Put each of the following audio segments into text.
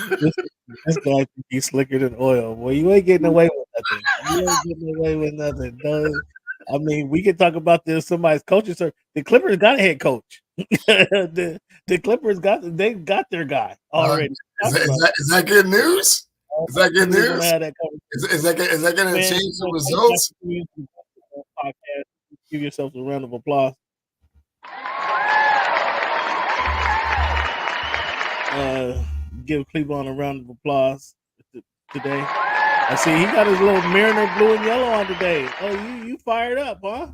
This, this guy think he's slicker than oil. Well, you ain't getting away with nothing. You ain't getting away with nothing. No, I mean, we can talk about this. Somebody's coaching. Sir, the Clippers got a head coach. The Clippers got their guy already. Is that good news? Is that good We're gonna news? have that Is that going to change the results? Podcast. Give yourselves a round of applause. Give Cleveland a round of applause today. I see he got his little Mariner blue and yellow on today. Oh, you fired up, huh?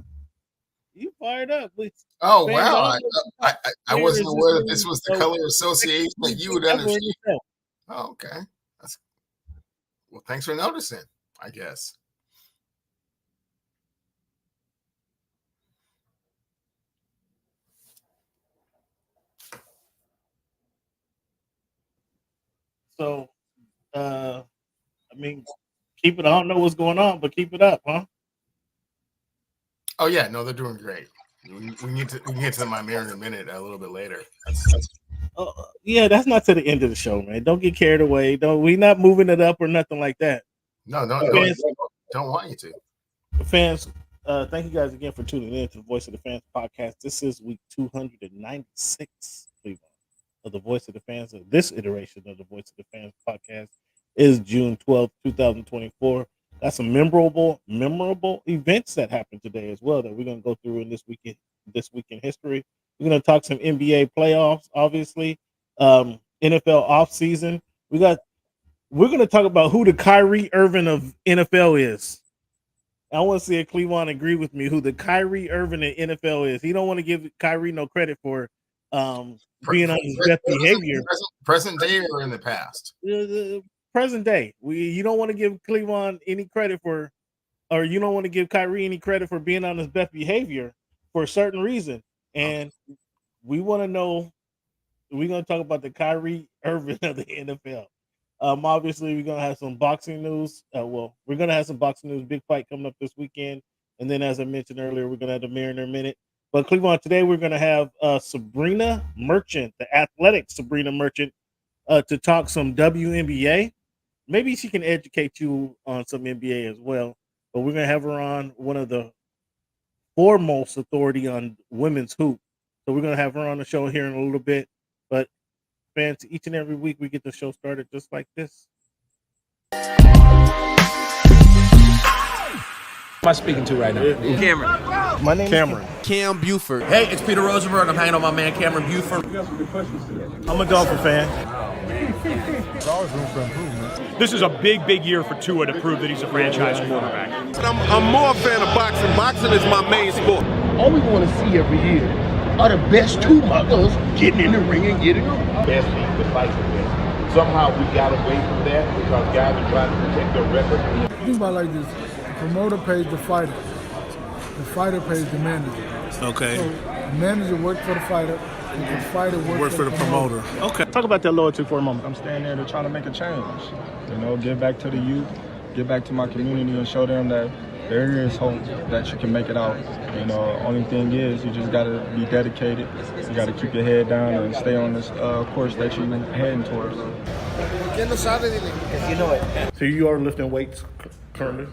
You fired up. Oh, Fans, wow. I wasn't Mariners aware that this this was the color association that you would understand. Oh, okay. Well, thanks for noticing, I guess. So, I mean, keep it. I don't know what's going on, but keep it up, huh? Oh yeah, no, they're doing great. We can get to my Mariner minute a little bit later. Yeah, that's not to the end of the show, man. Don't get carried away. We're not moving it up or nothing like that. No, don't want you to. Fans, thank you guys again for tuning in to the Voice of the Fans podcast. This is week 296, Cleveland, of the Voice of the Fans. Of this iteration of the Voice of the Fans podcast is June 12th, 2024. Got some memorable events that happened today as well that we're going to go through in this week in history. We're going to talk some NBA playoffs, obviously, NFL offseason. We're going to talk about who the Kyrie Irving of NFL is. I want to see if Cleveland agree with me who the Kyrie Irving of NFL is. He don't want to give Kyrie no credit for being on his best behavior. Present day or in the past? Present day. You don't want to give Cleveland any credit for, or you don't want to give Kyrie any credit for being on his best behavior for a certain reason. And we want to know, we're going to talk about the Kyrie Irving of the NFL. Obviously, we're going to have some boxing news. We're going to have some boxing news. Big fight coming up this weekend. And then, as I mentioned earlier, we're going to have the Mariner Minute. But Cleveland, today we're going to have Sabreena Merchant, the athletic Sabreena Merchant, to talk some WNBA. Maybe she can educate you on some NBA as well. But we're going to have her on, one of the foremost authority on women's hoop. So we're going to have her on the show here in a little bit. But fans, each and every week we get the show started just like this. Am I speaking to right now? Cameron. My name is Cameron. Cam Buford. Hey, it's Peter Rosenberg. I'm hanging on my man Cameron Buford. I'm a Dolphin fan. This is a big year for Tua to prove that he's a franchise quarterback. I'm more a fan of boxing. Boxing is my main sport. All we want to see every year are the best two mothers getting in the ring and getting them. Best people to fight for this. Somehow we got away from that because guys are trying to protect their record. Think about it like this: the promoter pays the fighter, the fighter pays the manager. Okay. So the manager works for the fighter, and the fighter works for the promoter. Okay. Talk about that loyalty for a moment. I'm standing there to try to make a change. You know, give back to the youth, give back to my community, and show them that there is hope that you can make it out. You know, only thing is you just got to be dedicated. You got to keep your head down and stay on this course that you're heading towards. So you are lifting weights currently?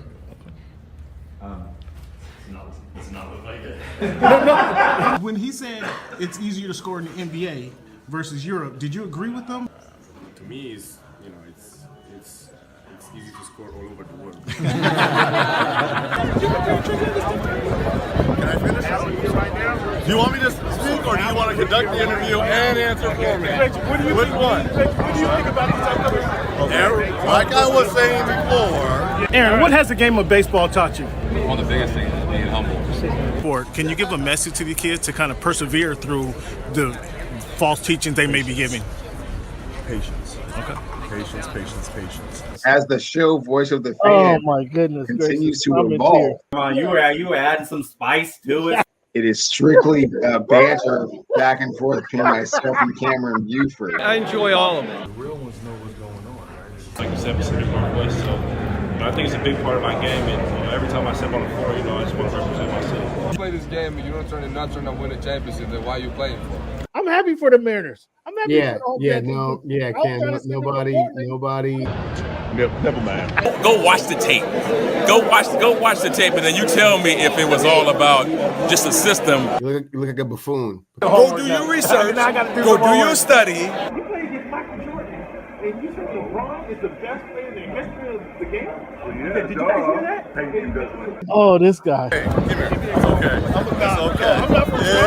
It's not like that. When he said it's easier to score in the NBA versus Europe, did you agree with them? To me, it's easy to score all over the world. Can I finish right now? Do you want me to speak or do you want to conduct the interview and answer for me? Which one? What do you think about this upcoming? Aaron, like I was saying before. Aaron, what has the game of baseball taught you? One of the biggest things is being humble. Can you give a message to the kids to kind of persevere through the false teachings they may be giving? Patience. Okay. Patience. As the show Voice of the Oh Fan my goodness! continues to I'm in evolve, tears. Come on, you were adding some spice to it. it is strictly banter back and forth between myself and Cameron Buford. I enjoy all of it. The real ones know what's going on, right? Like you said, Pacific Northwest. So I think it's a big part of my game. And every time I step on the floor, I just want to represent my city. You play this game and you don't turn up win a championship, then why are you playing for? I'm happy for the Mariners. I'm happy for Yeah, the whole yeah, Panthers. no, yeah, I was Cam, trying to send them a nobody. Never mind. Go watch the tape. Go watch the tape, and then you tell me if it was all about just a system. You look like a buffoon. Go do your research. Go do your study. You played against Michael Jordan, and you said LeBron is the best player in the history of the game? Did you guys hear that? Oh, this guy. Hey, come here. It's okay.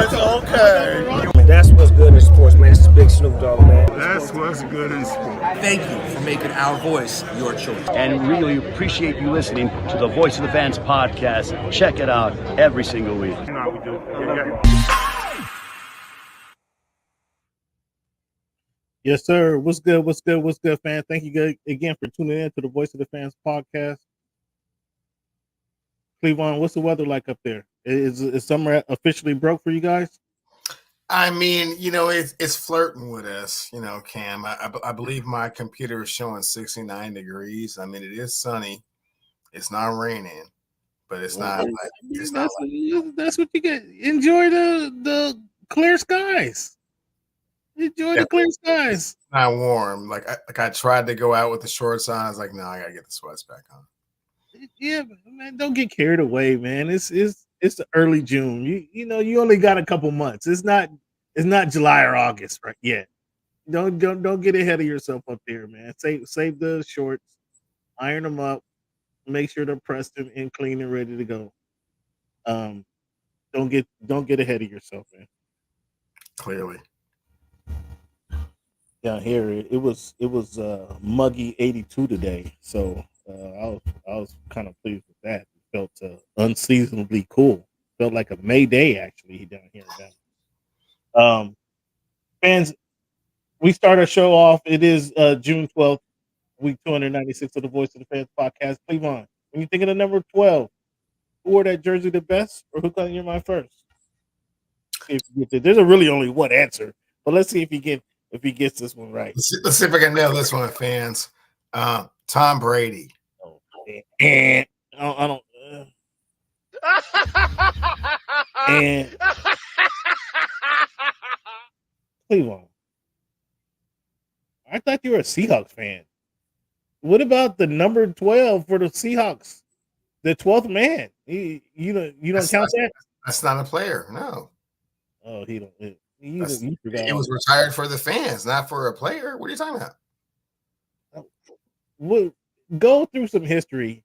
It's okay. That's what's good in sports, man. This is Big Snoop Dogg, man. That's what's good in sports. Thank you for making our voice your choice. And really appreciate you listening to the Voice of the Fans podcast. Check it out every single week. You know how we do. Yeah. Yes, sir. What's good? What's good? What's good, fan? Thank you again for tuning in to the Voice of the Fans podcast. Cleveland, what's the weather like up there? Is summer officially broke for you guys? I mean, you know, it's flirting with us, you know, Cam. I believe my computer is showing 69 degrees. I mean, it is sunny. It's not raining, but it's not like it's not. That's what you get. Enjoy the clear skies. Enjoy the clear skies. It's not warm. Like I tried to go out with the shorts on. I was like, no, I gotta get the sweats back on. Yeah, man, don't get carried away, man. It's the early June. You know, you only got a couple months. It's not July or August right yet. Don't get ahead of yourself up there, man. Save the shorts, iron them up, make sure they're pressed and clean and ready to go. Don't get ahead of yourself, man. Clearly. Down here it was muggy 82 today, so I was kind of pleased with that. It felt unseasonably cool. Felt like a May Day actually down here. Fans, we start our show off. It is June 12th, week 296 of the Voice of the Fans podcast. Cleveland, when you think of the number 12, who wore that jersey the best, or who comes in your mind first? See if you get there's a really only one answer, but let's see if he gets this one right. Let's see if I can nail this one, fans. Tom Brady. Oh, and I don't. And Cleveland, I thought you were a Seahawks fan. What about the number 12 for the Seahawks? The 12th man. You don't count that? That's not a player. No. Oh, he don't. It was retired for the fans, not for a player. What are you talking about? Go through some history.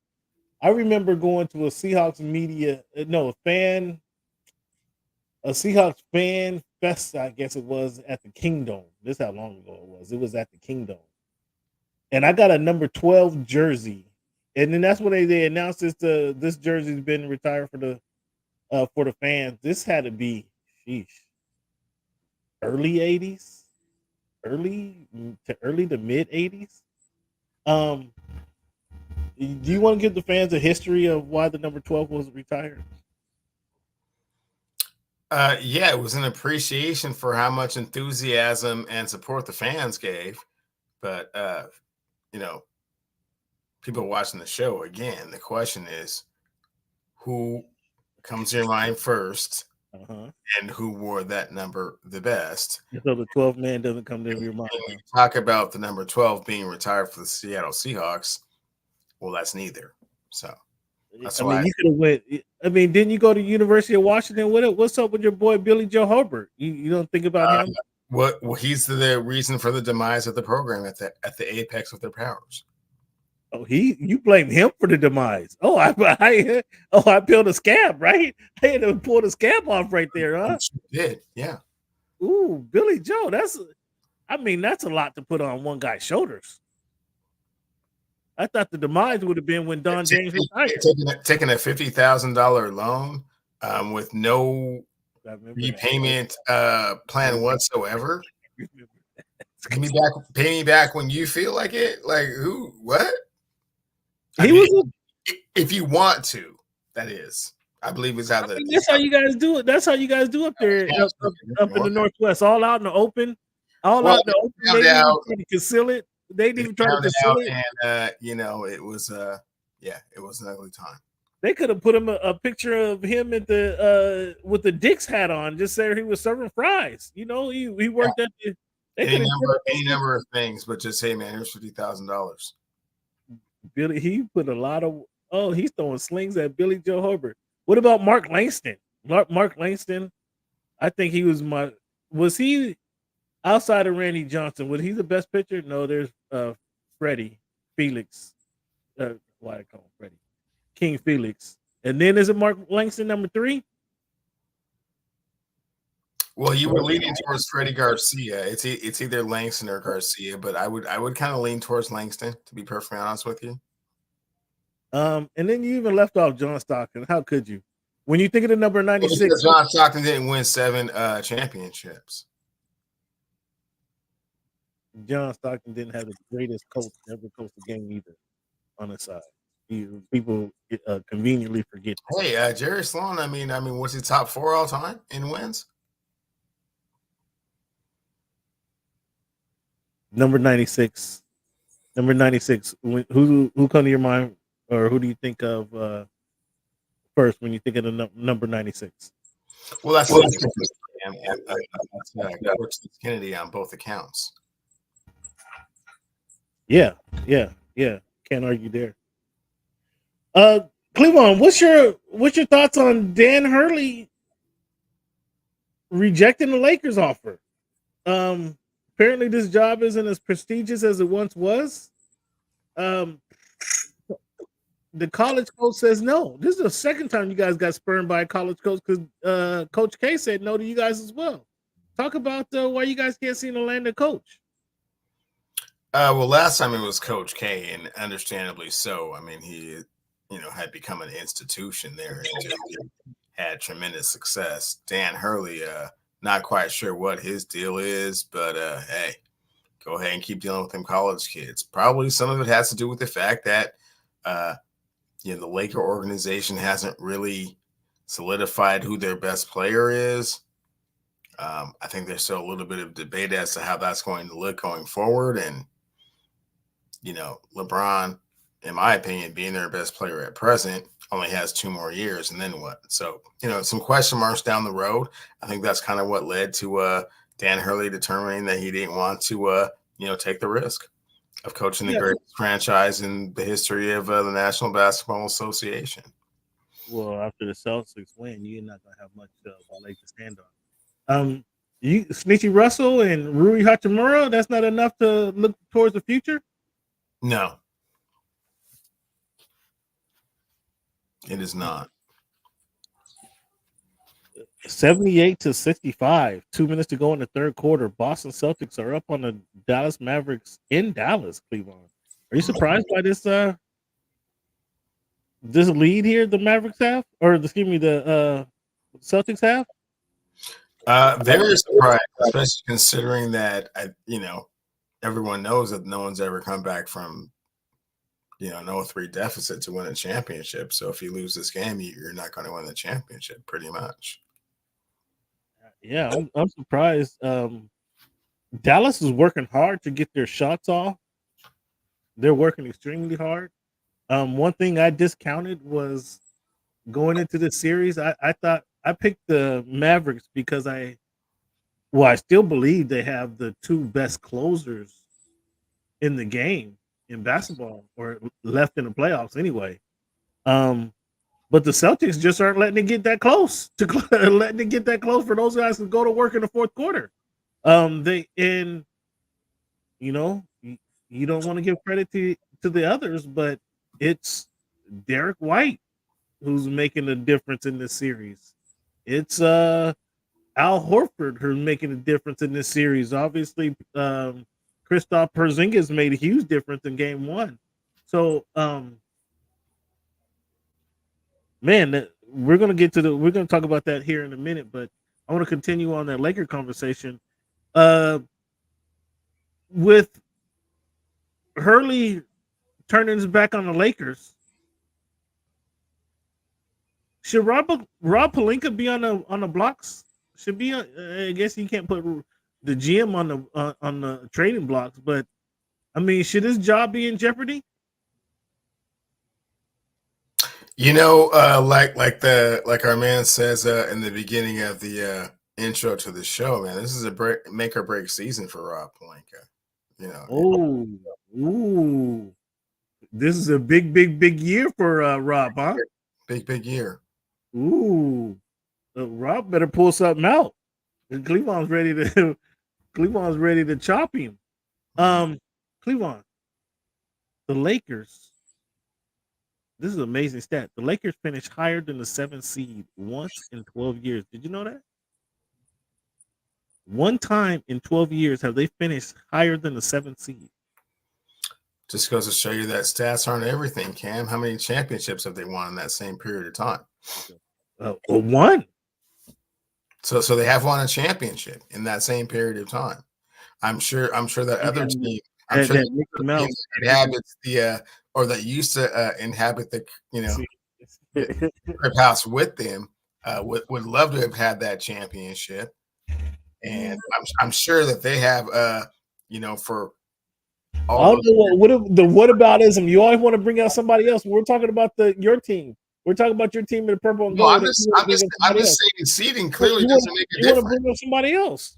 I remember going to a Seahawks Seahawks fan fest, I guess it was at the Kingdom. This is how long ago it was. It was at the Kingdom. And I got a number 12 jersey. And then that's when they announced this jersey's been retired for the fans. This had to be early 80s, early to mid 80s. Do you want to give the fans a history of why the number 12 was retired? Yeah, it was an appreciation for how much enthusiasm and support the fans gave. But people watching the show, again, the question is who comes to your mind first, and who wore that number the best. So the 12th man doesn't come to your mind. When you talk about the number 12 being retired for the Seattle Seahawks, well, that's neither. So that's why you could have went. I mean, didn't you go to University of Washington with it? What's up with your boy Billy Joe Herbert? You don't think about him? Well, he's the reason for the demise of the program at the apex of their powers. Oh, you blame him for the demise. Oh, I peeled a scab, right? I had to pull the scab off right there, huh? You did, yeah. Ooh, Billy Joe, that's a lot to put on one guy's shoulders. I thought the demise would have been when Don James retired. Taking a $50,000 loan with no repayment plan whatsoever. Pay me back when you feel like it. Like who? What? If you want to, that is. I believe is how that's how you guys do it. That's how you guys do up there, up in the Northwest, all out in the open, out in the open. They didn't even try to conceal it. They didn't even try to conceal it. And it was it was an ugly time. They could have put him a picture of him at the with the Dick's hat on, just saying he was serving fries. You know, he worked at the. They could have Any number of things, but just hey, man, here's $50,000. Billy. He put a lot of. Oh, he's throwing slings at Billy Joe Hubbard. What about Mark Langston? Mark Langston. I think he was my. Was he outside of Randy Johnson? Was he the best pitcher? No, there's Freddie Felix. Why I call him Freddie King Felix, and then is it Mark Langston number 3? Well, you were leaning towards Freddie Garcia. It's either Langston or Garcia, but I would kind of lean towards Langston, to be perfectly honest with you. And then you even left off John Stockton. How could you? When you think of the number 96, because John Stockton didn't win 7 championships. John Stockton didn't have the greatest coach ever coached the game either. On the side, people conveniently forget. Hey, Jerry Sloan. I mean, was he top 4 all time in wins? Number 96. Number 96. Who come to your mind, or who do you think of first when you think of the number 96? Well, that's Kennedy on both accounts. Yeah. Can't argue there. Cleveland, what's your thoughts on Dan Hurley rejecting the Lakers offer? Apparently this job isn't as prestigious as it once was. The college coach says no. This is the second time you guys got spurned by a college coach because Coach K said no to you guys as well. Talk about why you guys can't see an Orlando coach. Well, last time it was Coach K, and understandably so. I mean, he, had become an institution there and just had tremendous success. Dan Hurley, not quite sure what his deal is, but hey, go ahead and keep dealing with them college kids. Probably some of it has to do with the fact that the Laker organization hasn't really solidified who their best player is. I think there's still a little bit of debate as to how that's going to look going forward. And, LeBron, in my opinion, being their best player at present, only has 2 more years. And then what? So, some question marks down the road. I think that's kind of what led to Dan Hurley determining that he didn't want to, take the risk of coaching the greatest franchise in the history of the National Basketball Association. Well, after the Celtics win, you're not going to have much of a leg to stand on. You Snitchy Russell and Rui Hachimura, that's not enough to look towards the future? No. It is not. 78-65. 2 minutes to go in the third quarter. Boston Celtics are up on the Dallas Mavericks in Dallas, Cleveland. Are you surprised by this lead here the Mavericks have? Or excuse me, the Celtics have? Very surprised, especially considering that everyone knows that no one's ever come back from no 3 deficit to win a championship. So if you lose this game, you're not going to win the championship, pretty much. Yeah, I'm surprised. Dallas is working hard to get their shots off. They're working extremely hard. One thing I discounted was going into the series. I thought I picked the Mavericks because I still believe they have the 2 best closers in the game in basketball, or left in the playoffs anyway. But the Celtics just aren't letting it get that close letting it get that close for those guys to go to work in the fourth quarter. You don't want to give credit to the others, but it's Derek White who's making a difference in this series. It's Al Horford who's making a difference in this series. Obviously, Kristaps Porzingis made a huge difference in game 1. So, we're going to talk about that here in a minute, but I want to continue on that Laker conversation. With Hurley turning his back on the Lakers, should Rob Pelinka be on the blocks? Should be. I guess you can't put the GM on the trading blocks, but I mean, should his job be in jeopardy? Like our man says in the beginning of the intro to the show, man, this is a make or break season for Rob Pelinka. Ooh, this is a big year for Rob, huh? Big year. Ooh, Rob better pull something out. Cleveland's ready to chop him. Cleveland, the Lakers. This is an amazing stat. The Lakers finished higher than the 7th seed once in 12 years. Did you know that? One time in 12 years have they finished higher than the 7th seed. Just goes to show you that stats aren't everything, Cam. How many championships have they won in that same period of time? One. So they have won a championship in that same period of time. I'm sure that other team, I'm sure that inhabits the or that used to inhabit the the crib house with them would love to have had that championship, and I'm sure that they have for all. I don't know what aboutism. You always want to bring out somebody else. We're talking about your team. We're talking about your team in the purple and gold. I'm just saying seeding clearly doesn't make a difference. You want to bring up somebody else.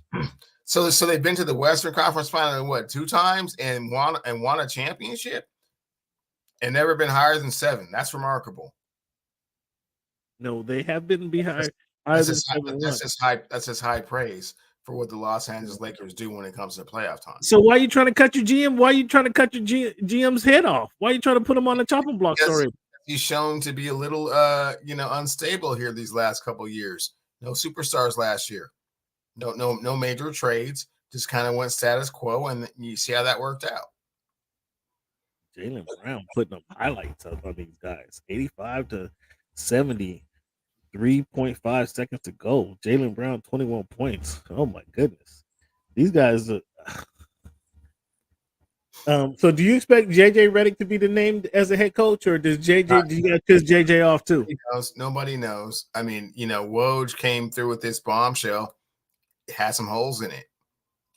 So they've been to the Western Conference Final 2 times and won a championship, and never been higher than 7. That's remarkable. No, they have been behind. That's just high praise for what the Los Angeles Lakers do when it comes to playoff time. So why are you trying to cut your GM? Why are you trying to cut your GM's head off? Why are you trying to put him on the chopping block? Sorry, he's shown to be a little unstable here these last couple of years. No superstars last year. No major trades. Just kind of went status quo, and you see how that worked out. Jaylen Brown putting up highlights on these guys. 85 to 70, 3.5 seconds to go. Jaylen Brown, 21 points. Oh my goodness, these guys are. So do you expect JJ Redick to be the named as a head coach, or does do you guys piss JJ off too? Nobody knows. I mean, Woj came through with this bombshell. It had some holes in it.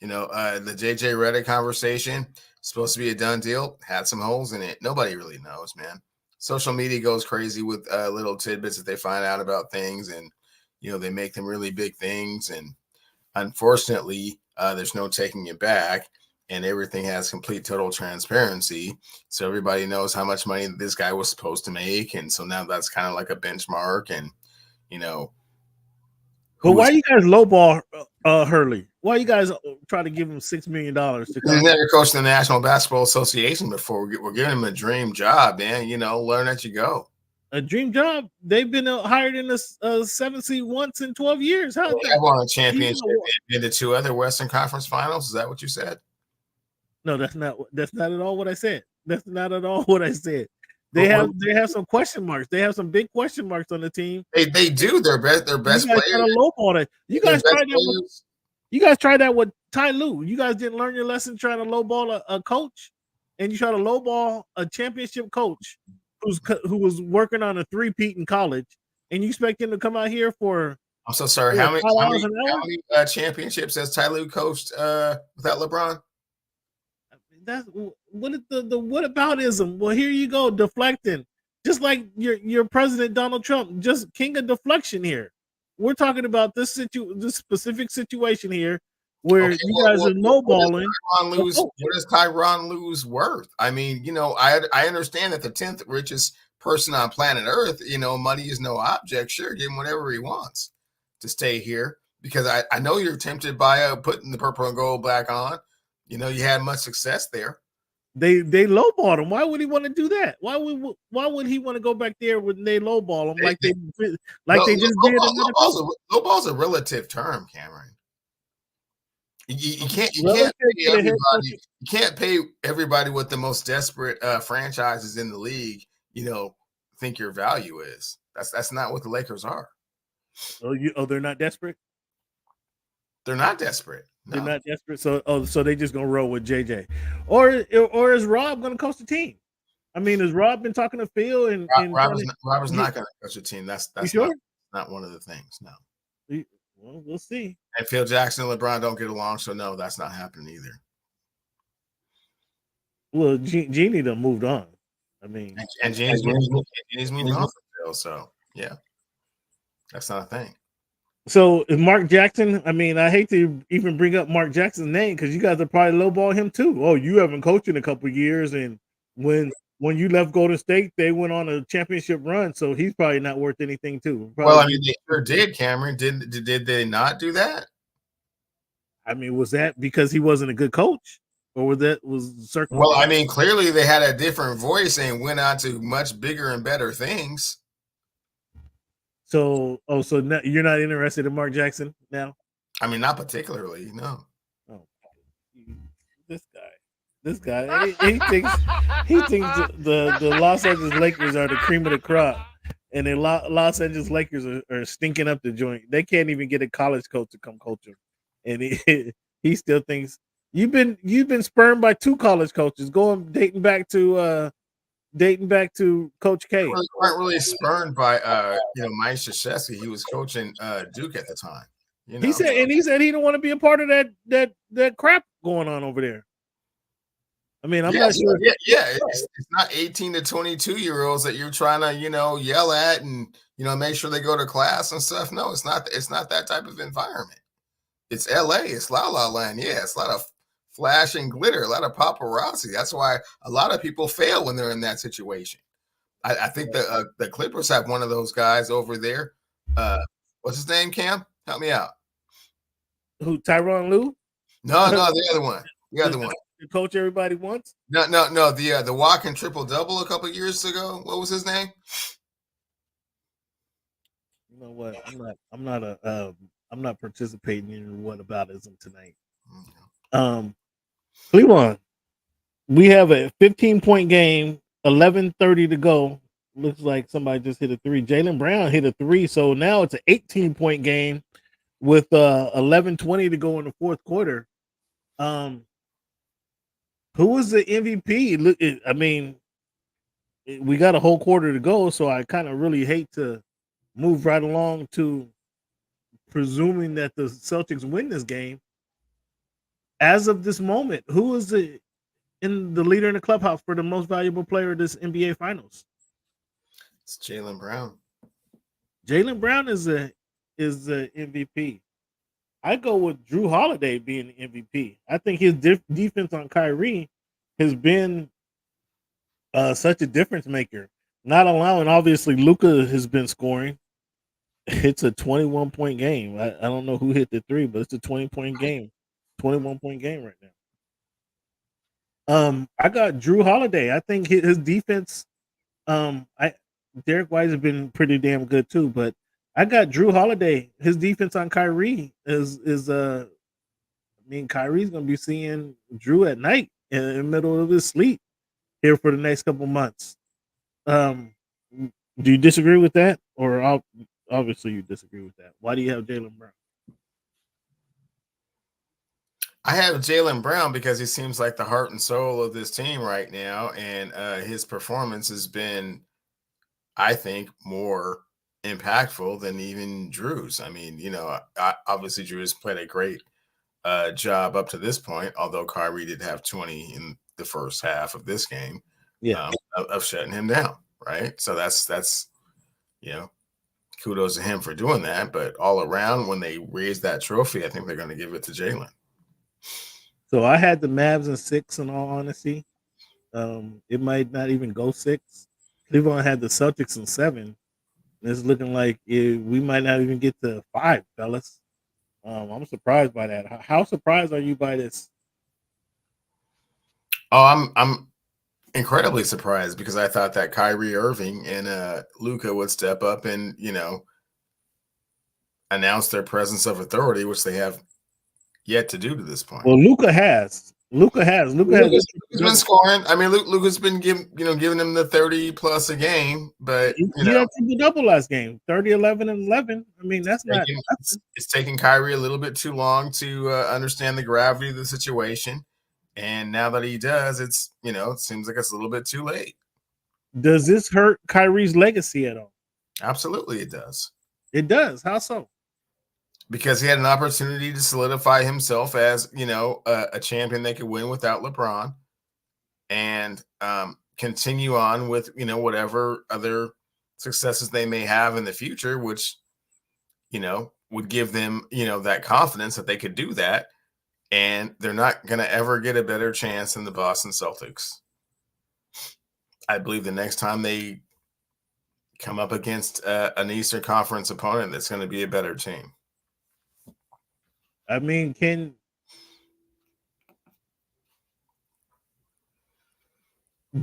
The JJ Redick conversation, supposed to be a done deal, had some holes in it. Nobody really knows, man. Social media goes crazy with little tidbits that they find out about things, and they make them really big things. And unfortunately, there's no taking it back. And everything has complete total transparency, so everybody knows how much money this guy was supposed to make, and so now that's kind of like a benchmark. And but why you guys lowball Hurley? Why you guys try to give him $6 million to come? He's never coached the National Basketball Association before. We're giving him a dream job, man. Learn as you go. A dream job. They've been hired in the 7th seed once in 12 years. How they have won a championship in the 2 other Western Conference Finals? Is that what you said? No, that's not at all what I said. That's not at all what I said. They have some question marks. They have some big question marks on the team. They do. Their best players. You guys tried that with Ty Lue. You guys didn't learn your lesson trying to lowball a coach, and you try to lowball a championship coach who was working on a 3-peat in college, and you expect him to come out here for. I'm so sorry. How many championships has Ty Lue coached without LeBron? That's what is the whataboutism? Well, here you go, deflecting, just like your president Donald Trump, just king of deflection here. We're talking about this specific situation here where you guys are lowballing. What is Tyronn Lue's worth? I mean, I understand that the 10th richest person on planet Earth, money is no object. Sure, give him whatever he wants to stay here, because I know you're tempted by putting the purple and gold back on. You had much success there. They lowballed him. Why would he want to do that? Why would he want to go back there when they lowball him they just did? Lowball's a relative term, Cameron. You can't pay everybody what the most desperate franchises in the league think your value is. That's not what the Lakers are. They're not desperate. They're not desperate. No. They're not desperate. So they just gonna roll with JJ, or is Rob gonna coach the team? I mean, has Rob been talking to Phil and Robert's not gonna coach the team? That's sure? not one of the things. No. Well, we'll see. And Phil Jackson and LeBron don't get along, so no, that's not happening either. Well, Jeannie done moved on. I mean, and Jeannie's moved on for So yeah, that's not a thing. So is Mark Jackson? I mean, I hate to even bring up Mark Jackson's name because you guys are probably lowball him too. Oh, you haven't coached in a couple of years, and when you left Golden State, they went on a championship run. So he's probably not worth anything too. Well, I Probably, mean, they sure did, Cameron. Did they not do that? I mean, was that because he wasn't a good coach, or was circumstance? Well, I mean, clearly they had a different voice and went on to much bigger and better things. So, so now you're not interested in Mark Jackson now? I mean, not particularly, no. Oh, this guy, he thinks the Los Angeles Lakers are the cream of the crop, and the Los Angeles Lakers are stinking up the joint. They can't even get a college coach to come coach them, and he still thinks you've been spurned by 2 college coaches, dating back to Coach K. Weren't really spurned by Mike Krzyzewski. He was coaching Duke at the time. You know? He said he don't want to be a part of that crap going on over there. I mean, I'm not sure. Yeah, it's not 18 to 22-year-olds that you're trying to, yell at and make sure they go to class and stuff. No, it's not. It's not that type of environment. It's LA. It's La La Land. Yeah, it's a lot of flash and glitter, a lot of paparazzi. That's why a lot of people fail when they're in that situation. I think the Clippers have one of those guys over there. What's his name, Cam? Help me out. Who, Tyronn Lue? No, the other one. The other one. The coach everybody wants? No. The walking triple-double a couple years ago. What was his name? You know what? I'm not participating in whataboutism tonight. Cleveland, we have a 15-point game, 11:30 to go. Looks like somebody just hit a 3. Jaylen Brown hit a 3, so now it's an 18-point game with 11:20 to go in the fourth quarter. Who was the MVP? Look, I mean, we got a whole quarter to go, so I kind of really hate to move right along to presuming that the Celtics win this game. As of this moment, who is the leader in the clubhouse for the most valuable player of this NBA Finals? It's Jaylen Brown. Jaylen Brown is the MVP. I go with Drew Holiday being the MVP. I think his defense on Kyrie has been such a difference maker. Not allowing, obviously, Luka has been scoring. It's a 21-point game. I don't know who hit the 3, but it's a 20-point game, 21-point game right now. I got Drew Holiday. I think his defense. Derek White has been pretty damn good too, but I got Drew Holiday. His defense on Kyrie is I mean, Kyrie's gonna be seeing Drew at night in the middle of his sleep here for the next couple months. Do you disagree with that, or obviously you disagree with that? Why do you have Jaylen Brown? I have Jaylen Brown because he seems like the heart and soul of this team right now, and his performance has been, I think, more impactful than even Drew's. I mean, obviously Drew has played a great job up to this point, although Kyrie did have 20 in the first half of this game, of shutting him down, right? So that's kudos to him for doing that. But all around, when they raise that trophy, I think they're going to give it to Jaylen. So I had the Mavs in 6, in all honesty. It might not even go 6. Cleveland had the Celtics in 7. It's looking like we might not even get to 5, fellas. I'm surprised by that. How surprised are you by this? Oh, I'm incredibly surprised because I thought that Kyrie Irving and Luka would step up and announce their presence of authority, which they have yet to do to this point. Well, Luka has. Luka's been scoring. I mean, Luka's been giving them the 30+ a game, but he had triple double last game, 30, 11, and 11. I mean, it's taking Kyrie a little bit too long to understand the gravity of the situation, and now that he does, it seems like it's a little bit too late. Does this hurt Kyrie's legacy at all? Absolutely, it does. It does. How so? Because he had an opportunity to solidify himself as, a champion they could win without LeBron and continue on with, whatever other successes they may have in the future, which, would give them, that confidence that they could do that. And they're not going to ever get a better chance than the Boston Celtics. I believe the next time they come up against an Eastern Conference opponent, that's going to be a better team. I mean, do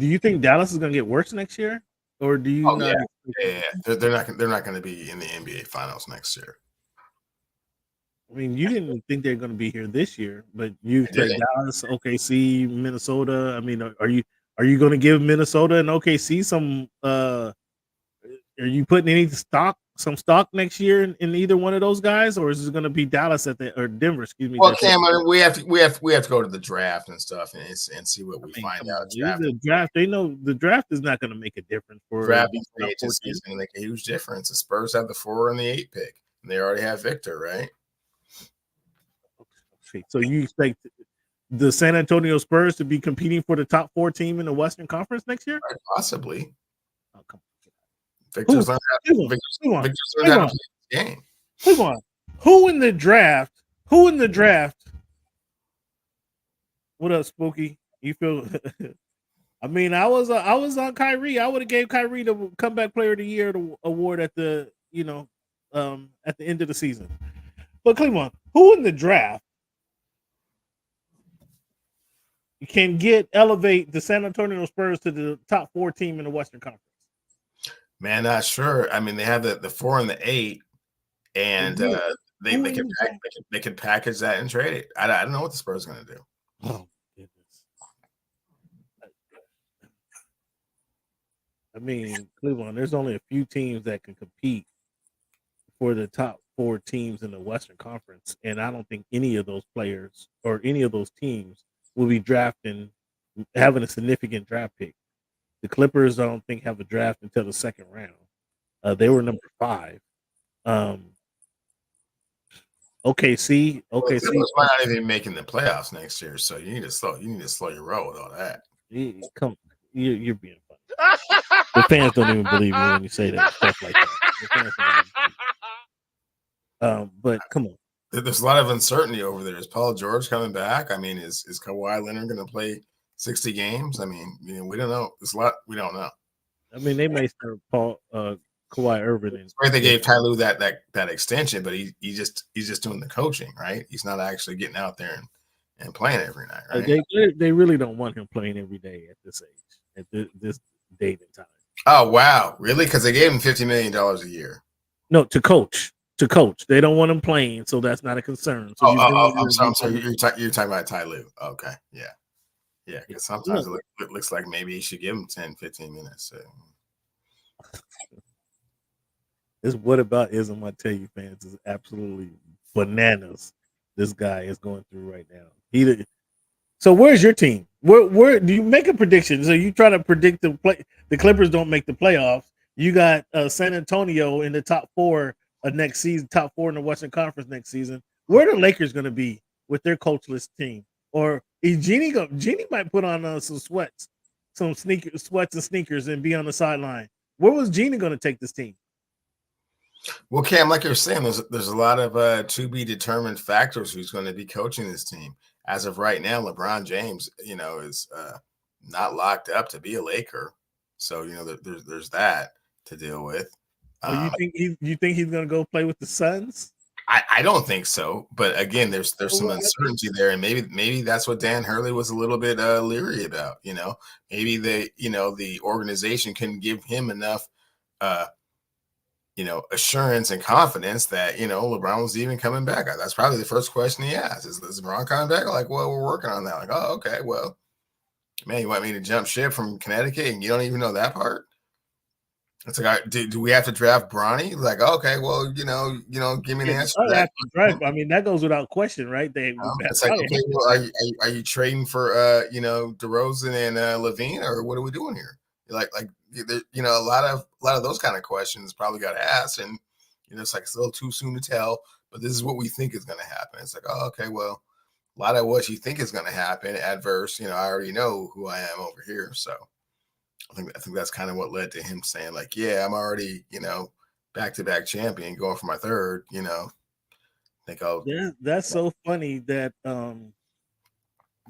you think Dallas is going to get worse next year, or do you not? Yeah. They're not going to be in the NBA Finals next year. I mean, you didn't think they're going to be here this year, but you expect Dallas, OKC, Minnesota. I mean, are you going to give Minnesota and OKC some? Are you putting any stock next year in either one of those guys, or is it going to be Dallas or Denver? Excuse me. Well, Cam, we have to go to the draft and stuff and see what we find out. The draft, they know the draft is not going to make a difference for drafting free agency is going to make a huge difference. The Spurs have the 4 and the 8 pick, and they already have Victor, right? So you expect the San Antonio Spurs to be competing for the top 4 team in the Western Conference next year? Possibly. Oh, come on. Victor's learned how to play the game. Come on. Who in the draft? What up, Spooky? You feel? I mean, I was on Kyrie. I would have gave Kyrie the Comeback Player of the Year award at the at the end of the season. But Cleveland, who in the draft can elevate the San Antonio Spurs to the top 4 team in the Western Conference? Man, not sure. I mean, they have the 4 and the 8, and they can package that and trade it. I don't know what the Spurs are going to do. Oh goodness! I mean, Cleveland. There's only a few teams that can compete for the top 4 teams in the Western Conference, and I don't think any of those players or any of those teams will be having a significant draft pick. The Clippers, I don't think, have a draft until the second round. They were number 5. OKC might not even be making the playoffs next year, so you need to slow your roll with all that. You're being funny. The fans don't even believe me when you say that stuff like that. But come on. There's a lot of uncertainty over there. Is Paul George coming back? I mean, is Kawhi Leonard going to play 60 games? I mean, we don't know. There's a lot we don't know. I mean, they may start Kawhi Irving. It's great they gave Ty Lue that extension, but he's just doing the coaching, right? He's not actually getting out there and playing every night, right? They really don't want him playing every day at this age, at this date and time. Oh wow, really? Because they gave him $50 million a year. No, to coach. They don't want him playing, so that's not a concern. So I'm sorry. You're talking about Ty Lue. Okay, yeah. Because sometimes it looks like maybe you should give him 10, 15 minutes. This whataboutism, I tell you, fans, is absolutely bananas. This guy is going through right now. So where's your team? Where do you make a prediction? So you try to predict the Clippers don't make the playoffs. You got San Antonio in the top 4 of next season, top 4 in the Western Conference next season. Where are the Lakers going to be with their coachless team? Or is Jeannie might put on some sweats and sneakers and be on the sideline. Where was Jeannie going to take this team? Well, Cam, like you're saying, there's a lot of to be determined factors who's going to be coaching this team. As of right now, LeBron James, is not locked up to be a Laker, so there's that to deal with. You think he's going to go play with the Suns? I don't think so, but again, there's some uncertainty there, and maybe that's what Dan Hurley was a little bit leery about. Maybe the organization couldn't give him enough assurance and confidence that, LeBron was even coming back. That's probably the first question he asked. Is LeBron coming back? Like, well, we're working on that. Like, oh, okay. Well, man, you want me to jump ship from Connecticut and you don't even know that part? It's like, do we have to draft Bronny? Like, okay, well, give me an answer to that. I mean, that goes without question, right? It's like, okay, well, are you trading for, DeRozan and Levine, or what are we doing here? Like, a lot of those kind of questions probably got asked, and it's like it's a little too soon to tell. But this is what we think is going to happen. It's like, oh, okay, well, a lot of what you think is going to happen adverse. I already know who I am over here, so I think that's kind of what led to him saying like, yeah, I'm already, back-to-back champion going for my third, That's so funny that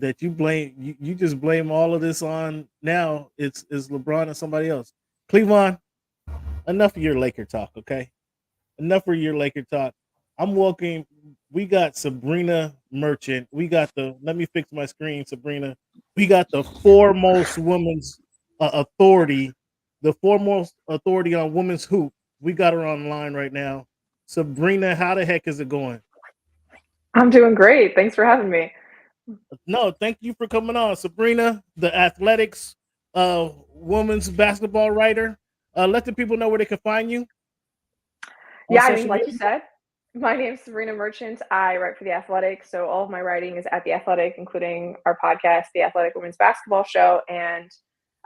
that you just blame all of this on now. It's LeBron and somebody else. Cleveland, enough of your Laker talk, okay? Enough of your Laker talk. I'm walking. We got Sabreena Merchant. We got let me fix my screen, Sabreena. We got the foremost women's authority, the foremost authority on women's hoop. We got her online right now. Sabreena, how the heck is it going? I'm doing great. Thanks for having me. No, thank you for coming on, Sabreena, the athletics women's basketball writer. Let the people know where they can find you. Yeah, I mean, like you said, my name's Sabreena Merchant. I write for The Athletic, so all of my writing is at The Athletic, including our podcast, The Athletic Women's Basketball Show, and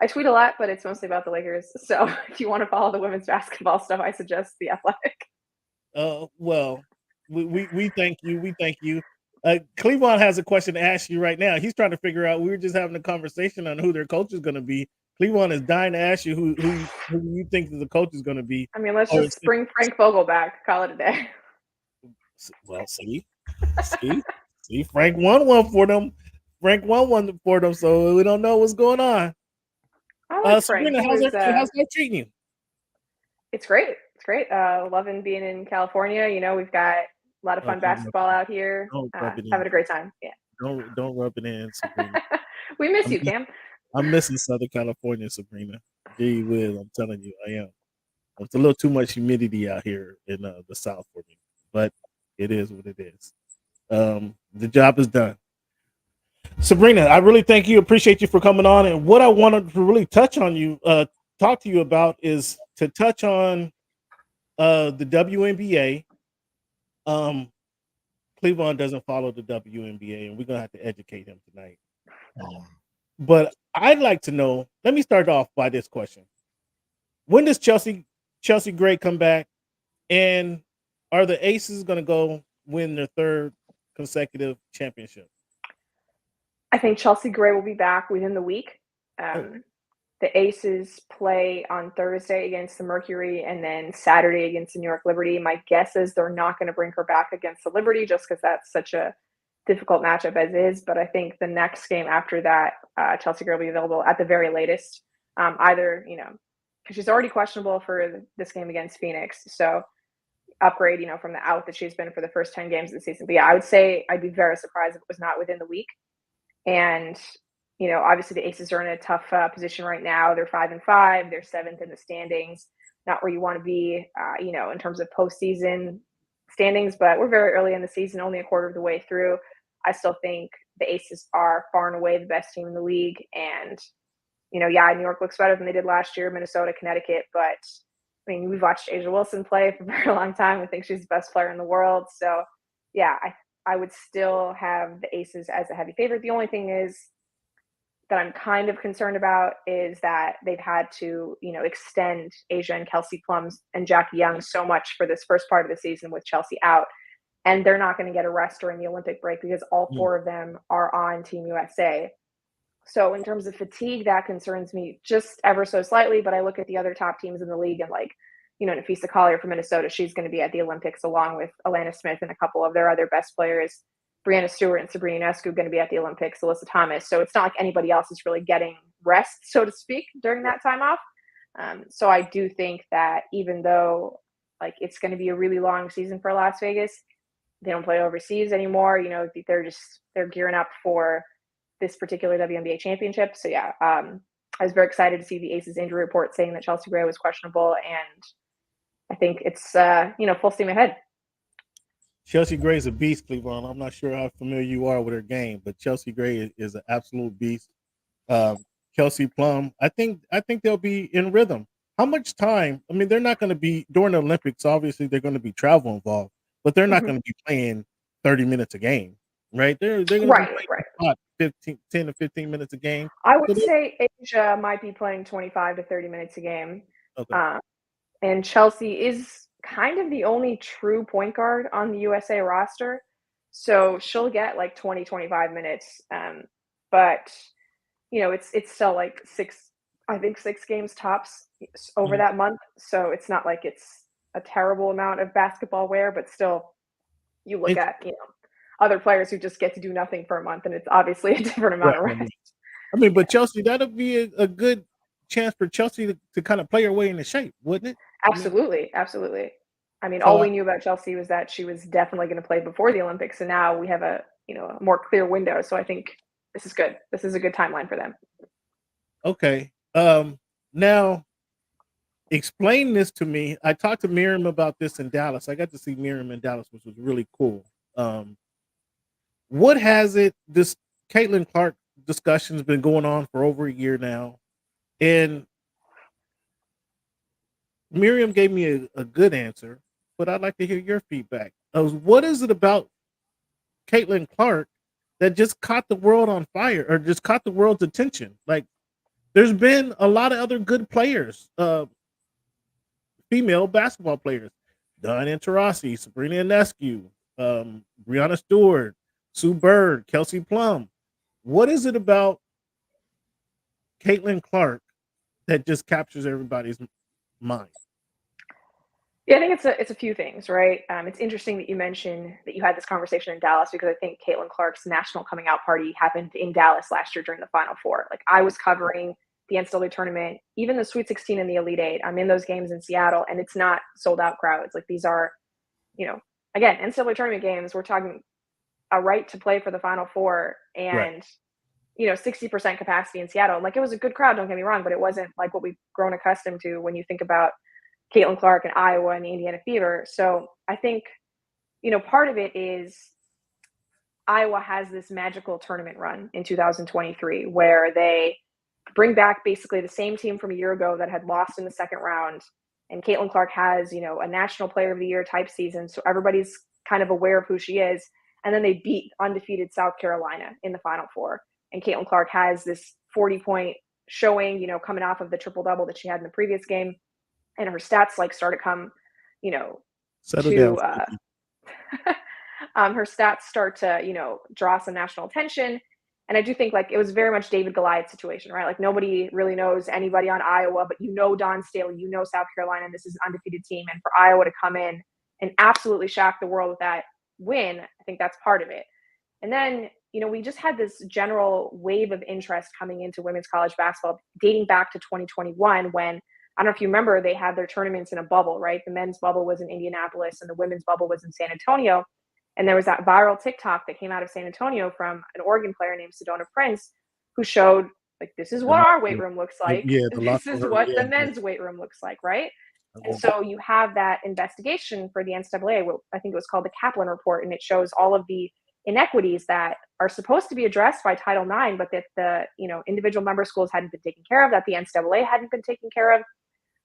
I tweet a lot, but it's mostly about the Lakers. So if you want to follow the women's basketball stuff, I suggest The Athletic. Well, we thank you. We thank you. Cleveland has a question to ask you right now. He's trying to figure out. We were just having a conversation on who their coach is going to be. Cleveland is dying to ask you who you think the coach is going to be. I mean, let's just bring Frank Vogel back. Call it a day. Well, see, Frank won one for them. Frank won one for them, so we don't know what's going on. I like Frank. Sabrina, how's that treating you? It's great. It's great. Loving being in California. We've got a lot of fun basketball out here. Having a great time. Yeah. Don't rub it in, Sabrina. We miss you, Cam. I'm missing Southern California, Sabrina. Gee whiz, I'm telling you, I am. It's a little too much humidity out here in the South for me, but it is what it is. The job is done. Sabrina, I really thank you. Appreciate you for coming on. And what I wanted to really talk to you about is to touch on the WNBA. Cleveland doesn't follow the WNBA, and we're gonna have to educate him tonight. But I'd like to know. Let me start off by this question: when does Chelsea Gray come back, and are the Aces going to go win their third consecutive championship? I think Chelsea Gray will be back within the week. The Aces play on Thursday against the Mercury and then Saturday against the New York Liberty. My guess is they're not going to bring her back against the Liberty just because that's such a difficult matchup as is. But I think the next game after that, Chelsea Gray will be available at the very latest. Either, because she's already questionable for this game against Phoenix. So upgrade, from the out that she's been for the first 10 games of the season. But yeah, I would say I'd be very surprised if it was not within the week. And, obviously the Aces are in a tough position right now. They're 5-5. They're 7th in the standings. Not where you want to be, in terms of postseason standings, but we're very early in the season, only a quarter of the way through. I still think the Aces are far and away the best team in the league. And, New York looks better than they did last year, Minnesota, Connecticut. But, we've watched Asia Wilson play for a very long time. I think she's the best player in the world. So, yeah, I would still have the Aces as a heavy favorite. The only thing is that I'm kind of concerned about is that they've had to, extend Asia and Kelsey Plum and Jackie Young so much for this first part of the season with Chelsea out. And they're not going to get a rest during the Olympic break because all four of them are on Team USA. So in terms of fatigue, that concerns me just ever so slightly. But I look at the other top teams in the league and Nafisa Collier from Minnesota, she's going to be at the Olympics along with Alana Smith and a couple of their other best players. Brianna Stewart and Sabreena Ionescu going to be at the Olympics, Alyssa Thomas. So it's not like anybody else is really getting rest, so to speak, during that time off. So I do think that even though it's going to be a really long season for Las Vegas, they don't play overseas anymore. They're gearing up for this particular WNBA championship. So yeah, I was very excited to see the Aces injury report saying that Chelsea Gray was questionable, and I think it's full steam ahead. Chelsea Gray is a beast, Cleveland. I'm not sure how familiar you are with her game, but Chelsea Gray is an absolute beast. Kelsey Plum, I think they'll be in rhythm. How much time? They're not going to be during the Olympics. Obviously, they're going to be travel involved, but they're not going to be playing 30 minutes a game, right? They're going to be playing 10 to 15 minutes a game. I would say Asia might be playing 25 to 30 minutes a game. Okay. And Chelsea is kind of the only true point guard on the USA roster. So she'll get 20, 25 minutes. But, it's still 6 I think 6 games tops over Mhm. that month. So it's not like it's a terrible amount of basketball wear, but still, you look It's at, other players who just get to do nothing for a month, and it's obviously a different right. amount of rest. But Chelsea, that'll be a good chance for Chelsea to kind of play her way into shape, wouldn't it? I mean, Absolutely, absolutely. I mean, all so we knew about Chelsea was that she was definitely going to play before the Olympics, and now we have a more clear window. So I think this is good. This is a good timeline for them. okay. Now explain this to me. I talked to Miriam about this in Dallas. I got to see Miriam in Dallas, which was really cool. What has it? This Caitlin Clark discussion's been going on for over a year now, and Miriam gave me a good answer, but I'd like to hear your feedback. What is it about Caitlin Clark that just caught the world on fire, or just caught the world's attention? Like, there's been a lot of other good players, female basketball players, Diana Taurasi, Sabrina Ionescu, Brianna Stewart, Sue Bird, Kelsey Plum. What is it about Caitlin Clark that just captures everybody's mind? Yeah, I think it's a few things, right? It's interesting that you mentioned that you had this conversation in Dallas because I think Caitlin Clark's national coming out party happened in Dallas last year during the Final Four. Like I was covering the NCAA tournament, even the Sweet 16 and the Elite Eight. I'm in those games in Seattle, and it's not sold out crowds. Like these are, again, NCAA tournament games. We're talking a right to play for the Final Four, Right. and 60% capacity in Seattle. Like it was a good crowd, don't get me wrong, but it wasn't like what we've grown accustomed to when you think about Caitlin Clark and Iowa and the Indiana Fever. So I think, part of it is Iowa has this magical tournament run in 2023 where they bring back basically the same team from a year ago that had lost in the second round. And Caitlin Clark has, a National Player of the Year type season. So everybody's kind of aware of who she is. And then they beat undefeated South Carolina in the Final Four. And Caitlin Clark has this 40-point showing, coming off of the triple double that she had in the previous game. And her stats start to come, Settle down. to her stats start to draw some national attention. And I do think it was very much David Goliath situation, right? Like nobody really knows anybody on Iowa, but Don Staley, South Carolina, and this is an undefeated team. And for Iowa to come in and absolutely shock the world with that win, I think that's part of it. And then we just had this general wave of interest coming into women's college basketball dating back to 2021 when, I don't know if you remember, they had their tournaments in a bubble, right? The men's bubble was in Indianapolis and the women's bubble was in San Antonio. And there was that viral TikTok that came out of San Antonio from an Oregon player named Sedona Prince, who showed, this is what our weight room looks like. Yeah, the This locker is room. what Yeah, the men's weight room looks like, right? yeah. And so you have that investigation for the NCAA, what I think it was called the Kaplan Report, and it shows all of the inequities that are supposed to be addressed by Title IX, but that the individual member schools hadn't been taken care of, that the NCAA hadn't been taken care of.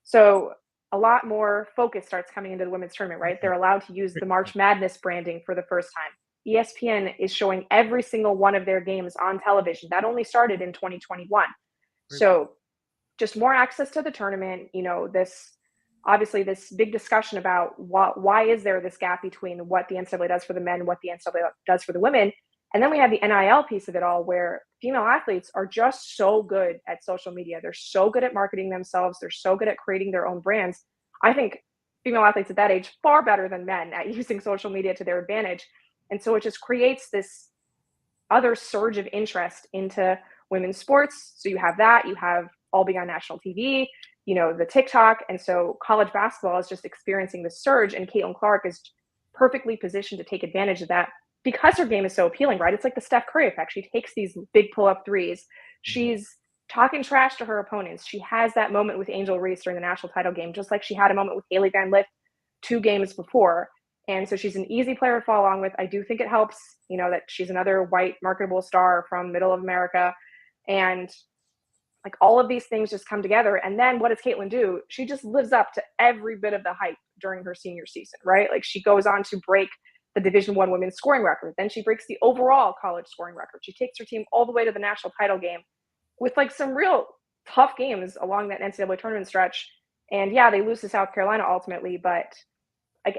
So a lot more focus starts coming into the women's tournament, right? They're allowed to use the March Madness branding for the first time. ESPN is showing every single one of their games on television. That only started in 2021. So just more access to the tournament, this big discussion about why is there this gap between what the NCAA does for the men, what the NCAA does for the women. And then we have the NIL piece of it all, where female athletes are just so good at social media. They're so good at marketing themselves. They're so good at creating their own brands. I think female athletes at that age far better than men at using social media to their advantage. And so it just creates this other surge of interest into women's sports. So you have that. You have all being on national TV, the TikTok. And so college basketball is just experiencing this surge. And Caitlin Clark is perfectly positioned to take advantage of that, because her game is so appealing, right? It's like the Steph Curry effect. She takes these big pull-up threes. She's talking trash to her opponents. She has that moment with Angel Reese during the national title game, just like she had a moment with Haley Van Lith 2 games before. And so she's an easy player to follow along with. I do think it helps, that she's another white marketable star from middle of America. And all of these things just come together. And then what does Caitlin do? She just lives up to every bit of the hype during her senior season, right? She goes on to break the Division I women's scoring record. Then she breaks the overall college scoring record. She takes her team all the way to the national title game with some real tough games along that NCAA tournament stretch. And yeah, they lose to South Carolina ultimately, but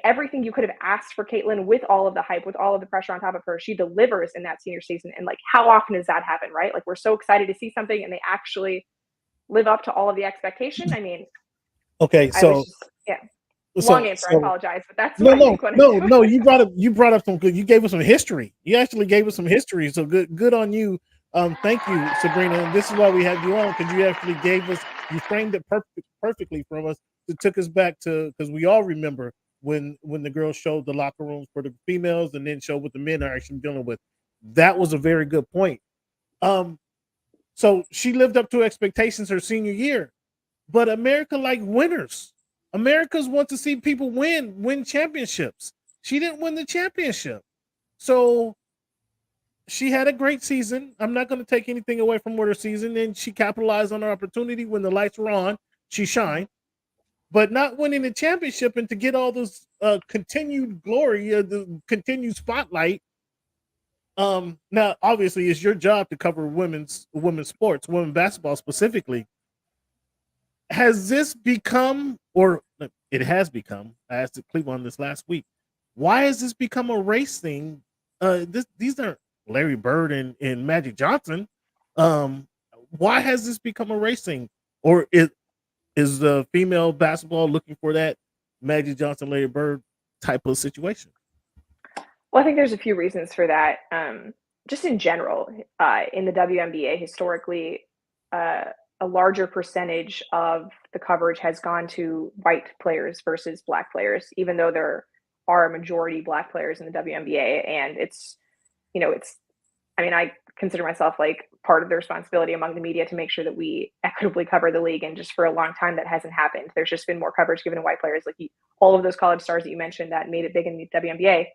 everything you could have asked for Caitlin, with all of the hype, with all of the pressure on top of her, she delivers in that senior season. And how often does that happen, right? We're so excited to see something and they actually live up to all of the expectation? I mean, Okay, I was so just, yeah. so Long answer. I so apologize, but that's what no I think when I do it. no. You brought up some good. You gave us some history. You actually gave us some history. So good on you. Thank you, Sabrina. And this is why we had you on, because you actually gave us, you framed it perfectly from us. It took us back to, because we all remember when the girls showed the locker rooms for the females and then showed what the men are actually dealing with. That was a very good point. So she lived up to expectations her senior year, but America like winners. Americans want to see people win championships. She didn't win the championship. So she had a great season. I'm not going to take anything away from her season, and she capitalized on her opportunity when the lights were on. She shined, but not winning the championship and to get all this continued glory, the continued spotlight. Now obviously it's your job to cover women's sports, women's basketball specifically. Has this become, or it has become, I asked Cleveland this last week, why has this become a race thing? These aren't Larry Bird and Magic Johnson. Why has this become a race thing? Or is the female basketball looking for that Magic Johnson, Larry Bird type of situation? Well, I think there's a few reasons for that. Just in general, in the WNBA, historically, a larger percentage of the coverage has gone to white players versus black players, even though there are a majority black players in the WNBA. And it's, I mean, I consider myself like part of the responsibility among the media to make sure that we equitably cover the league. And just for a long time, that hasn't happened. There's just been more coverage given to white players, like all of those college stars that you mentioned that made it big in the WNBA.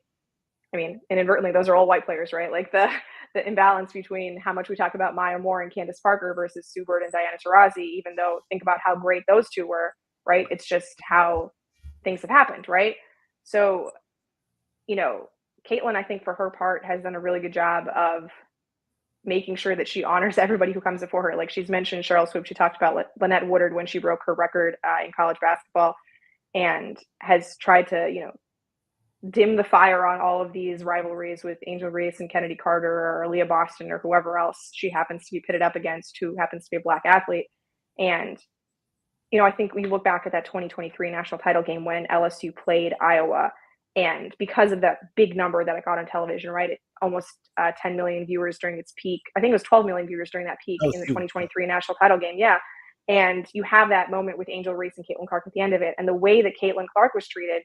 I mean, inadvertently, those are all white players, right? Like the imbalance between how much we talk about Maya Moore and Candace Parker versus Sue Bird and Diana Taurasi, even though think about how great those two were, right? It's just how things have happened, right? So, Caitlin, I think for her part, has done a really good job of making sure that she honors everybody who comes before her. Like she's mentioned Cheryl Swoop, she talked about Lynette Woodard when she broke her record in college basketball, and has tried to, dim the fire on all of these rivalries with Angel Reese and Kennedy Carter or Leah Boston or whoever else she happens to be pitted up against who happens to be a black athlete. And, I think we look back at that 2023 national title game when LSU played Iowa, and because of that big number that it got on television, right? Almost 10 million viewers during its peak. I think it was 12 million viewers during that peak in the 2023 national title game. Yeah. And you have that moment with Angel Reese and Caitlin Clark at the end of it. And the way that Caitlin Clark was treated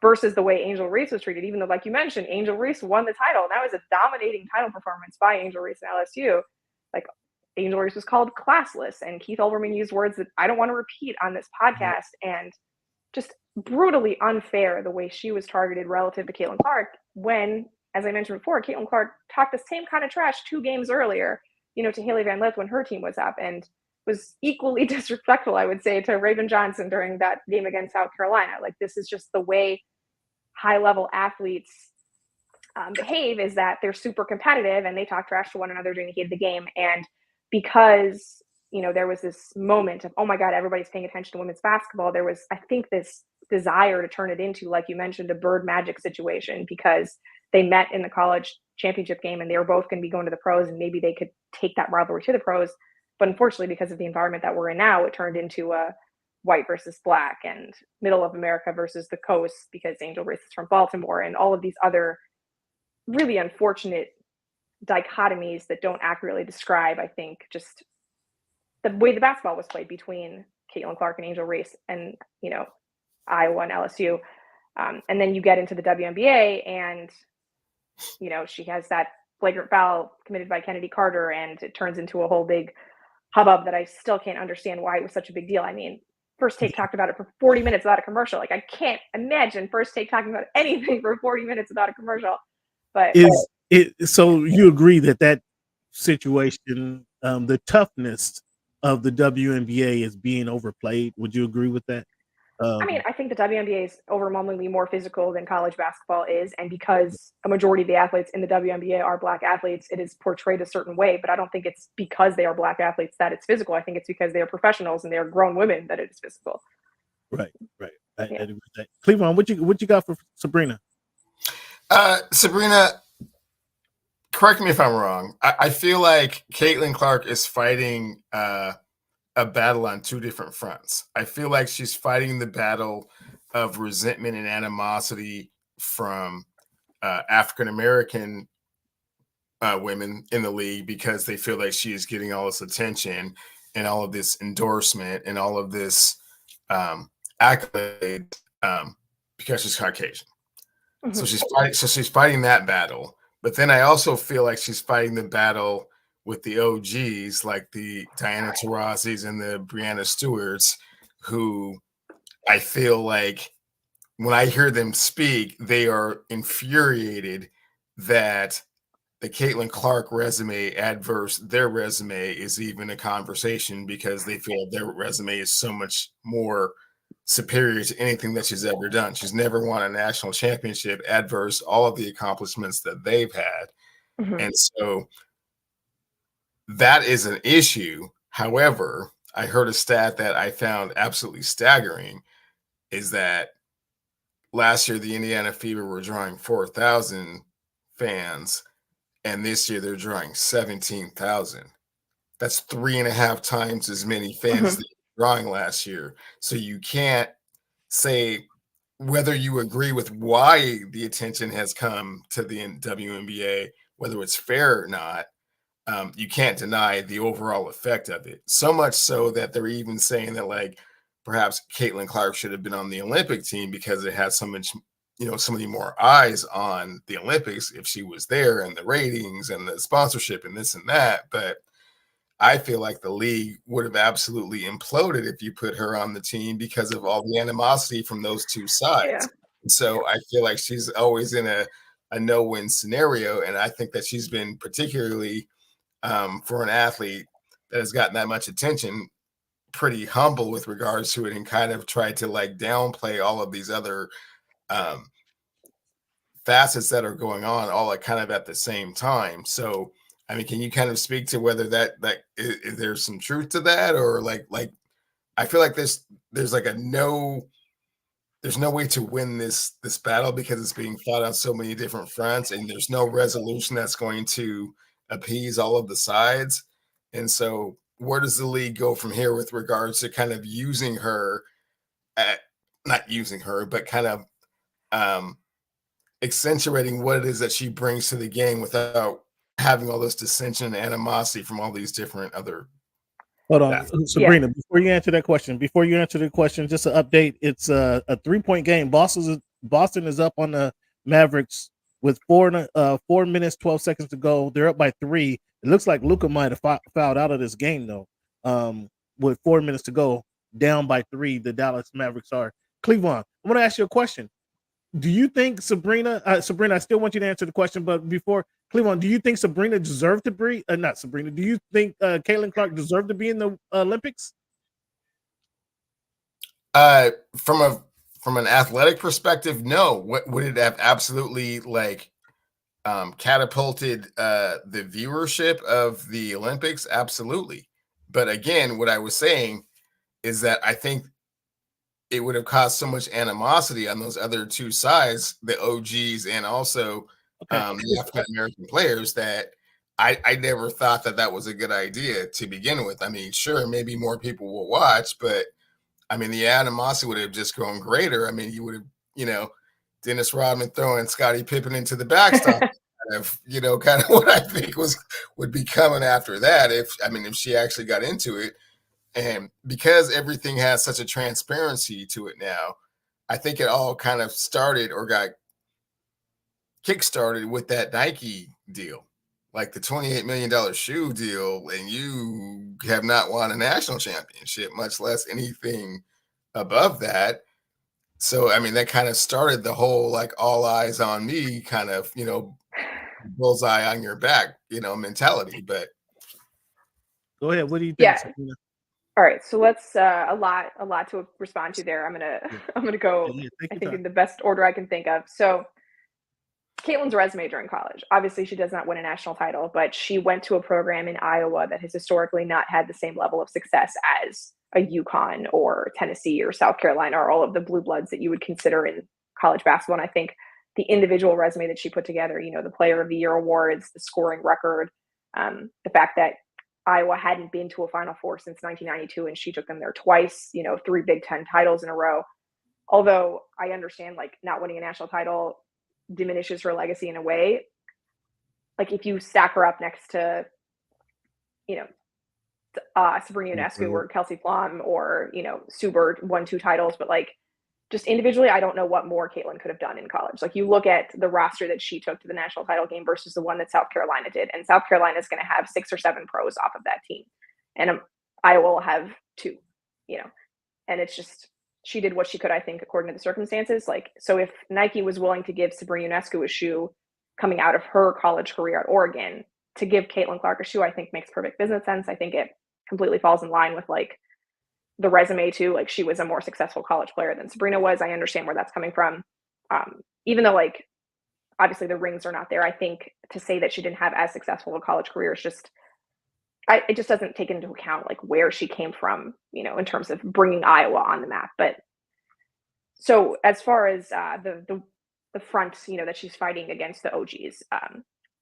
versus the way Angel Reese was treated, even though, like you mentioned, Angel Reese won the title. And that was a dominating title performance by Angel Reese and LSU. Like, Angel Reese was called classless, and Keith Olbermann used words that I don't want to repeat on this podcast, and just brutally unfair the way she was targeted relative to Caitlin Clark when, as I mentioned before, Caitlin Clark talked the same kind of trash 2 games earlier, to Haley Van Lith when her team was up, and was equally disrespectful, I would say, to Raven Johnson during that game against South Carolina. Like, this is just the way high-level athletes behave, is that they're super competitive and they talk trash to one another during the heat of the game. And because, there was this moment of, oh my God, everybody's paying attention to women's basketball, there was, I think, this desire to turn it into, like you mentioned, a Bird Magic situation, because they met in the college championship game and they were both going to be going to the pros, and maybe they could take that rivalry to the pros. But unfortunately, because of the environment that we're in now, it turned into a white versus black and middle of America versus the coast, because Angel Reese is from Baltimore, and all of these other really unfortunate dichotomies that don't accurately describe, I think, just the way the basketball was played between Caitlin Clark and Angel Reese and, Iowa and LSU. And then you get into the WNBA and, she has that flagrant foul committed by Kennedy Carter, and it turns into a whole big hubbub that I still can't understand why it was such a big deal. I mean, First Take talked about it for 40 minutes without a commercial. Like, I can't imagine First Take talking about anything for 40 minutes without a commercial. But so you agree that situation, the toughness of the WNBA is being overplayed? Would you agree with that? I mean, I think the WNBA is overwhelmingly more physical than college basketball is. And because a majority of the athletes in the WNBA are black athletes, it is portrayed a certain way. But I don't think it's because they are black athletes that it's physical. I think it's because they are professionals and they are grown women that it is physical. Right. I agree with that. Cleveland, what you got for Sabreena? Sabreena, correct me if I'm wrong. I feel like Caitlin Clark is fighting a battle on two different fronts. I feel like she's fighting the battle of resentment and animosity from African American women in the league because they feel like she is getting all this attention and all of this endorsement and all of this accolade because she's Caucasian. Mm-hmm. So she's fighting that battle. But then I also feel like she's fighting the battle with the OGs like the Diana Taurasi's and the Brianna Stewarts, who I feel like when I hear them speak, they are infuriated that the Caitlin Clark resume adverse their resume is even a conversation because they feel their resume is so much more superior to anything that she's ever done. She's never won a national championship adverse all of the accomplishments that they've had. Mm-hmm. And so that is an issue. However, I heard a stat that I found absolutely staggering is that last year the Indiana Fever were drawing 4,000 fans, and this year they're drawing 17,000. That's 3.5 times as many fans that were drawing last year. So you can't say whether you agree with why the attention has come to the WNBA, whether it's fair or not. You can't deny the overall effect of it. So much so that they're even saying that like perhaps Caitlin Clark should have been on the Olympic team because it had so much, so many more eyes on the Olympics if she was there and the ratings and the sponsorship and this and that. But I feel like the league would have absolutely imploded if you put her on the team because of all the animosity from those two sides. Yeah. So I feel like she's always in a no-win scenario. And I think that she's been particularly for an athlete that has gotten that much attention, pretty humble with regards to it and kind of tried to like downplay all of these other facets that are going on all at kind of at the same time. So, I mean, can you kind of speak to whether that is there's some truth to that, or like I feel like there's like there's no way to win this battle because it's being fought on so many different fronts and there's no resolution that's going to appease all of the sides. And so where does the league go from here with regards to kind of using her not using her, but kind of accentuating what it is that she brings to the game without having all this dissension and animosity from all these different other. Hold on, Sabreena, before you answer that question, just an update. It's a 3-point game. Boston is up on the Mavericks with 4 minutes, 12 seconds to go. They're up by 3. It looks like Luka might have fouled out of this game though. With 4 minutes to go, down by 3, the Dallas Mavericks are. Cleveland, I'm going to ask you a question. Do you think Sabreena, I still want you to answer the question, but before Cleveland, do you think Sabreena deserved to be, not Sabreena, do you think Caitlin Clark deserved to be in the Olympics? From an athletic perspective, no. Would it have absolutely like catapulted the viewership of the Olympics? Absolutely. But again, what I was saying is that I think it would have caused so much animosity on those other two sides, the OGs and also the African American players, that I never thought that was a good idea to begin with. I mean, sure, maybe more people will watch, but I mean, the animosity would have just grown greater. I mean, you would have, Dennis Rodman throwing Scottie Pippen into the backstop, kind of what I think would be coming after that. If she actually got into it. And because everything has such a transparency to it now, I think it all kind of started or got kickstarted with that Nike deal, like the $28 million shoe deal. And you have not won a national championship, much less anything above that. So, I mean, that kind of started the whole like all eyes on me kind of, bullseye on your back, mentality. But go ahead. What do you think? Yeah. All right, so let's a lot to respond to there. I'm gonna go. I think in the best order I can think of. So, Caitlin's resume during college. Obviously, she does not win a national title, but she went to a program in Iowa that has historically not had the same level of success as a UConn or Tennessee or South Carolina or all of the blue bloods that you would consider in college basketball. And I think the individual resume that she put together, the Player of the Year awards, the scoring record, the fact that Iowa hadn't been to a Final Four since 1992, and she took them there twice, 3 Big Ten titles in a row. Although I understand, like, not winning a national title diminishes her legacy in a way. Like, if you stack her up next to, Sabreena Ionescu or Kelsey Plum or, Subert won 2 titles, but, like, just individually, I don't know what more Caitlin could have done in college. Like, you look at the roster that she took to the national title game versus the one that South Carolina did, and South Carolina is going to have 6 or 7 pros off of that team, and Iowa will have 2, and it's just, she did what she could, I think, according to the circumstances. Like, so if Nike was willing to give Sabreena Ionescu a shoe coming out of her college career at Oregon, to give Caitlin Clark a shoe, I think makes perfect business sense. I think it completely falls in line with, like, the resume too. Like, she was a more successful college player than Sabreena was. I understand where that's coming from. Even though, like, obviously the rings are not there, I think to say that she didn't have as successful a college career is just, it just doesn't take into account, like, where she came from, in terms of bringing Iowa on the map. But so as far as the front, that she's fighting against the OGs,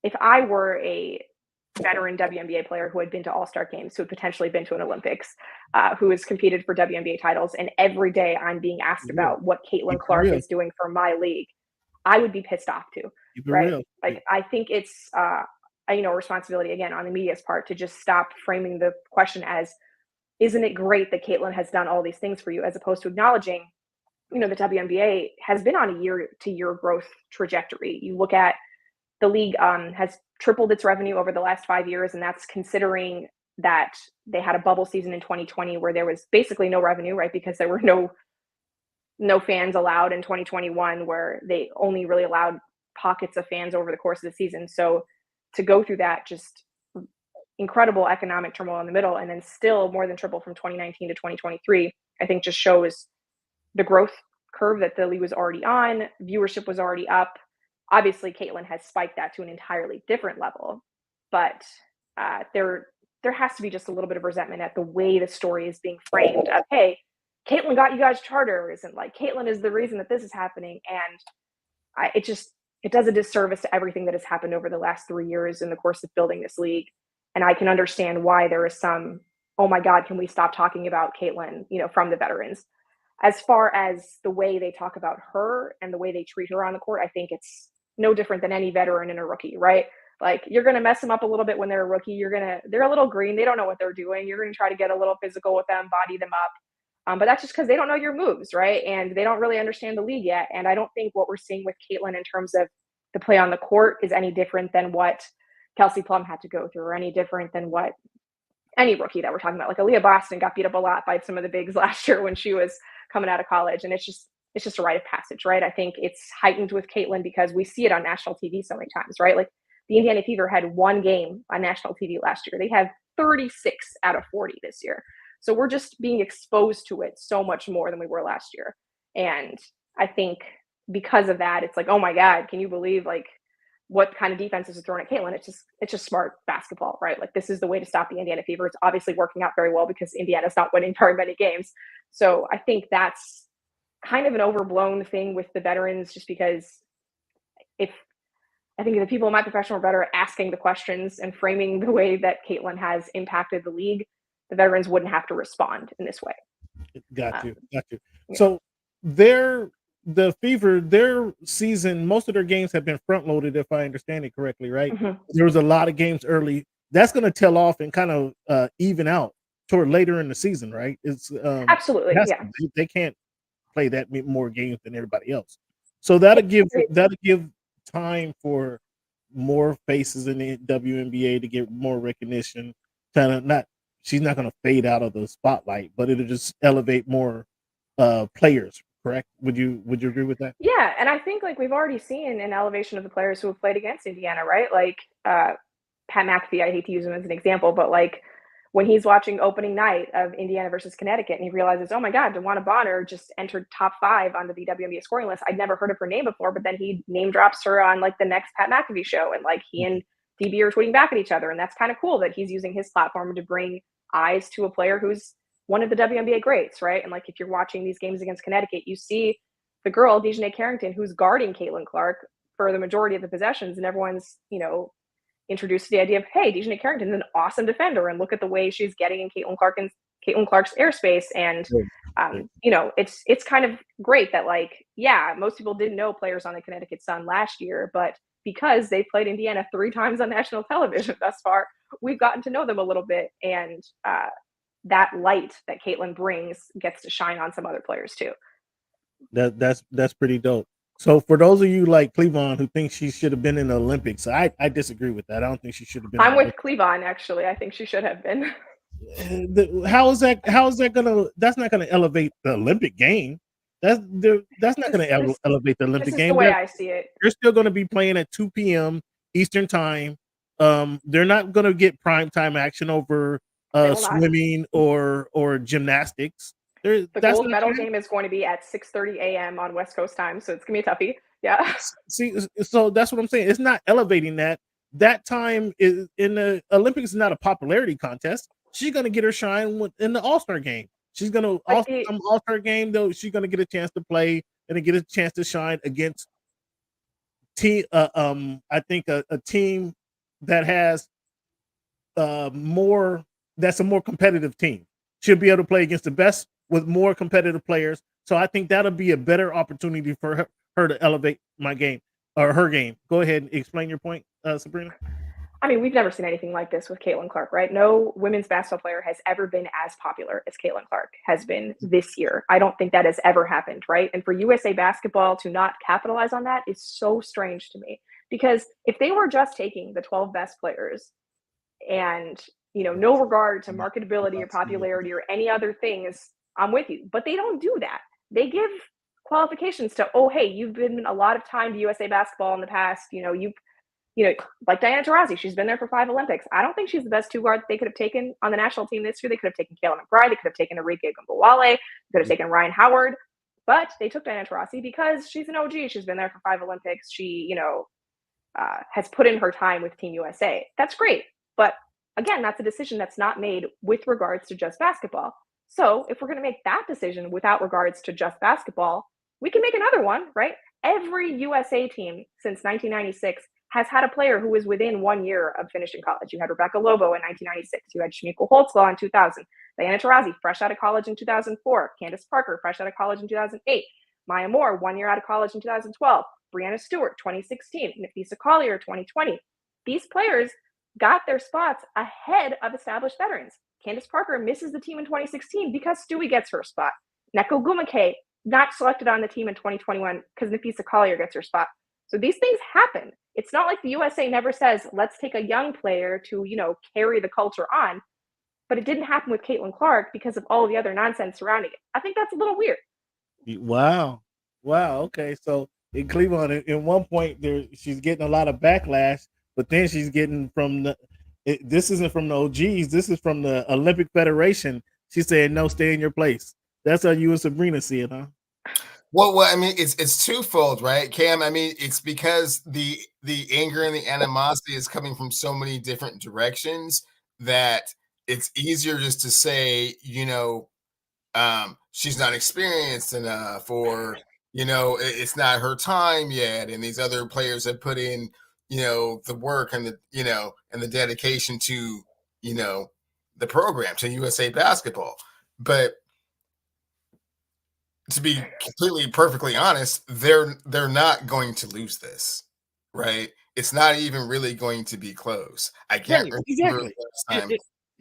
if I were a veteran WNBA player who had been to all-star games, who had potentially been to an Olympics, who has competed for WNBA titles, and every day I'm being asked about what Caitlin Clark is doing for my league, I would be pissed off too, right? Like, I think it's responsibility again on the media's part to just stop framing the question as, isn't it great that Caitlin has done all these things for you, as opposed to acknowledging, the WNBA has been on a year-to-year growth trajectory. You look at the league has tripled its revenue over the last 5 years, and that's considering that they had a bubble season in 2020 where there was basically no revenue, right? Because there were no fans allowed in 2021, where they only really allowed pockets of fans over the course of the season. So to go through that, just incredible economic turmoil in the middle, and then still more than triple from 2019 to 2023, I think just shows the growth curve that the league was already on. Viewership was already up. Obviously, Caitlin has spiked that to an entirely different level, but there has to be just a little bit of resentment at the way the story is being framed of, hey, Caitlin got you guys charters, and, like, Caitlin is the reason that this is happening. And it does a disservice to everything that has happened over the last 3 years in the course of building this league. And I can understand why there is some, oh my God, can we stop talking about Caitlin, from the veterans. As far as the way they talk about her and the way they treat her on the court, I think it's no different than any veteran and a rookie, right? Like, you're going to mess them up a little bit when they're a rookie. They're a little green. They don't know what they're doing. You're going to try to get a little physical with them, body them up. But that's just because they don't know your moves, right? And they don't really understand the league yet. And I don't think what we're seeing with Caitlin in terms of the play on the court is any different than what Kelsey Plum had to go through, or any different than what any rookie that we're talking about. Like, Aaliyah Boston got beat up a lot by some of the bigs last year when she was coming out of college. And it's just a rite of passage, right? I think it's heightened with Caitlin because we see it on national TV so many times, right? Like, the Indiana Fever had 1 game on national TV last year. They have 36 out of 40 this year. So we're just being exposed to it so much more than we were last year. And I think because of that, it's like, oh my God, can you believe, like, what kind of defenses are thrown at Caitlin? It's just smart basketball, right? Like, this is the way to stop the Indiana Fever. It's obviously working out very well because Indiana's not winning very many games. So I think that's kind of an overblown thing with the veterans, just because I think the people in my profession were better at asking the questions and framing the way that Caitlin has impacted the league, the veterans wouldn't have to respond in this way. Got you. Yeah. So the Fever, their season, most of their games have been front loaded, if I understand it correctly, right? Mm-hmm. There was a lot of games early. That's going to tail off and kind of even out toward later in the season, right? It's absolutely, yeah. They can't play that more games than everybody else, so that'll give time for more faces in the WNBA to get more recognition. She's not going to fade out of the spotlight, but it'll just elevate more players. Correct? Would you agree with that? Yeah, and I think, like, we've already seen an elevation of the players who have played against Indiana, right? Like, Pat McAfee, I hate to use him as an example, but, like, when he's watching opening night of Indiana versus Connecticut and he realizes, oh my God, DeWanna Bonner just entered top 5 on the WNBA scoring list. I'd never heard of her name before, but then he name drops her on, like, the next Pat McAfee show, and, like, he and DB are tweeting back at each other, and that's kind of cool that he's using his platform to bring eyes to a player who's one of the WNBA greats, right? And, like, if you're watching these games against Connecticut, you see the girl, Dejanay Carrington, who's guarding Caitlin Clark for the majority of the possessions, and everyone's, introduced to the idea of, hey, Dejanay Carrington's an awesome defender, and look at the way she's getting in Caitlin Clark's airspace. And it's kind of great that, like, yeah, most people didn't know players on the Connecticut Sun last year, but because they played Indiana 3 times on national television thus far, we've gotten to know them a little bit, and that light that Caitlin brings gets to shine on some other players too. That's pretty dope. So for those of you like Cleavon who think she should have been in the Olympics, I disagree with that. I don't think she should have been. I'm with Cleavon, actually. I think she should have been. How is that gonna? That's not gonna elevate the Olympic game. That's not gonna elevate the Olympic game. The way I see it. They're still gonna be playing at 2 p.m. Eastern time. They're not gonna get prime time action over swimming or gymnastics. The gold medal game is going to be at 6:30 a.m. on West Coast time, so it's gonna be a toughie. Yeah. See, so that's what I'm saying. It's not elevating that. That time is in the Olympics is not a popularity contest. She's gonna get her shine in the All-Star game. She's gonna All-Star game though. She's gonna get a chance to play and get a chance to shine against team. I think a team that has more. That's a more competitive team. She'll be able to play against the best with more competitive players. So I think that'll be a better opportunity for her to elevate my game or her game. Go ahead and explain your point, Sabreena. I mean, we've never seen anything like this with Caitlin Clark, right? No women's basketball player has ever been as popular as Caitlin Clark has been this year. I don't think that has ever happened, right? And for USA Basketball to not capitalize on that is so strange to me, because if they were just taking the 12 best players and, no regard to marketability or popularity or any other things, I'm with you. But they don't do that. They give qualifications to, oh, hey, you've been a lot of time to USA Basketball in the past. Like Diana Taurasi, she's been there for 5 Olympics. I don't think she's the best 2 guard they could have taken on the national team this year. They could have taken Kayla McBride. They could have taken Enrique Gumbawale. They could have taken Ryan Howard. But they took Diana Taurasi because she's an OG. She's been there for 5 Olympics. She, has put in her time with Team USA. That's great. But again, that's a decision that's not made with regards to just basketball. So if we're going to make that decision without regards to just basketball, we can make another one, right? Every USA team since 1996 has had a player who was within 1 year of finishing college. You had Rebecca Lobo in 1996. You had Shemiko Holtzclaw in 2000. Diana Taurasi, fresh out of college in 2004. Candace Parker, fresh out of college in 2008. Maya Moore, 1 year out of college in 2012. Brianna Stewart, 2016. Nafisa Collier, 2020. These players got their spots ahead of established veterans. Candace Parker misses the team in 2016 because Stewie gets her spot. Neko Gumake, not selected on the team in 2021 because Nafisa Collier gets her spot. So these things happen. It's not like the USA never says, let's take a young player to, carry the culture on. But it didn't happen with Caitlin Clark because of all of the other nonsense surrounding it. I think that's a little weird. Wow. Okay. So in Cleveland, in one point, she's getting a lot of backlash, but then she's getting from this isn't from the OGs. This is from the Olympic Federation. She said, no, stay in your place. That's how you and Sabreena see it, huh? Well, I mean, it's twofold, right, Cam? I mean, it's because the anger and the animosity is coming from so many different directions that it's easier just to say, she's not experienced enough, or it's not her time yet, and these other players have put in, the work and the dedication to, the program, to USA Basketball, but. To be completely perfectly honest, they're not going to lose this, right? It's not even really going to be close. I can't remember last time.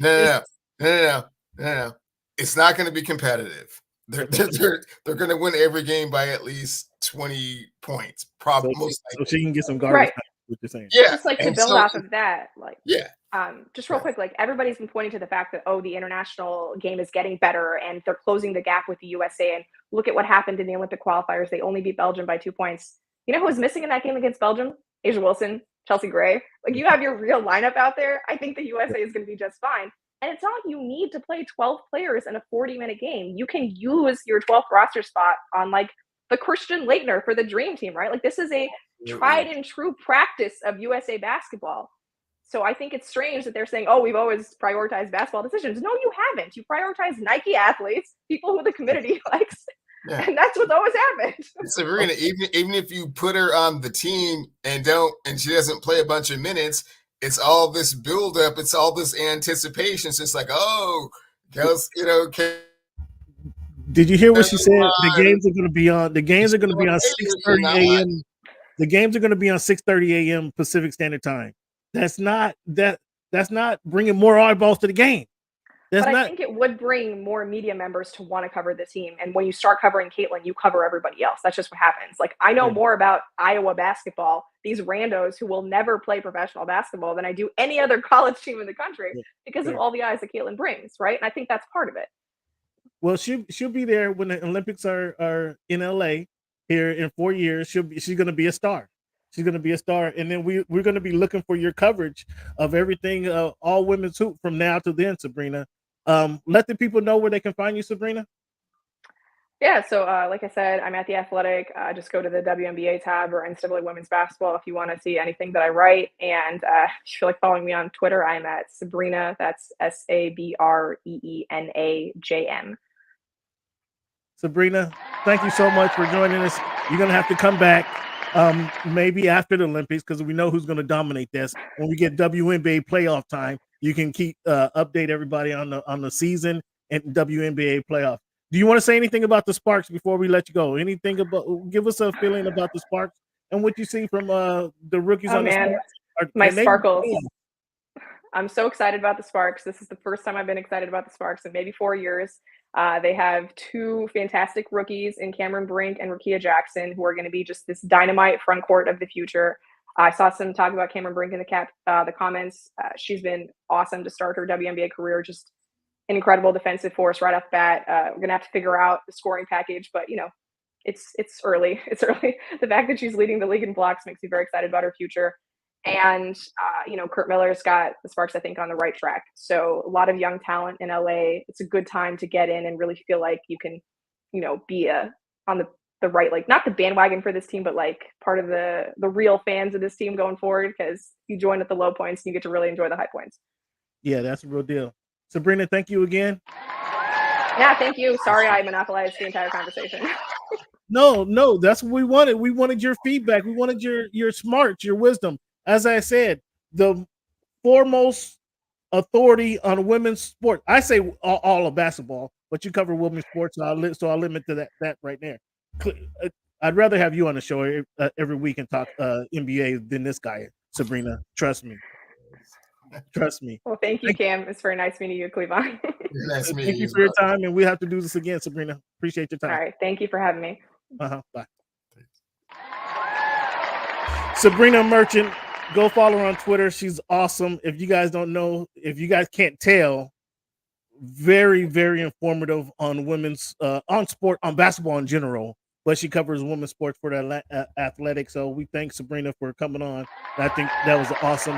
No. It's not going to be competitive. They're going to win every game by at least 20 points, probably. So she can get some garbage. Right. What you're saying? Yeah. Just like to build off of that, yeah. Just real quick, everybody's been pointing to the fact that, the international game is getting better and they're closing the gap with the USA. And look at what happened in the Olympic qualifiers. They only beat Belgium by 2 points. You know who was missing in that game against Belgium? Asia Wilson, Chelsea Gray. You have your real lineup out there. I think the USA is going to be just fine. And it's not like you need to play 12 players in a 40-minute game. You can use your 12th roster spot on the Christian Laettner for the dream team, right? This is a tried and true practice of USA Basketball. So I think it's strange that they're saying, we've always prioritized basketball decisions. No, you haven't. You prioritize Nike athletes, people who the community likes. Yeah. And that's what's always happened. Sabreena, even if you put her on the team and she doesn't play a bunch of minutes, it's all this buildup. It's all this anticipation. It's just like, oh, goes, Did you hear what she said? The games are going to be on. The games are going to be on 6:30 a.m. The games are going to be on 6:30 a.m. Pacific Standard Time. That's not bringing more eyeballs to the game. But I think it would bring more media members to want to cover the team. And when you start covering Caitlin, you cover everybody else. That's just what happens. Like, I know more about Iowa basketball, these randos who will never play professional basketball, than I do any other college team in the country because of all the eyes that Caitlin brings, right? And I think that's part of it. Well, she'll be there when the Olympics are in LA here in 4 years. She's going to be a star. She's going to be a star, and then we're going to be looking for your coverage of everything, all women's hoop from now to then, Sabreena. Let the people know where they can find you, Sabreena. Yeah, so like I said, I'm at The Athletic. Just go to the WNBA tab or NCAA Women's Basketball if you want to see anything that I write. And if you feel like following me on Twitter, I'm at Sabreena. That's SABREENAJM. Sabreena, thank you so much for joining us. You're going to have to come back maybe after the Olympics, because we know who's going to dominate this. When we get WNBA playoff time, you can keep update everybody on the season and WNBA playoff. Do you want to say anything about the Sparks before we let you go? Anything about, give us a feeling about the Sparks and what you see from the rookies on the Sparks? My Sparkles. I'm so excited about the Sparks. This is the first time I've been excited about the Sparks in maybe 4 years. They have two fantastic rookies in Cameron Brink and Rakia Jackson, who are going to be just this dynamite front court of the future. I saw some talk about Cameron Brink in the comments. She's been awesome to start her WNBA career. Just an incredible defensive force right off the bat. We're going to have to figure out the scoring package, but it's early. It's early. The fact that she's leading the league in blocks makes me very excited about her future. And, Kurt Miller's got the Sparks, I think, on the right track. So a lot of young talent in LA. It's a good time to get in and really feel like you can, be on the right, like, not the bandwagon for this team, but like part of the real fans of this team going forward, because you join at the low points and you get to really enjoy the high points. Yeah, that's a real deal. Sabreena, thank you again. Yeah, thank you. Sorry I monopolized the entire conversation. No, that's what we wanted. We wanted your feedback. We wanted your smarts, your wisdom. As I said, the foremost authority on women's sport. I say all of basketball, but you cover women's sports, so I'll limit to that right there. I'd rather have you on the show every week and talk NBA than this guy, Sabreena. Trust me. Trust me. Well, thank you, Cam. It's very nice meeting you, Cleavon. Thank you for your time, and we have to do this again, Sabreena. Appreciate your time. All right. Thank you for having me. Bye. Sabreena Merchant, go follow her on Twitter. She's awesome. If you guys don't know, if you guys can't tell, very, very informative on women's on sport, on basketball in general. But she covers women's sports for the Athletic. So we thank Sabreena for coming on. I think that was an awesome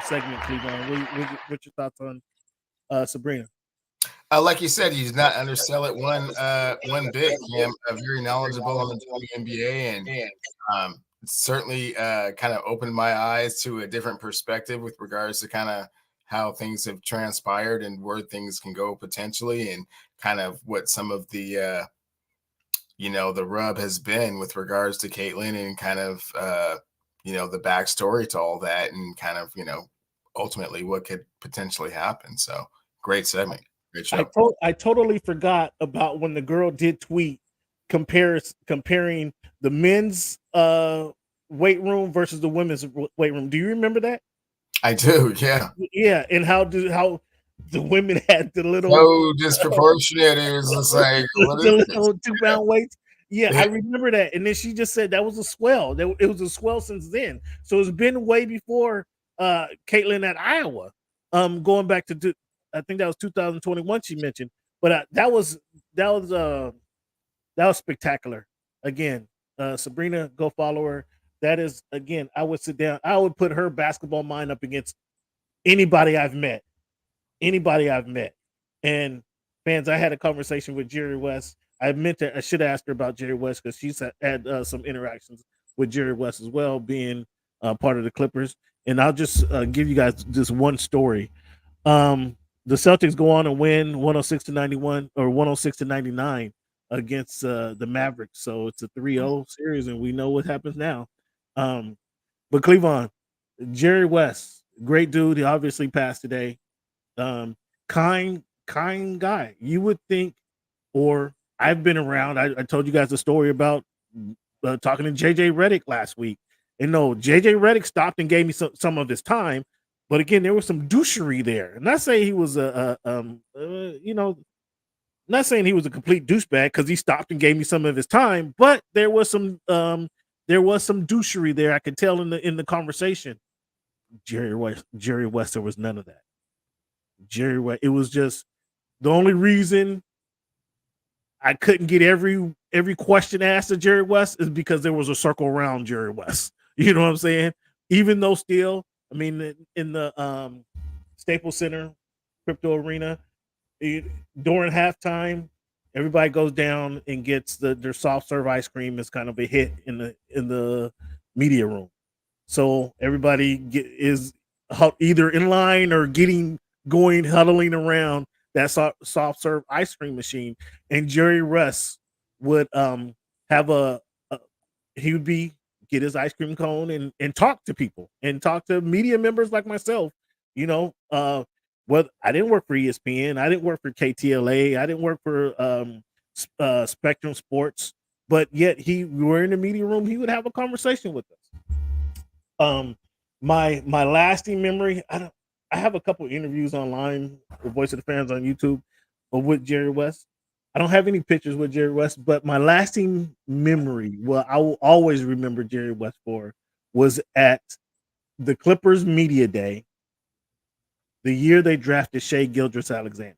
segment, Cleveland. What's your thoughts on Sabreena? Like you said, you did not undersell it one bit, Cam. Very knowledgeable on the WNBA, and certainly kind of opened my eyes to a different perspective with regards to kind of how things have transpired and where things can go potentially, and kind of what some of the the rub has been with regards to Caitlin, and kind of the backstory to all that, and kind of ultimately what could potentially happen. So great segment. Great show. I totally forgot about when the girl did tweet comparing the men's weight room versus the women's weight room. Do you remember that? I do, yeah. Yeah, and how the women had the little so disproportionate. It was just like the little 2-pound weights. Yeah, I remember that. And then she just said that was a swell. It was a swell since then. So it's been way before Caitlin at Iowa. Going back to I think that was 2021 she mentioned. But that was spectacular. Again, Sabreena, go follow her. That is, again, I would sit down. I would put her basketball mind up against anybody I've met. And fans, I had a conversation with Jerry West. I should have asked her about Jerry West, because she's had some interactions with Jerry West as well, being part of the Clippers. And I'll just give you guys just one story. The Celtics go on and win 106-91 or 106-99 against the Mavericks. So it's a 3-0 series, and we know what happens now. But Cleavon, Jerry West, great dude. He obviously passed today. Kind guy. You would think, or I've been around. I told you guys a story about talking to JJ Redick last week. And no, JJ Redick stopped and gave me some of his time. But again, there was some douchery there. And not saying he was not saying he was a complete douchebag because he stopped and gave me some of his time, but there was some douchery there. I could tell in the conversation. Jerry West, there was none of that. Jerry West, it was just the only reason I couldn't get every question asked of Jerry West is because there was a circle around Jerry West. You know what I'm saying? Even though still, I mean, in the Staples Center crypto arena, during halftime, everybody goes down and gets their soft serve ice cream is kind of a hit in the media room. So everybody is either in line or huddling around that soft serve ice cream machine. And Jerry West would have he would get his ice cream cone and talk to people and talk to media members like myself. Well, I didn't work for ESPN, I didn't work for KTLA, I didn't work for Spectrum Sports, but yet we were in the media room. He would have a conversation with us. My lasting memory, I have a couple interviews online with Voice of the Fans on YouTube, but with Jerry West. I don't have any pictures with Jerry West, but my lasting memory, well, I will always remember Jerry West for, was at the Clippers Media Day, the year they drafted Shai Gilgeous-Alexander.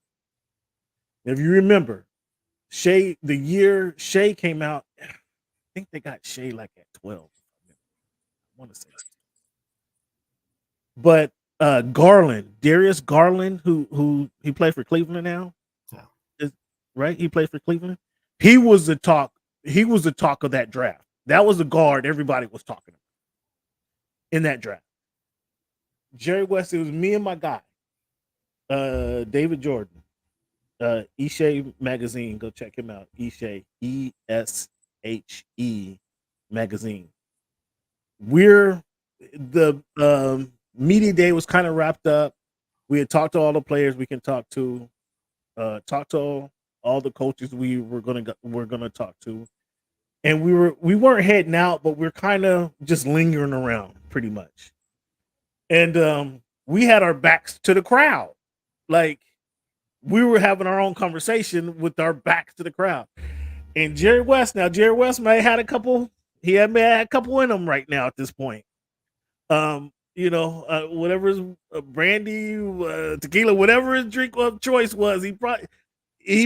If you remember, the year Shai came out, I think they got Shai like at 12. I want to say that. But Darius Garland, who he played for Cleveland now, right? He played for Cleveland. He was the talk of that draft. That was the guard everybody was talking about in that draft. Jerry West, it was me and my guy, David Jordan, Eshe Magazine. Go check him out. Eshe, ESHE Magazine. The media day was kind of wrapped up. We had talked to all the players we can talk to all the coaches we're gonna talk to, and we weren't heading out, but we're kind of just lingering around pretty much. And we had our backs to the crowd, like we were having our own conversation with our backs to the crowd. And Jerry West may have had a couple. He had a couple in him right now at this point. Whatever his brandy, tequila, whatever his drink of choice was, he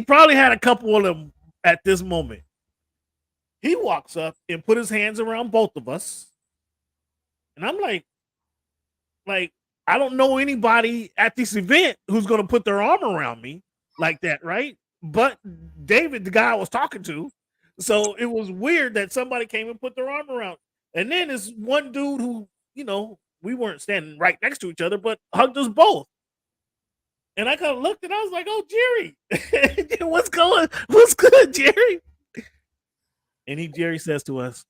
probably had a couple of them at this moment. He walks up and put his hands around both of us. And I'm like, I don't know anybody at this event who's going to put their arm around me like that, right? But David, the guy I was talking to. So it was weird that somebody came and put their arm around. And then this one dude who, we weren't standing right next to each other, but hugged us both. And I kind of looked and I was like, "Oh, Jerry, what's good, Jerry?" And Jerry says to us,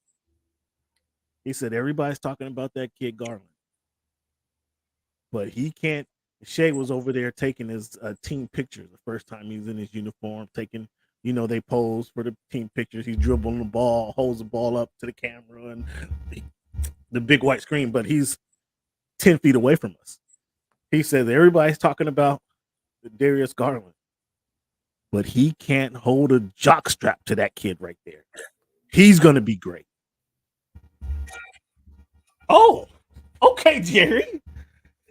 he said, "Everybody's talking about that kid Garland, but he can't." Shai was over there taking his team pictures the first time he was in his uniform, taking, they pose for the team pictures. He's dribbling the ball, holds the ball up to the camera and the big white screen, but he's 10 feet away from us. He says, "Everybody's talking about Darius Garland, but he can't hold a jock strap to that kid right there. He's going to be great." Oh, okay, Jerry.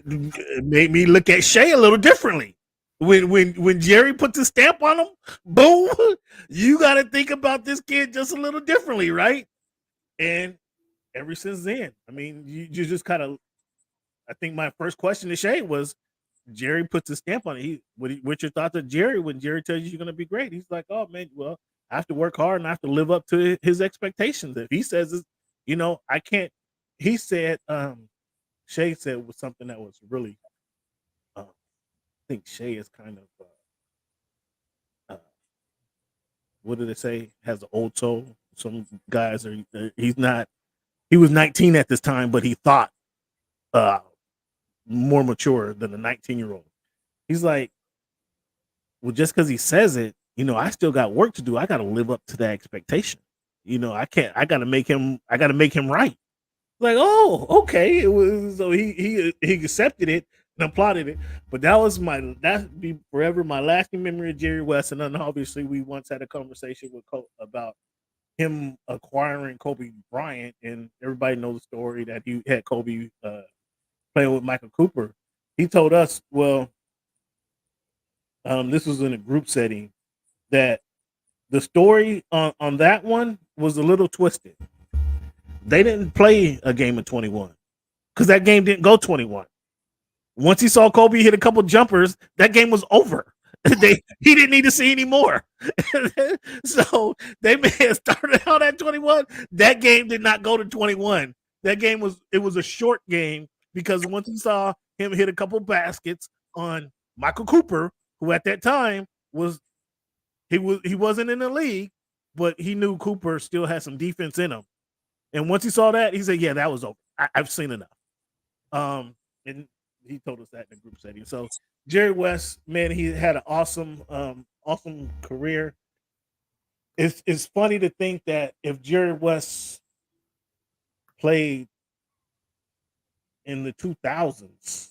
It made me look at Shai a little differently. When Jerry puts a stamp on him, boom, you got to think about this kid just a little differently, right? And ever since then, I mean, you just kind of, I think my first question to Shai was, Jerry puts a stamp on it. What's your thoughts of Jerry when Jerry tells you you're going to be great? He's like, "Oh man, well, I have to work hard and I have to live up to his expectations. If he says, I can't." He said, Shai said was something that was really, I think Shai is kind of, what did they say? Has an old soul. Some guys he was 19 at this time, but he thought more mature than a 19-year-old. He's like, well, just because he says it, I still got work to do. I got to live up to that expectation. I can't. I got to make him. I got to make him right. Like, oh, okay. It was so he accepted it and applauded it. But that be forever my lasting memory of Jerry West. And then obviously we once had a conversation with about him acquiring Kobe Bryant, and everybody knows the story that he had Kobe playing with Michael Cooper. He told us, well, this was in a group setting, that the story on that one was a little twisted. They didn't play a game of 21 because that game didn't go 21. Once he saw Kobe hit a couple jumpers, that game was over. He didn't need to see any more. So they may have started out at 21. That game did not go to 21. That game was a short game because once he saw him hit a couple baskets on Michael Cooper, who at that time he wasn't in the league, but he knew Cooper still had some defense in him. And once he saw that, he said, "Yeah, that was over. I've seen enough." And he told us that in the group setting. So Jerry West, man, he had an awesome career. It's funny to think that if Jerry West played in the 2000s,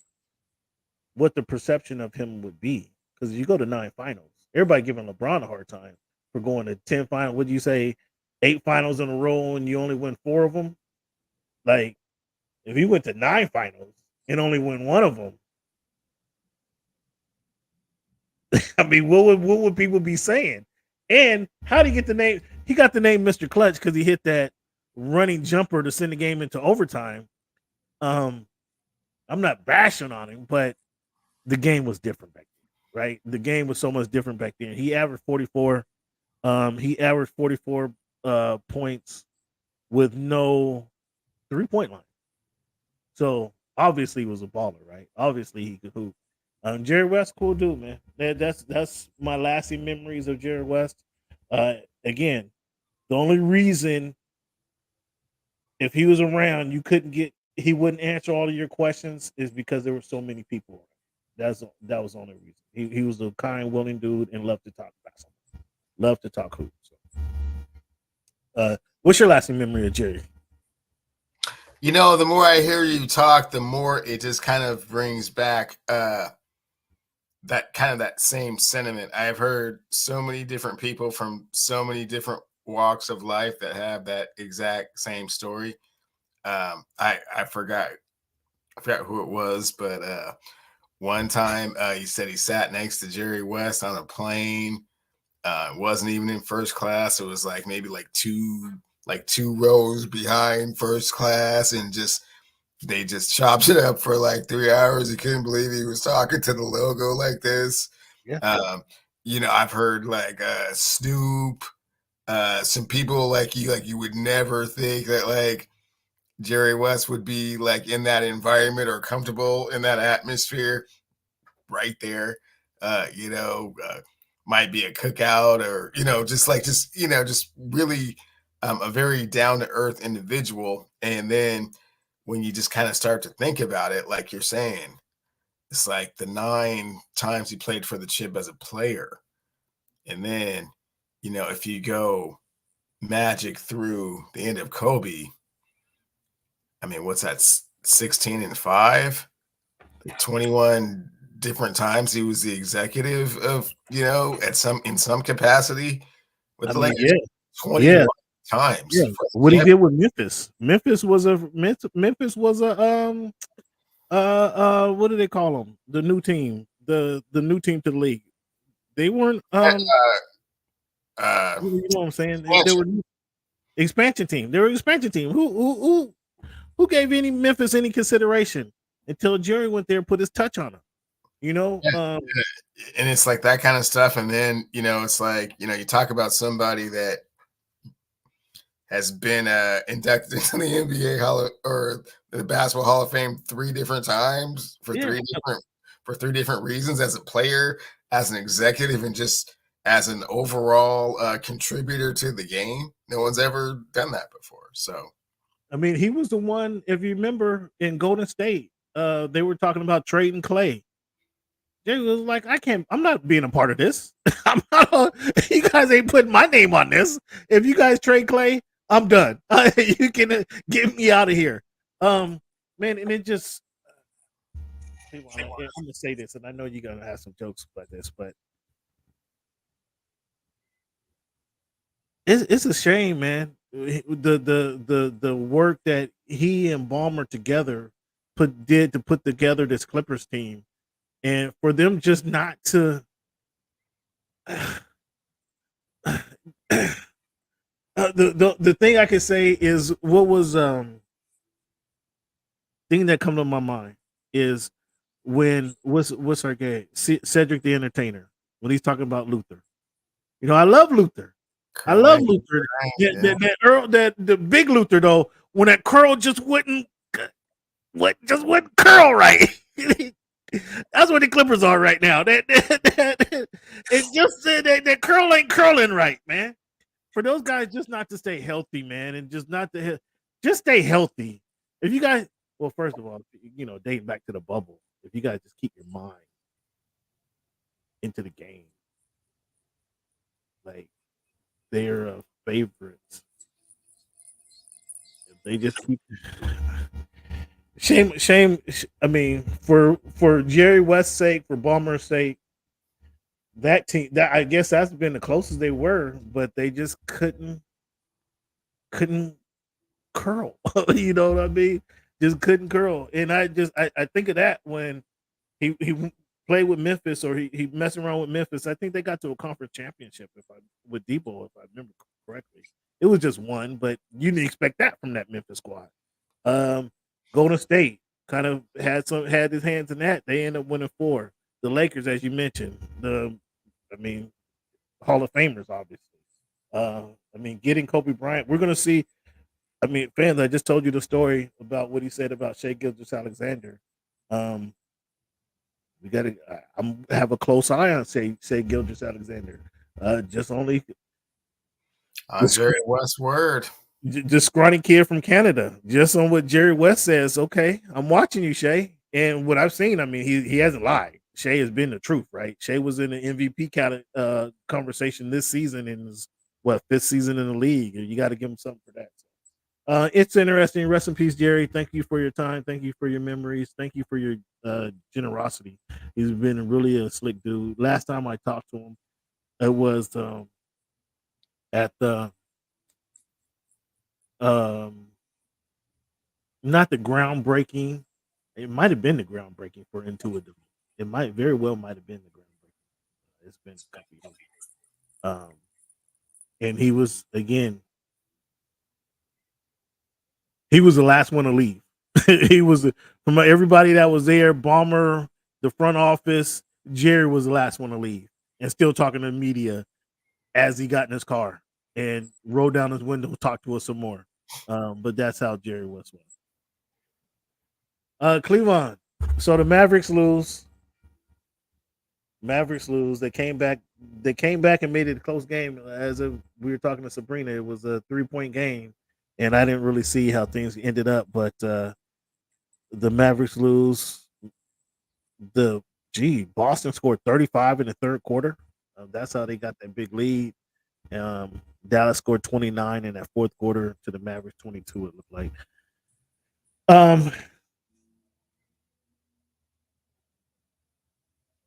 what the perception of him would be. Because you go to 9 finals, everybody giving LeBron a hard time for going to 10 finals. Would you say 8 finals in a row and you only win 4 of them? Like, if he went to 9 finals and only win 1 of them, I mean, what would people be saying? And how did he get the name? He got the name Mr. Clutch because he hit that running jumper to send the game into overtime. I'm not bashing on him, but the game was different back then, right? The game was so much different back then. He averaged 44. He averaged 44 points with no 3-point line. So obviously he was a baller, right? Obviously he could hoop. Jerry West, cool dude, man. That's my lasting memories of Jerry West. Again, the only reason if he was around, he wouldn't answer all of your questions is because there were so many people. That was the only reason. He was a kind, willing dude and loved to talk basketball. Loved to talk hoops. So. What's your lasting memory of Jerry? The more I hear you talk, the more it just kind of brings back that same sentiment. I've heard so many different people from so many different walks of life that have that exact same story. I forgot who it was, but one time he said he sat next to Jerry West on a plane. Wasn't even in first class. It was like maybe two rows behind first class, and they just chopped it up for like 3 hours. He couldn't believe he was talking to the logo like this. Yeah. I've heard like Snoop, some people like you would never think that like Jerry West would be like in that environment or comfortable in that atmosphere right there. Might be a cookout or, just really a very down to earth individual. And then when you just kind of start to think about it, like you're saying, it's like the 9 times he played for the chip as a player. And then, if you go magic through the end of Kobe, I mean, what's that? 16-5, 21 different times he was the executive of, in some capacity with the Lakers. 21 times. Yeah. What he did with Memphis. Memphis was a what do they call them? The new team. The new team to the league. They weren't you know what I'm saying? They were expansion team. They were expansion team. Who gave Memphis any consideration until Jerry went there and put his touch on them? And it's like that kind of stuff. And then, it's like, you talk about somebody that has been inducted into the NBA or the Basketball Hall of Fame 3 different times for 3 different reasons, as a player, as an executive, and just as an overall contributor to the game. No one's ever done that before. So I mean, he was the one. If you remember in Golden State, they were talking about trading Clay. Jerry was like, I'm not being a part of this. I'm not. You guys ain't putting my name on this. If you guys trade Clay, I'm done. You can get me out of here. Man, and it just. I'm gonna say this, and I know you're gonna have some jokes about this, but it's a shame, man. The work that he and Ballmer together did to put together this Clippers team, and for them just not to. The thing I can say is what was thing that come to my mind is when what's our guy Cedric the Entertainer when he's talking about Luther. You know, I love Luther. I love Luther. That Earl, that the big Luther though, when that curl just wouldn't curl right. That's what the Clippers are right now. It's just that curl ain't curling right, man. For those guys just not to stay healthy, man, and just not to just stay healthy. If you guys, well, first of all, you know, dating back to the bubble, if you guys just keep your mind into the game, like they're favorites. If they just keep shame. I mean, for Jerry West's sake, for Ballmer's sake, that team, that I guess that's been the closest they were, but they just couldn't curl. You know what I mean? Just couldn't curl. And I think of that when he played with Memphis or he messed around with Memphis. I think they got to a conference championship with Debo, if I remember correctly. It was just one, but you didn't expect that from that Memphis squad. Golden State kind of had his hands in that. They ended up winning 4. The Lakers, as you mentioned, Hall of Famers, obviously. Getting Kobe Bryant, we're gonna see. I mean, fans, I just told you the story about what he said about Shea Gilgeous-Alexander. We got to. I'm have a close eye on Shea Gilgeous-Alexander. Just only Jerry West's word. Just scrawny kid from Canada. Just on what Jerry West says. Okay, I'm watching you, Shea, and what I've seen. I mean, he hasn't lied. Shea has been the truth, right? Shea was in the MVP conversation this season in his 5th season in the league. You got to give him something for that. It's interesting. Rest in peace, Jerry. Thank you for your time. Thank you for your memories. Thank you for your generosity. He's been really a slick dude. Last time I talked to him, it was at the not the groundbreaking. It might have been the groundbreaking for Intuitive. It might very well might have been the groundbreaking. It's been a couple years. And he was again. He was the last one to leave. He was from everybody that was there. Ballmer, the front office. Jerry was the last one to leave, and still talking to the media as he got in his car and rolled down his window, talked to us some more. But that's how Jerry was. Cleveland. So the Mavericks lose. They came back. They came back and made it a close game. As we were talking to Sabreena, it was a 3-point game, and I didn't really see how things ended up. But the Mavericks lose. Boston scored 35 in the third quarter. That's how they got that big lead. Dallas scored 29 in that fourth quarter to the Mavericks 22. It looked like.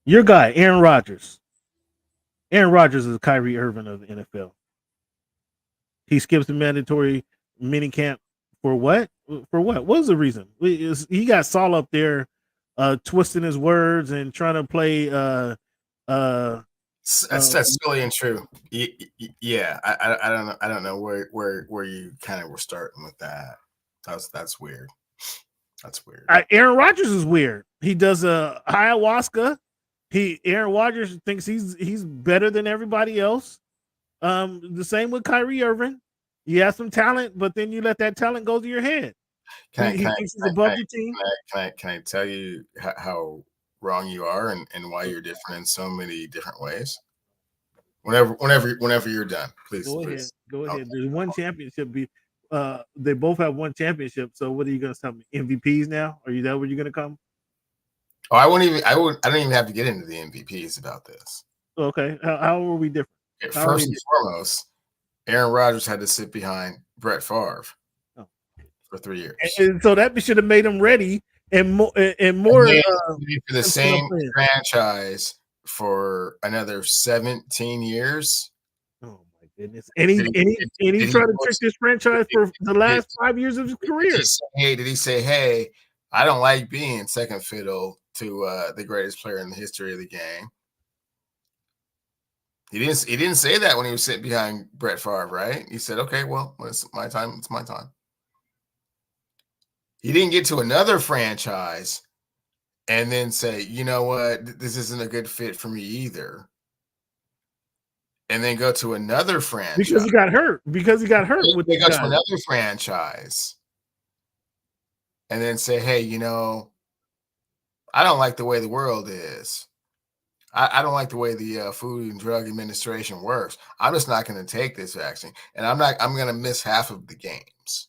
Your guy, Aaron Rodgers. Aaron Rodgers is Kyrie Irving of the NFL. He skips the mandatory mini camp for what? For what? What was the reason? He got Saul up there twisting his words and trying to play that's really untrue. Yeah, I don't know where you kind of were starting with that. That's weird. That's weird. Aaron Rodgers is weird. He does ayahuasca. Aaron Rodgers thinks he's better than everybody else. The same with Kyrie Irving. You have some talent, but then you let that talent go to your head. He thinks he's above the team. Can I tell you how wrong you are and why you're different in so many different ways? Whenever you're done, please. Go ahead. Go ahead. There's one championship. have one championship. So what are you going to tell me? MVPs now? Are you that where you're going to come? Oh, I don't even have to get into the MVPs about this. Okay, how are we different? First and foremost, Aaron Rodgers had to sit behind Brett Favre for 3 years, and so that should have made him ready and more for the same franchise for another 17 years. Oh my goodness! And he tried to trick this franchise for the last 5 years of his career. Did he say, "Hey, I don't like being second fiddle to the greatest player in the history of the game"? He didn't say that when he was sitting behind Brett Favre, right? He said, "Okay, well, when it's my time, it's my time." He didn't get to another franchise and then say, "You know what? This isn't a good fit for me either." And then go to another franchise because he got hurt. With they go to another franchise and then say, "Hey, you know, I don't like the way the world is. I don't like the way the Food and Drug Administration works. I'm just not going to take this vaccine, and I'm going to miss half of the games."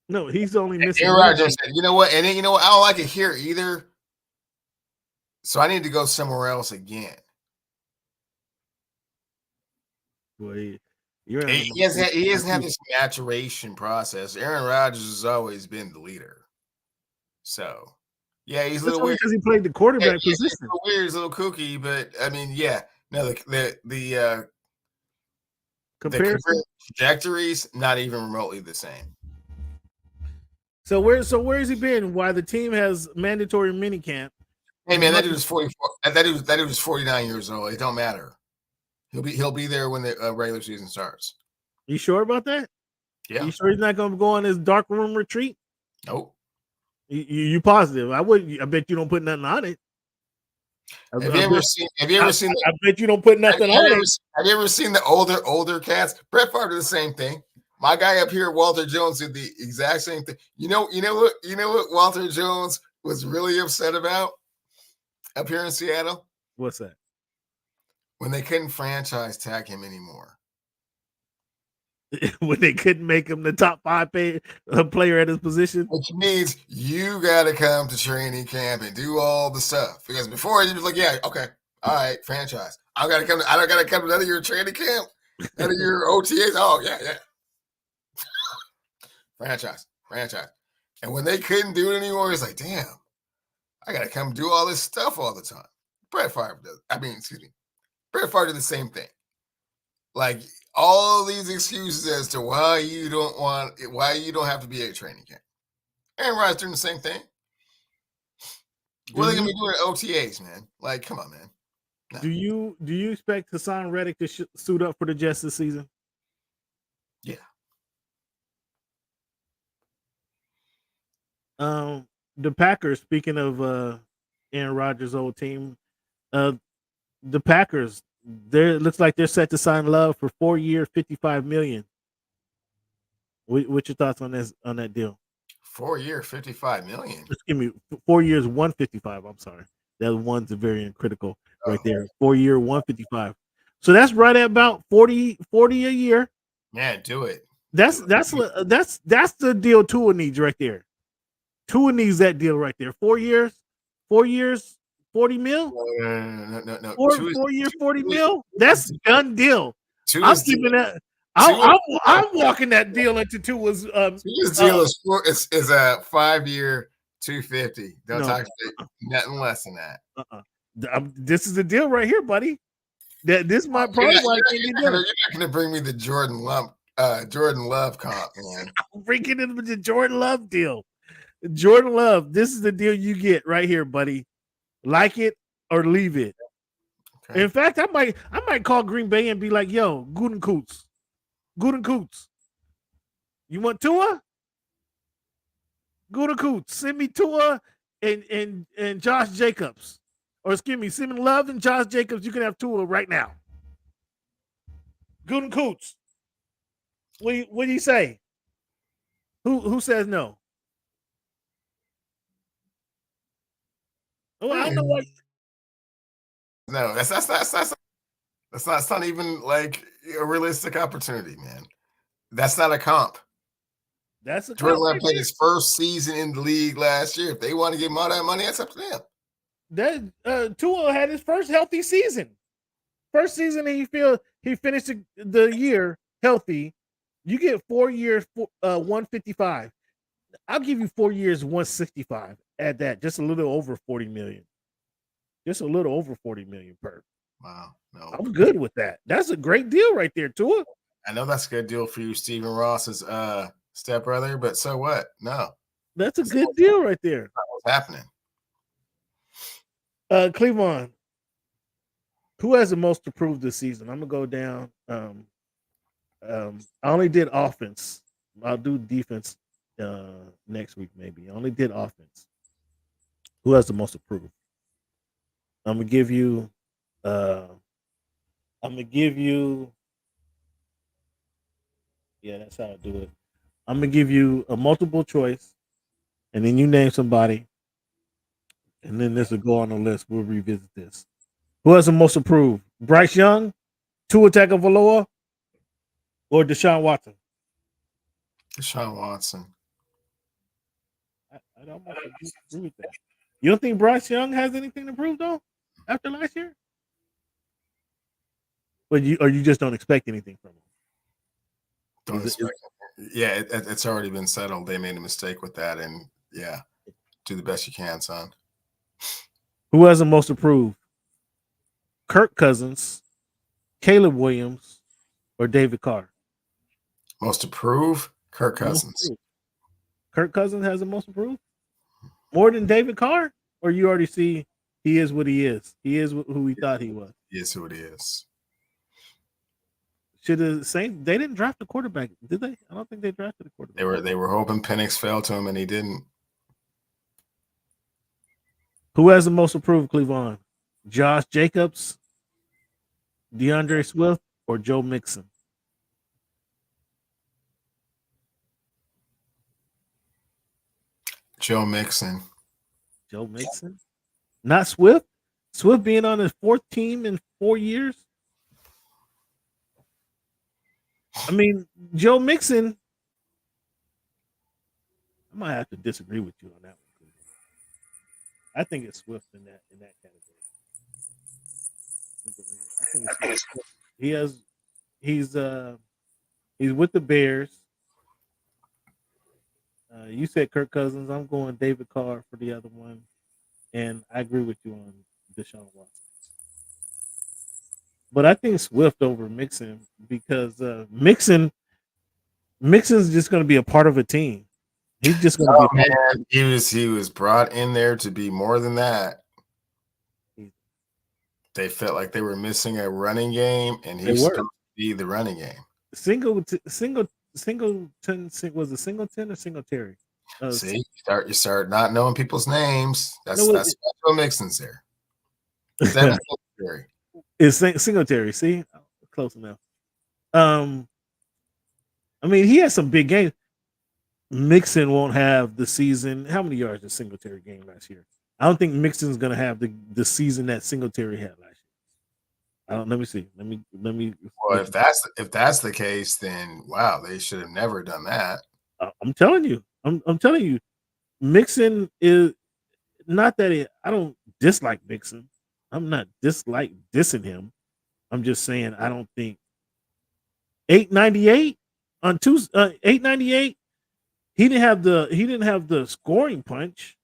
No, he's only missing. Aaron Rodgers said, "You know what? And then, you know what? I don't like it here either. So I need to go somewhere else again." Boy, he hasn't had this maturation process. Aaron Rodgers has always been the leader. So, yeah, he's a little weird because he played the quarterback position. He's a little weird, he's a little kooky, but I mean, yeah, no, the comparison trajectories not even remotely the same. So where's he been? Why the team has mandatory minicamp? Hey man, that dude was 44. That dude was 49 years old. It don't matter. He'll be there when the regular season starts. You sure about that? Yeah. You sure he's not going to go on his dark room retreat? Nope. You positive? I bet you don't put nothing on it. Have you ever seen? I bet you don't put nothing on it. Have you ever seen the older cats? Brett Favre did the same thing. My guy up here, Walter Jones, did the exact same thing. You know what Walter Jones was really upset about up here in Seattle? What's that? When they couldn't franchise tag him anymore. When they couldn't make him the top 5 player at his position. Which means you got to come to training camp and do all the stuff. Because before you was like, yeah, okay, all right, franchise. I don't got to come to none of your training camp, none of your OTAs. Oh, yeah. Franchise. And when they couldn't do it anymore, it's like, damn, I got to come do all this stuff all the time. Brett Favre did the same thing. Like all these excuses as to why you don't have to be at training camp. Aaron Rodgers doing the same thing. What are they going to be doing at OTAs, man? Like, come on, man. No. Do you expect Hassan Reddick to suit up for the Jets this season? Yeah. The Packers, speaking of Aaron Rodgers' old team, the Packers, it looks like they're set to sign Love for 4 years, $55 million. What's your thoughts on that deal? 4 year, $55 million. Excuse me, 4 years, 155. I'm sorry, that one's very critical right there. 4 year, 155. So that's right at about 40 a year. Yeah, do it. That's the deal Tua needs right there. Tua needs that deal right there. 4 years, 40 mil. No. 4 year, 40 mil. That's done deal. I'm keeping that. I'm walking that deal into Tua's. Tua's deal is a 5 year, 250. Don't talk nothing less than that. This is the deal right here, buddy. This might probably. You're not going to bring me the Jordan Love comp, man. I'm bringing in the Jordan Love deal. Jordan Love, this is the deal you get right here, buddy. Like it or leave it. Okay. In fact, I might call Green Bay and be like, "Yo, Gutenkoots, you want Tua? Gutenkoots, send me Tua and Josh Jacobs, or excuse me, send me Love and Josh Jacobs. You can have Tua right now. Gutenkoots. What do you say? Who says no? Oh, I don't know what. No, that's not even like a realistic opportunity, man. That's not a comp. That's a Jordan comp Love right played there. his first season in the league last year. If they want to give him all that money, that's up to them. That Tua had his first healthy season. First season he finished the year healthy. You get 4 years, 155. I'll give you 4 years, 165. Add that, just a little over 40 million. Just a little over 40 million per. Wow, no, I'm good with that. That's a great deal right there, Tua. I know that's a good deal for you, Stephen Ross's stepbrother, but so what? No, that's a good deal right there. What's happening? Cleveland, who has the most to prove this season? I'm gonna go down. I only did offense. I'll do defense next week, maybe. I only did offense. Who has the most to prove? I'm gonna give you. Yeah, that's how I do it. I'm gonna give you a multiple choice, and then you name somebody, and then this will go on the list. We'll revisit this. Who has the most approved? Bryce Young, Tua Tagovailoa, or Deshaun Watson? Deshaun Watson. I almost agree with that. You don't think Bryce Young has anything to prove though after last year? But you just don't expect anything from him. Don't expect it. Yeah, it's already been settled. They made a mistake with that, and yeah, do the best you can, son. Who has the most approved? Kirk Cousins, Caleb Williams, or David Carr? Most approved? Kirk Cousins. Kirk Cousins has the most approved? More than David Carr? Or you already see he is what he is? He is who we thought he was. He is who it is. Should the Saints? They didn't draft the quarterback, did they? I don't think they drafted the quarterback. They were hoping Penix fell to him, and he didn't. Who has the most approved, Cleveland? Josh Jacobs, DeAndre Swift, or Joe Mixon? Joe Mixon. Joe Mixon? Not Swift? Swift being on his fourth team in 4 years? I mean, Joe Mixon, I might have to disagree with you on that one. I think it's Swift in that category. I think it's Swift. He's with the Bears. You said Kirk Cousins. I'm going David Carr for the other one, and I agree with you on Deshaun Watson. But I think Swift over Mixon because Mixon's just going to be a part of a team. He's just going to be. Man, he was brought in there to be more than that. They felt like they were missing a running game, and he was supposed to be the running game. Singleton was a Singleton or Singletary? See, you start not knowing people's names. That's Joe Mixon's there. It's Singletary. See, close enough. I mean, he has some big games. Mixon won't have the season. How many yards did Singletary gain last year? I don't think Mixon's going to have the season that Singletary had last year. Let me see. Let me. Well, if that's the case, then wow, they should have never done that. I'm telling you. I'm telling you. Mixon is not that I don't dislike Mixon. I'm not dissing him. I'm just saying I don't think 898 on 898. He didn't have the scoring punch.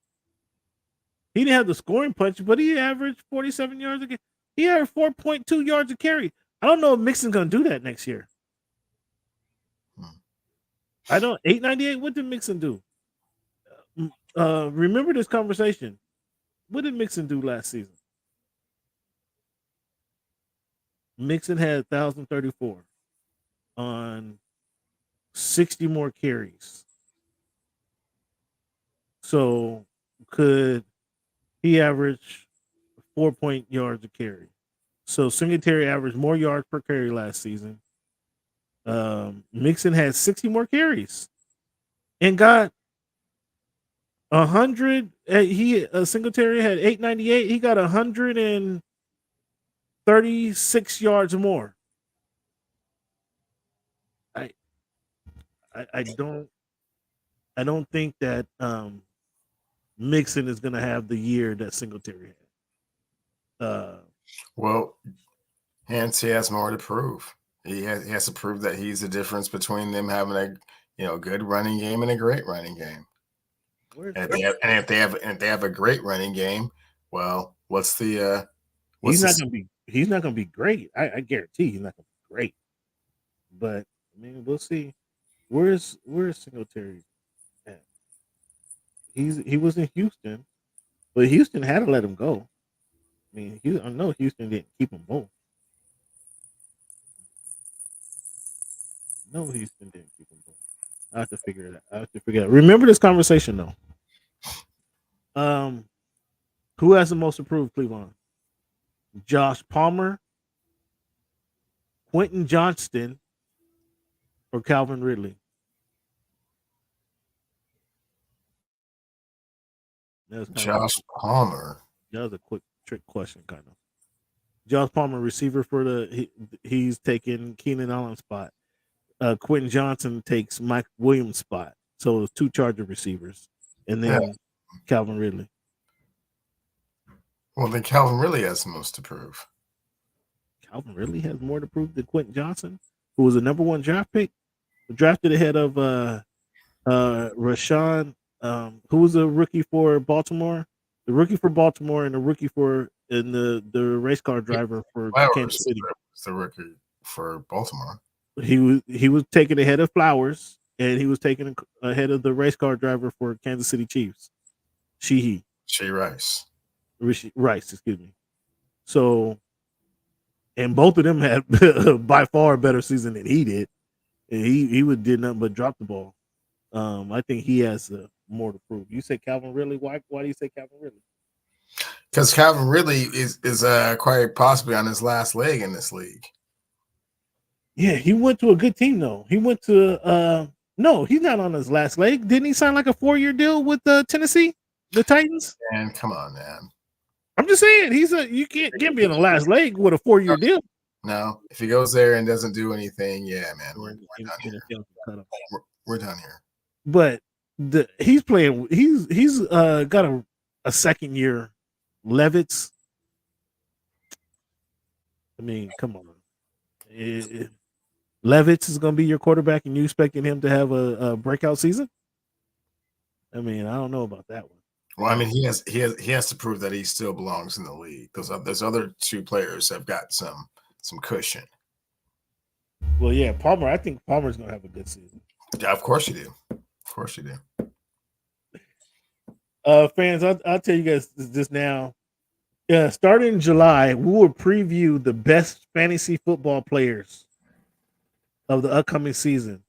He didn't have the scoring punch, but he averaged 47 yards a game. He averaged 4.2 yards a carry. I don't know if Mixon's gonna do that next year. I don't 898. What did Mixon do? Remember this conversation. What did Mixon do last season? Mixon had 1,034 on 60 more carries. So could he average 4 yards a carry? So Singletary averaged more yards per carry last season. Mixon had 60 more carries and got 100. Singletary had 898. He got 136 yards more. I don't think that Mixon is going to have the year that Singletary had. Well, hence he has more to prove. He has to prove that he's the difference between them having a good running game and a great running game. And if they have a great running game, well, he's not going to be great. I guarantee he's not going to be great. But I mean, we'll see. Where's Singletary at? He was in Houston, but Houston had to let him go. I mean, I know Houston didn't keep him both. No, Houston didn't keep him both. I have to figure it out. Remember this conversation though. Who has the most approved Cleveland? Josh Palmer, Quentin Johnston, or Calvin Ridley? Josh Palmer. That was a quick trick question, kind of. Josh Palmer, receiver for he's taking Keenan Allen's spot. Quentin Johnson takes Mike Williams' spot. So it's 2 Charger receivers, and then Calvin Ridley. Well, then Calvin Ridley has the most to prove. Calvin Ridley has more to prove than Quentin Johnson, who was a number 1 draft pick, drafted ahead of Rashawn, who was a rookie for Baltimore, the rookie for Baltimore, and the rookie the race car driver for Kansas City. The rookie for Baltimore. He was taken ahead of Flowers, and he was taken ahead of the race car driver for Kansas City Chiefs. Shea Rice, excuse me. So, and both of them had by far a better season than he did, and he did nothing but drop the ball. I think he has more to prove. You say Calvin Ridley. Why do you say Calvin Ridley? Because Calvin Ridley is quite possibly on his last leg in this league. Yeah, he went to a good team though. He went to no, he's not on his last leg. Didn't he sign like a 4-year deal with Tennessee, the Titans? Man, come on, man. I'm just saying you can't be on the last leg with a 4-year deal. No, if he goes there and doesn't do anything, yeah, man, we're done here. We're done here. But he's playing. He's got a second year. Levitz. I mean, come on. Levitz is going to be your quarterback, and you expecting him to have a breakout season? I mean, I don't know about that one. Well, I mean, he has to prove that he still belongs in the league. Those other 2 players have got some cushion. Well, yeah, Palmer. I think Palmer's going to have a good season. Yeah, of course you do. Of course you do. Fans, I'll tell you guys this now. Starting in July, we will preview the best fantasy football players of the upcoming season.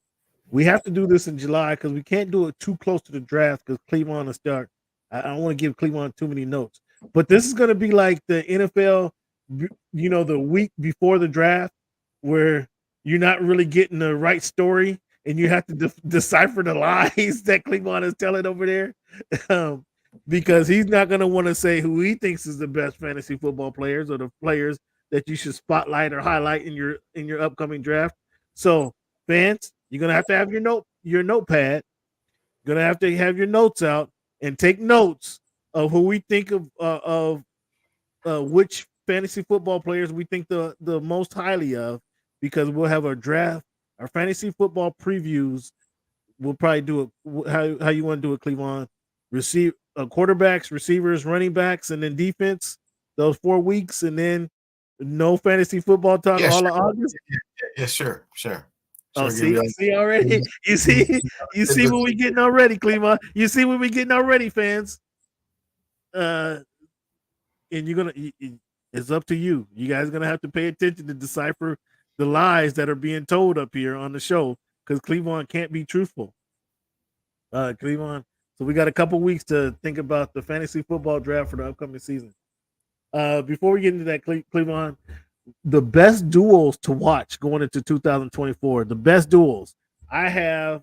We have to do this in July because we can't do it too close to the draft because Cleveland will start. I don't want to give Cleveland too many notes, but this is going to be like the NFL, the week before the draft where you're not really getting the right story and you have to decipher the lies that Cleveland is telling over there. Because he's not going to want to say who he thinks is the best fantasy football players or the players that you should spotlight or highlight in your upcoming draft. So, fans, you're going to have your notepad. You're going to have your notes out and take notes of who we think of which fantasy football players we think the most highly of, because we'll have our fantasy football previews. We'll probably do it how you want to do it, Cleveland. Quarterbacks, receivers, running backs, and then defense. Those 4 weeks, and then no fantasy football talk all of August. Yeah, sure. Oh, see already. You see what we getting already, Cleveland. You see what we getting already, fans. And it's up to you. You guys are gonna have to pay attention to decipher the lies that are being told up here on the show, because Cleveland can't be truthful. Cleveland. So we got a couple weeks to think about the fantasy football draft for the upcoming season. Before we get into that, Cleveland, the best duels to watch going into 2024. The best duels. I have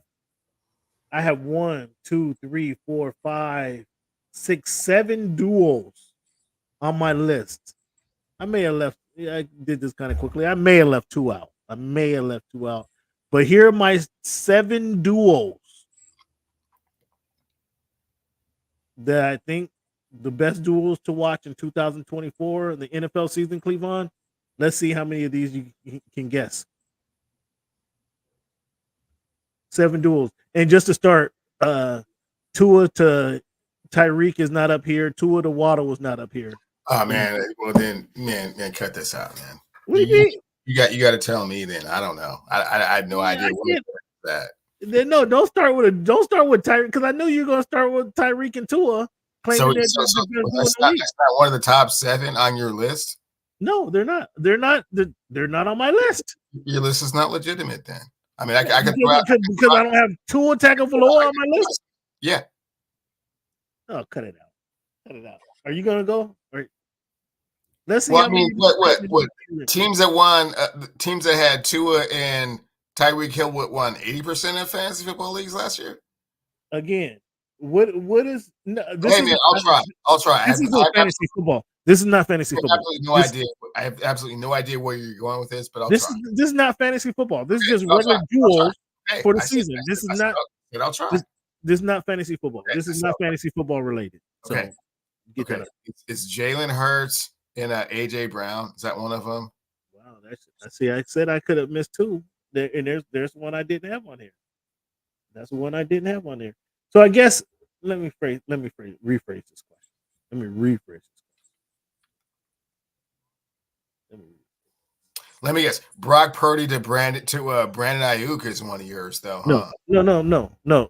1, 2, 3, 4, 5, 6, 7 duels on my list. I may have left. I did this kind of quickly. I may have left 2 out. But here are my 7 duos that I think the best duels to watch in 2024, the NFL season, Cleveland. Let's see how many of these you can guess. 7 duels. And just to start, Tua to Tyreek is not up here. Tua to Waddle was not up here. Oh man, well then, man, cut this out, man. What do you mean? You got to tell me then. I don't know. I had no idea what that. Then no, don't start with Tyreek because I knew you were gonna start with Tyreek and Tua claiming That's not one of the top 7 on your list. No, they're not. They're not on my list. Your list is not legitimate then. I mean, I could because I don't have Tua Tagovailoa on my list. Yeah. Oh, cut it out. Cut it out. Are you gonna go? Or let's see. Well, I mean, what teams that won? Teams that had Tua and Tyreek Hill won 80% of fantasy football leagues last year. Again, what is? No, hey man, I'll try. This is fantasy football. This is not fantasy football. I have absolutely no idea where you're going with this, but I'll this try. This is not fantasy football. This is just regular duels for the season. This is not. I'll try. This is not fantasy football. This is not fantasy football related. So get that up. It's Jalen Hurts and AJ Brown. Is that one of them? Wow, I said I could have missed 2. And there's one I didn't have on here. That's one I didn't have on there. So I guess let me rephrase this question. Let me rephrase this question. Let me guess. Brock Purdy to Brandon Ayuk is one of yours, though. Huh? No.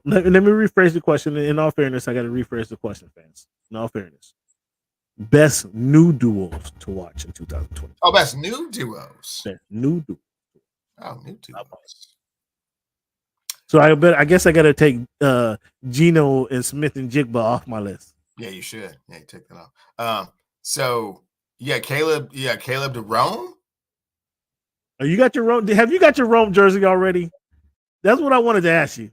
Let me rephrase the question. In all fairness, I got to rephrase the question, fans. In all fairness, best new duos to watch in 2020. Oh, best new duos. Best new duos. Oh, new duos. So I guess I got to take Geno and Smith and Jigba off my list. Yeah, you should. Yeah, you take that off. So Caleb to Rome. Oh, you got your Rome? Have you got your Rome jersey already? That's what I wanted to ask you.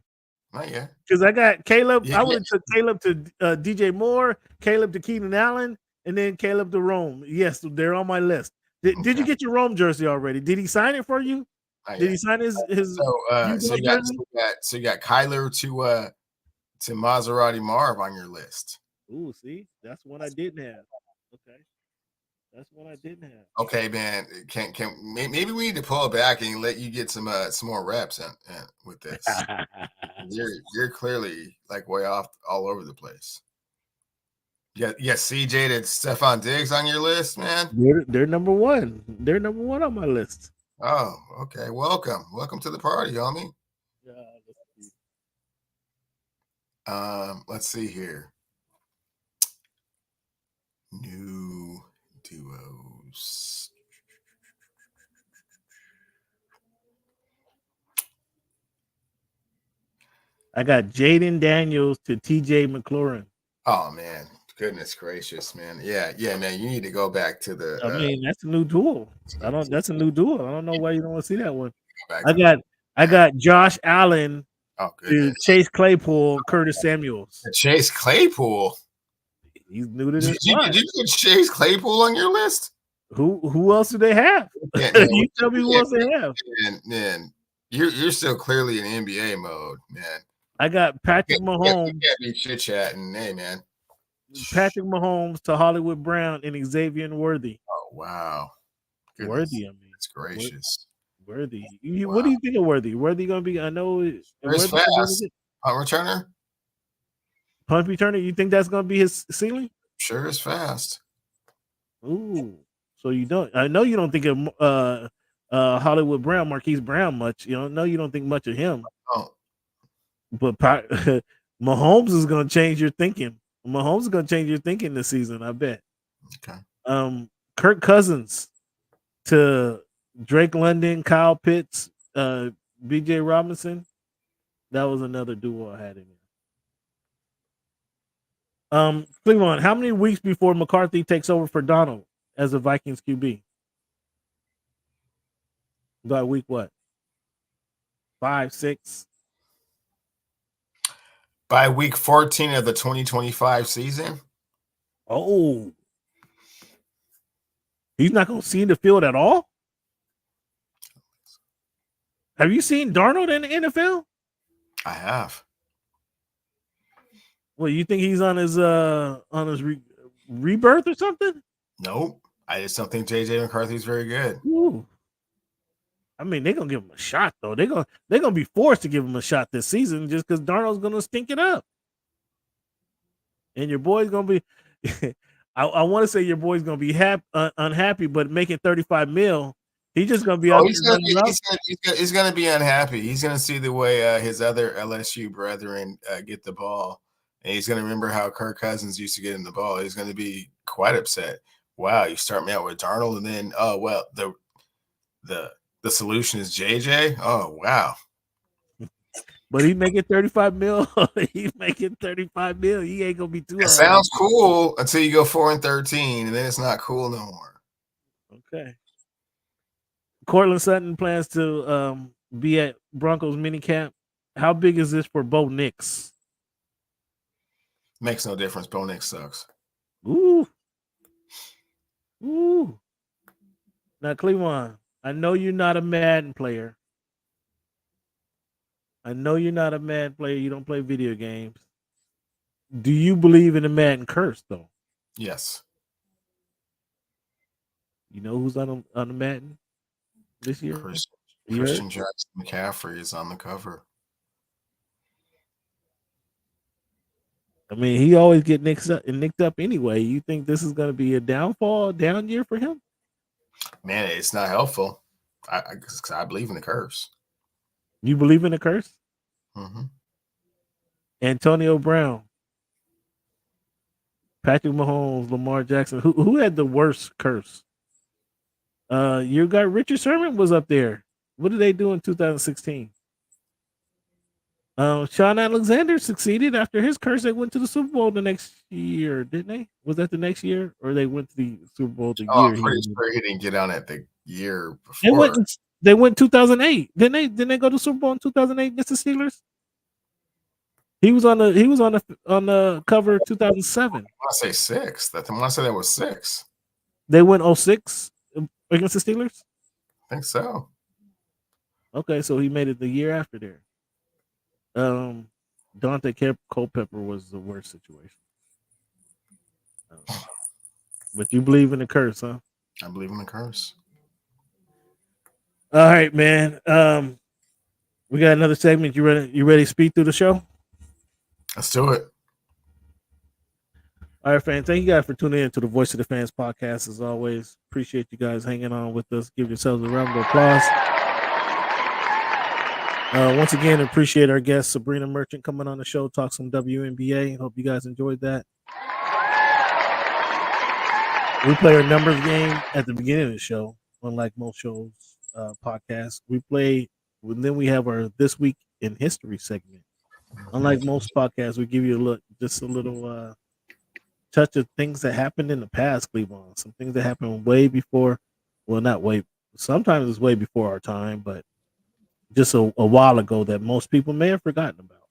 Not yet. Because I got Caleb. I would have took Caleb to DJ Moore, Caleb to Keenan Allen, and then Caleb to Rome. Yes, they're on my list. Did you get your Rome jersey already? Did he sign it for you? Did he sign his? So you got Kyler to Maserati Marv on your list. Ooh, see, that's one I didn't have. Okay, that's one I didn't have. Okay, man. Maybe we need to pull it back and let you get some more reps with this. you're clearly like way off all over the place. Yeah, CJ to Stephon Diggs on your list, man. They're number 1. They're number 1 on my list. Oh, okay. Welcome to the party, homie. Let's see here. New duos. I got Jaden Daniels to TJ McLaurin. Oh man, goodness gracious, man. Yeah, man. You need to go back to the. I mean, that's a new duel. That's a new duel. I don't know why you don't want to see that one. I got Josh Allen to Chase Claypool, Curtis Samuels. Chase Claypool. He's new to this. Did you get Chase Claypool on your list? Who else do they have? You tell me who else they have. Man, you're still clearly in NBA mode, man. I got Patrick Mahomes. You can't be chit chatting, hey man. Patrick Mahomes to Hollywood Brown and Xavier Worthy. Oh wow, goodness. Worthy. I mean, that's gracious. Worthy. Wow. What do you think of Worthy? Worthy gonna be? I know it's fast. Punt returner. Punt returner. You think that's gonna be his ceiling? Sure is fast. Ooh. So you don't? I know you don't think of Hollywood Brown, Marquise Brown much. You don't think much of him. Oh. But Mahomes is going to change your thinking. Mahomes is going to change your thinking this season, I bet. Okay. Kirk Cousins to Drake London, Kyle Pitts, BJ Robinson. That was another duo I had in there. Cleveland, how many weeks before McCarthy takes over for Donald as a Vikings QB? By week what? 5, 6? By week 14 of the 2025 season. Oh. He's not going to see the field at all? Have you seen Darnold in the NFL? I have. Well, you think he's on his rebirth or something? Nope. I just don't think JJ McCarthy is very good. Ooh. I mean, they're gonna give him a shot though. They're gonna be forced to give him a shot this season just because Darnold's gonna stink it up. And your boy's gonna be I want to say your boy's gonna be unhappy, but making 35 mil, he's just gonna be out there. He's gonna be unhappy. He's gonna see the way his other LSU brethren get the ball, and he's gonna remember how Kirk Cousins used to get in the ball. He's gonna be quite upset. Wow, you start me out with Darnold, and then the solution is JJ. Oh wow. But he's making 35 mil. He's making 35 mil. He ain't gonna be too. It sounds cool until you go 4-13, and then it's not cool no more. Okay. Cortland Sutton plans to be at Broncos minicamp. How big is this for Bo Nix? Makes no difference. Bo Nix sucks. Ooh. Now, Cleveland, I know you're not a Madden player. You don't play video games. Do you believe in the Madden curse, though? Yes. You know who's on the Madden this year? Christian Jackson McCaffrey is on the cover. I mean, he always get nicked up anyway. You think this is going to be a down year for him? Man, it's not helpful. I believe in the curse. You believe in the curse? Mm-hmm. Antonio Brown, Patrick Mahomes, Lamar Jackson. Who had the worst curse? Your guy Richard Sherman was up there. What did they do in 2016? Sean Alexander succeeded after his curse. They went to the Super Bowl the next year, didn't they? Was that the next year, or they went to the Super Bowl the year? I'm pretty sure he didn't get on it the year before. They went 2008. Didn't they go to Super Bowl in 2008 against the Steelers? He was on the cover of 2007. I want to say 6. I want to say that was 6. They went 06 against the Steelers? I think so. Okay, so he made it the year after there. Dante Culpepper was the worst situation. But you believe in the curse, huh? I believe in the curse. All right, man. We got another segment. You ready to speak through the show? Let's do it. All right, fans. Thank you guys for tuning in to the Voice of the Fans podcast. As always, appreciate you guys hanging on with us. Give yourselves a round of applause. Once again, appreciate our guest Sabreena Merchant coming on the show, talk some WNBA. Hope you guys enjoyed that. We play our numbers game at the beginning of the show, unlike most shows, podcasts. Then we have our This Week in History segment. Unlike most podcasts, we give you a little touch of things that happened in the past, Cleveland. Some things that happened way before, sometimes it's way before our time, but just a while ago that most people may have forgotten about.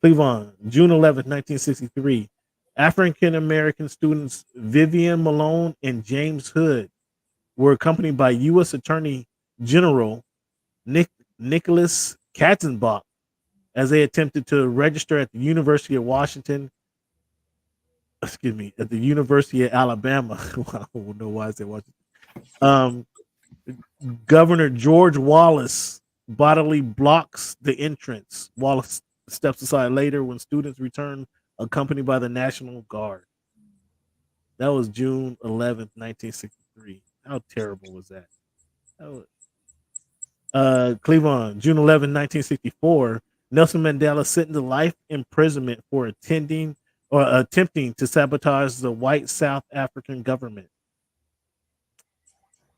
Cleveland, June 11th, 1963. African-American students Vivian Malone and James Hood were accompanied by U.S. Attorney General Nicholas Katzenbach as they attempted to register at the University of at the University of Alabama. I don't know why I said Washington. Governor George Wallace bodily blocks the entrance. Wallace steps aside later when students return, accompanied by the National Guard. That was June 11th, 1963. How terrible was that? Cleveland, June 11, 1964. Nelson Mandela sentenced to life imprisonment for attempting to sabotage the white South African government.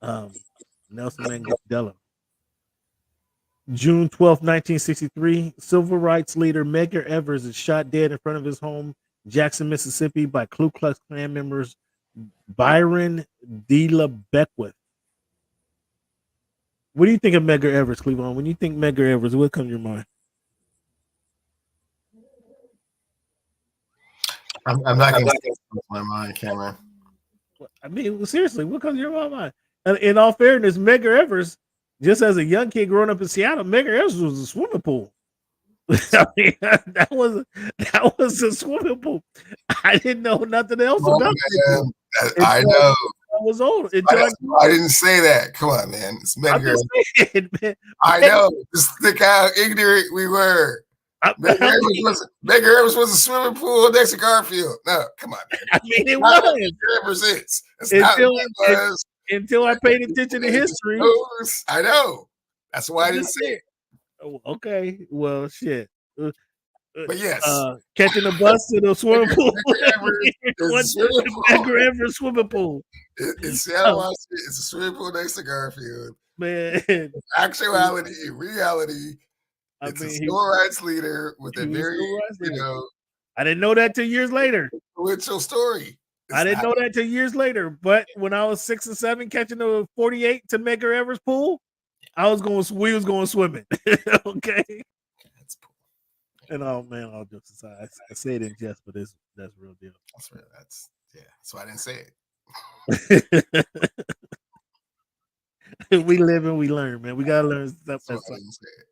Nelson Mandela. June 12, 1963, civil rights leader Medgar Evers is shot dead in front of his home, Jackson, Mississippi, by Ku Klux Klan members Byron D. Beckwith. What do you think of Medgar Evers, Cleveland? When you think Medgar Evers, what comes to your mind? I'm not going to say my mind, Cameron. I mean, seriously, what comes to your mind? In all fairness, Medgar Evers just as a young kid growing up in Seattle, Medgar Evers was a swimming pool. I mean, that was a swimming pool. I didn't know nothing else about it. I know. I was old until I didn't say that. Come on, man. It's Medgar. Man. I know. Just think how ignorant we were. Medgar Evers was a swimming pool next to Garfield. No, come on, man. I mean, it was. Medgar Evers is. That's not what it was. Until I paid attention to history. I know. That's why I didn't say it. Oh, okay. Well, shit. But yes, catching a bus to the swimming pool. Medgar Evers swimming pool. It's Seattle, Washington. It's a swimming pool next to Garfield. Man, in reality, it's a civil rights leader with a very, I didn't know that till years later. Influential story. I didn't know that till years later. But when I was 6 or 7, catching the 48 to Medgar Evers pool, we was going swimming. Okay. And man, all jokes aside, I say it in jest, but that's real deal. That's real. That's why I didn't say it. We live and we learn, man. We gotta learn stuff. That's why I didn't say it.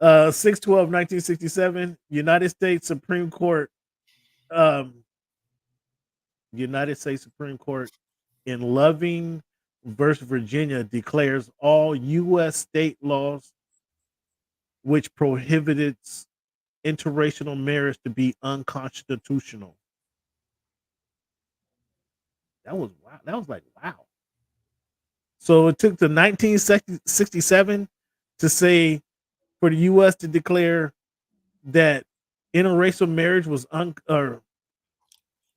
Yeah. 6/12/1967, United States Supreme Court in Loving versus Virginia declares all U.S. state laws which prohibited interracial marriage to be unconstitutional. That was wow. That was like wow. So it took to 1967 to say for the U.S. to declare that interracial marriage was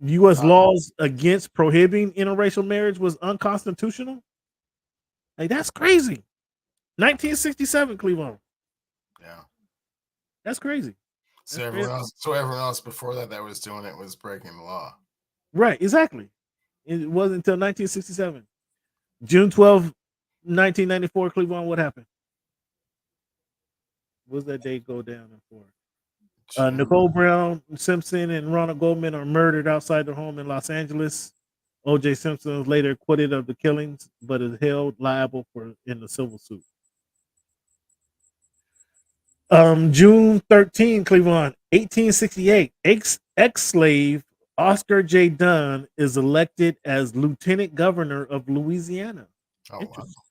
U.S. laws against prohibiting interracial marriage was unconstitutional. Like that's crazy. 1967, Cleveland. Yeah, that's crazy. So everyone else before that was doing it was breaking the law. Right, exactly. It wasn't until 1967. June 12, 1994, Cleveland, what happened? What does that date go down for? Nicole Brown Simpson and Ronald Goldman are murdered outside their home in Los Angeles. O.J. Simpson was later acquitted of the killings, but is held liable in the civil suit. June 13, Cleveland, 1868, ex-slave Oscar J. Dunn is elected as lieutenant governor of Louisiana. Oh, interesting. Wow.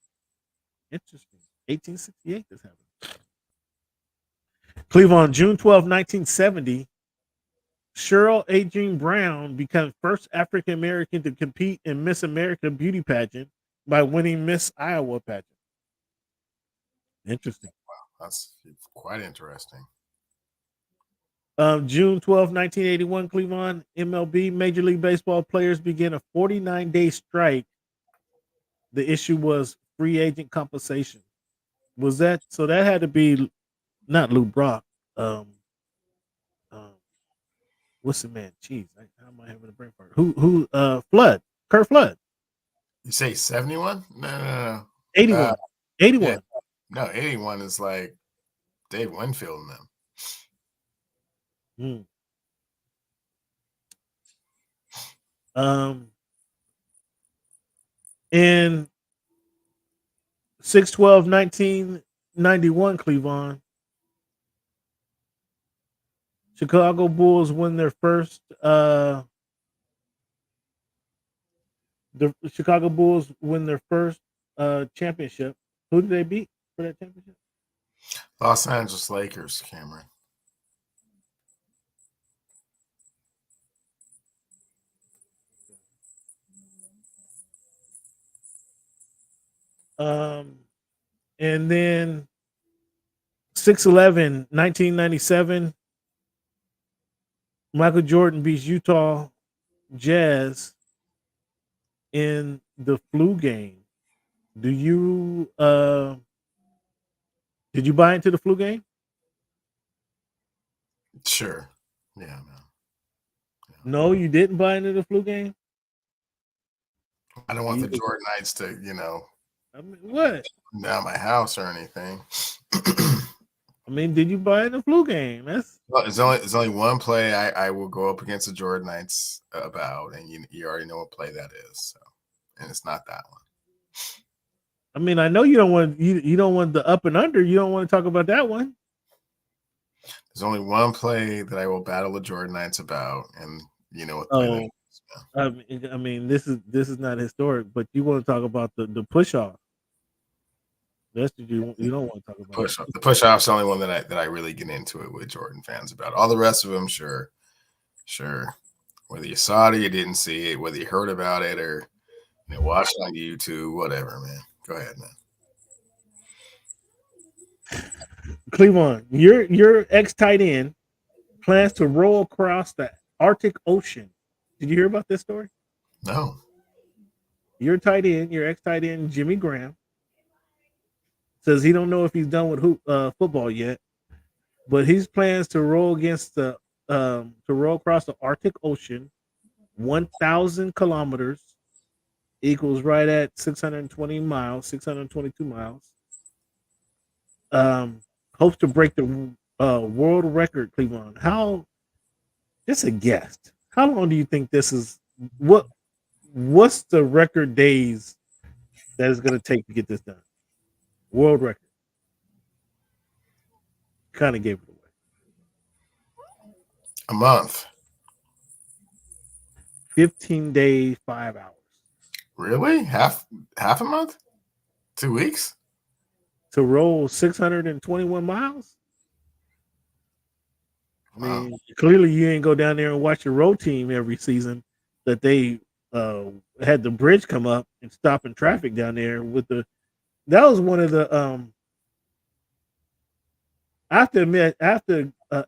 Interesting. 1868 this happened. Cleveland, June 12, 1970, Cheryl Adrienne Brown becomes first African American to compete in Miss America beauty pageant by winning Miss Iowa pageant. Interesting. Wow, that's quite interesting. June 12, 1981, Cleveland, MLB, Major League Baseball players began a 49-day strike. The issue was free agent compensation. Was that so? That had to be not Lou Brock. What's the man? Jeez, how am I having a brain fart? Who? Flood. Kurt Flood. You say 71? No. 81. 81. Yeah. No, 81 is like Dave Winfield and them. In 6/12/1991, Cleveland, Chicago Bulls win their first. The Chicago Bulls win their first championship. Who did they beat for that championship? Los Angeles Lakers, Cameron. And then 6/11/1997, Michael Jordan beats Utah Jazz in the flu game. Do you did you buy into the flu game? Sure. Yeah, man. Yeah. No, you didn't buy into the flu game? I don't want the Jordan Knights to, I mean, what? Down my house or anything. I mean, did you buy in the flu game? Well, there's only one play I will go up against the Jordan Knights about, and you already know what play that is. So, and it's not that one. I mean, I know you don't want you don't want the up and under. You don't want to talk about that one. There's only one play that I will battle the Jordanites about, and you know what play that Oh, is. I mean, this is not historic, but you want to talk about the push off. That's what you don't want to talk about. The push off's the only one that I really get into it with Jordan fans about. All the rest of them, sure. Whether you saw it or you didn't see it, whether you heard about it or watched it on YouTube, whatever, man. Go ahead, man. Cleveland, your ex tight end plans to roll across the Arctic Ocean. Did you hear about this story? No. Your tight end, your ex tight end, Jimmy Graham, says he don't know if he's done with football yet, but his plans to roll across the Arctic Ocean, 1,000 kilometers equals right at 620 miles, 622 miles. Hopes to break the world record, Cleveland. How? Just a guess. How long do you think this is? What's the record days that it's going to take to get this done? World record. Kind of gave it away. A month. 15 days, 5 hours. Really? Half a month? 2 weeks? To roll 621 miles? I mean, clearly you ain't go down there and watch your road team every season that they had the bridge come up and stopping traffic down there with the. That was one of the. I have to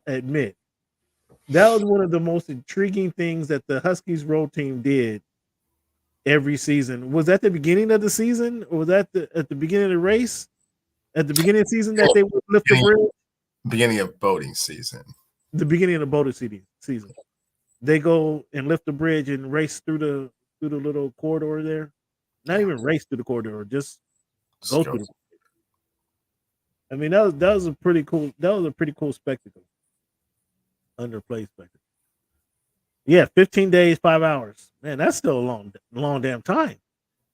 admit, that was one of the most intriguing things that the Huskies road team did every season. Was that the beginning of the season, or was that at the beginning of the race? At the beginning of the season that they would lift the bridge? Beginning of boating season. The beginning of the boating season. They go and lift the bridge and race through the little corridor there. Not even race through the corridor, just go through the. I mean, that was a pretty cool spectacle. Underplayed spectacle. Yeah, 15 days, 5 hours. Man, that's still a long damn time.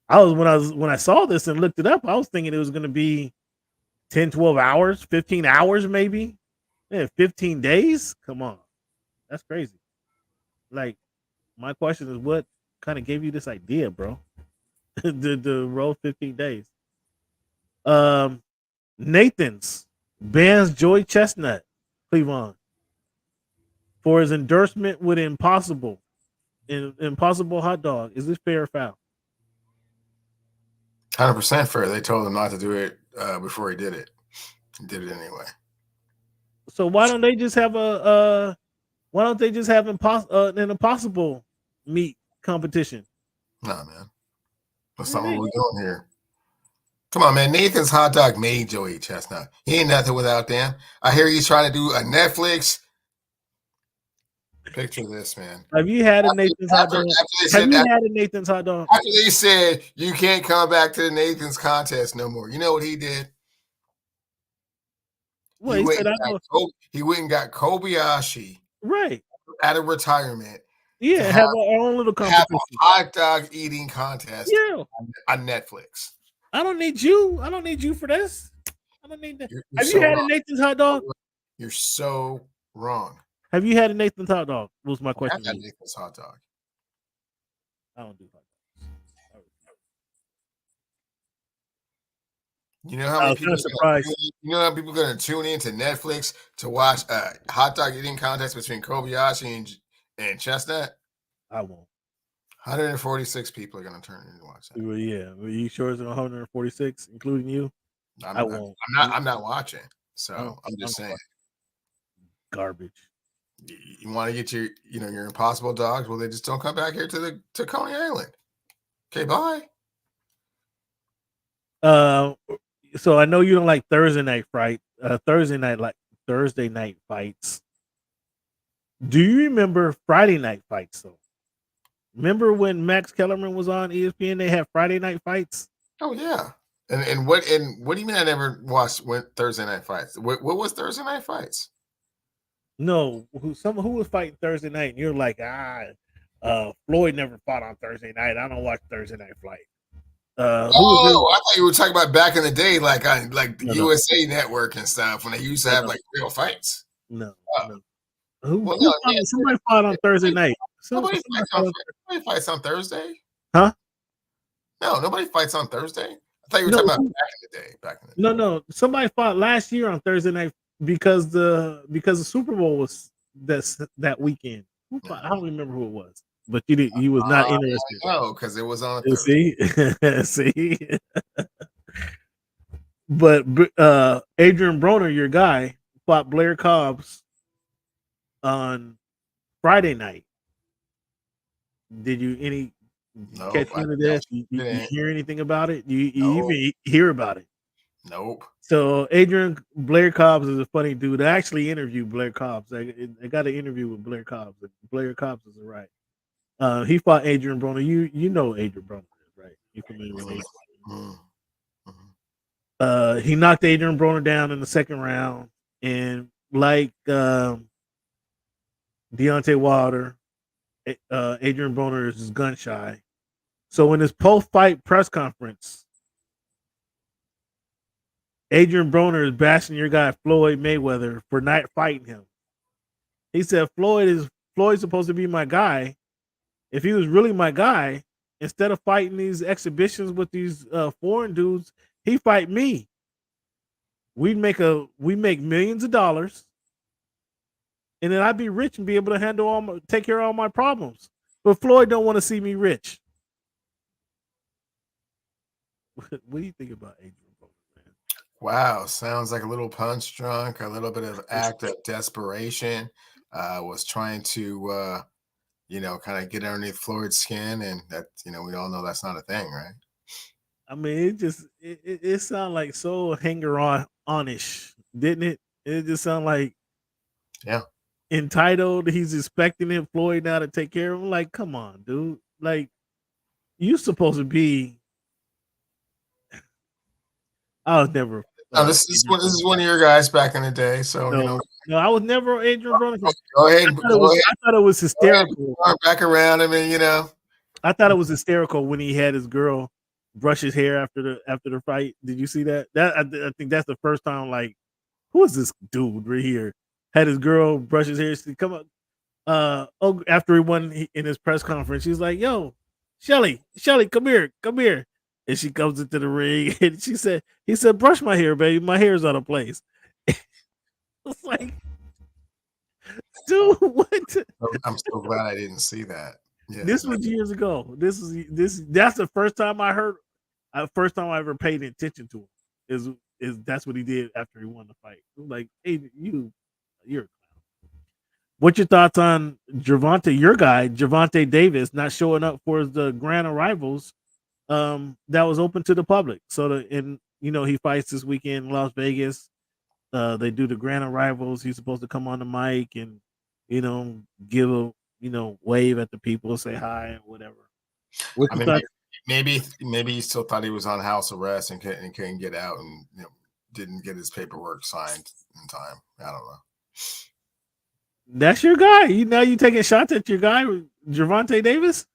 When I saw this and looked it up, I was thinking it was going to be 10, 12 hours, 15 hours maybe. Man, 15 days? Come on. That's crazy. Like, my question is, what kind of gave you this idea, bro? the roll 15 days. Nathan's bans Joey Chestnut, Cleveland, for his endorsement with Impossible hot dog. Is this fair or foul? 100% fair. They told him not to do it before he did it. He did it anyway. So why don't they just have an Impossible meat competition? Nah, man. That's not what we're doing here. Come on, man. Nathan's hot dog made Joey Chestnut. He ain't nothing without them. I hear he's trying to do a Netflix. Picture this, man. Have you had a Nathan's hot dog? Have you had a Nathan's hot dog? After they said you can't come back to the Nathan's contest no more, you know what he did? Well, he went and got Kobayashi right out of retirement. Yeah, have our own little competition. Have a hot dog eating contest. Yeah. On Netflix. I don't need you. I don't need you for this. I don't need that. Have so you had wrong. a Nathan's hot dog? You're so wrong. Have you had a Nathan's hot dog? Was my question. I've had Nathan's hot dog. I don't do hot dogs. You know how many people? You know how people are going to tune into Netflix to watch a hot dog eating contest between Kobayashi and Chestnut? I won't. 146 people are going to turn in and watch that. Well, yeah. Are you sure it's 146, including you? I won't. I'm not watching. So I'm just saying. Garbage. You want to get your Impossible dogs? Well, they just don't come back here to Coney Island. Okay, bye. So I know you don't like Thursday night fights. Do you remember Friday night fights though? Remember when Max Kellerman was on ESPN? They had Friday night fights. Oh yeah. And what do you mean I never watched Thursday night fights? What was Thursday night fights? No, who was fighting Thursday night, and you're like, Floyd never fought on Thursday night. I don't watch Thursday night fight. Who was Oh, I thought you were talking about back in the day, like on the No. USA Network and stuff when they used to have No. like real fights. No. Oh. No. Who Well, somebody fought on Thursday night. Nobody Somebody fights on Thursday. Huh? No, nobody fights on Thursday. I thought you were No, talking about back in the day. Back in the day. No. Somebody fought last year on Thursday night because the Super Bowl was that weekend. Who fought? I don't remember who it was, but you was not interested. No, because it was on a See, see. But Adrian Broner, your guy, fought Blair Cobbs on Friday night. Did you catch any of that? You hear anything about it? You even hear about it? Nope. So Blair Cobbs is a funny dude. I actually interviewed Blair Cobbs. I got an interview with Blair Cobbs. Blair Cobbs is right. He fought Adrian Broner. You know Adrian Broner, right? You familiar with Adrian? He knocked Adrian Broner down in the second round, and like Deontay Wilder, Adrian Broner is gun shy. So in his post-fight press conference, Adrian Broner is bashing your guy Floyd Mayweather for not fighting him. He said Floyd's supposed to be my guy. If he was really my guy, instead of fighting these exhibitions with these foreign dudes, he fight me. We make millions of dollars, and then I'd be rich and be able to take care of all my problems. But Floyd don't want to see me rich. What do you think about Adrian Broner, man? Wow, sounds like a little punch drunk, a little bit of act of desperation. Was trying to kind of get underneath Floyd's skin, and that we all know that's not a thing, right? I mean, it sounded like so hanger-on-ish, didn't it? It just sounded like entitled. He's expecting it, Floyd now to take care of him. Like, come on, dude. Like, you supposed to be. I was never. No, this is one of your guys back in the day, so no, I was never Adrian Broner. Go ahead. I thought it was hysterical. Back around him, and I thought it was hysterical when he had his girl brush his hair after the fight. Did you see that? I think that's the first time. Like, who is this dude right here? Had his girl brush his hair. She come up. After he won in his press conference, she's like, "Yo, Shelly, come here." And she comes into the ring, and he said, "Brush my hair, baby. My hair's out of place." It's like, dude, what? I'm so glad I didn't see that. Yeah. This was years ago. That's the first time I heard. First time I ever paid attention to him is that's what he did after he won the fight. Like, hey, you're a clown. What's your thoughts on your guy, Gervonta Davis, not showing up for the grand arrivals that was open to the public? So he fights this weekend in Las Vegas. They do the grand arrivals. He's supposed to come on the mic and give a wave at the people, say hi and whatever. Maybe he still thought he was on house arrest and couldn't get out, and didn't get his paperwork signed in time. I don't know. That's your guy. You taking shots at your guy, Gervonta Davis?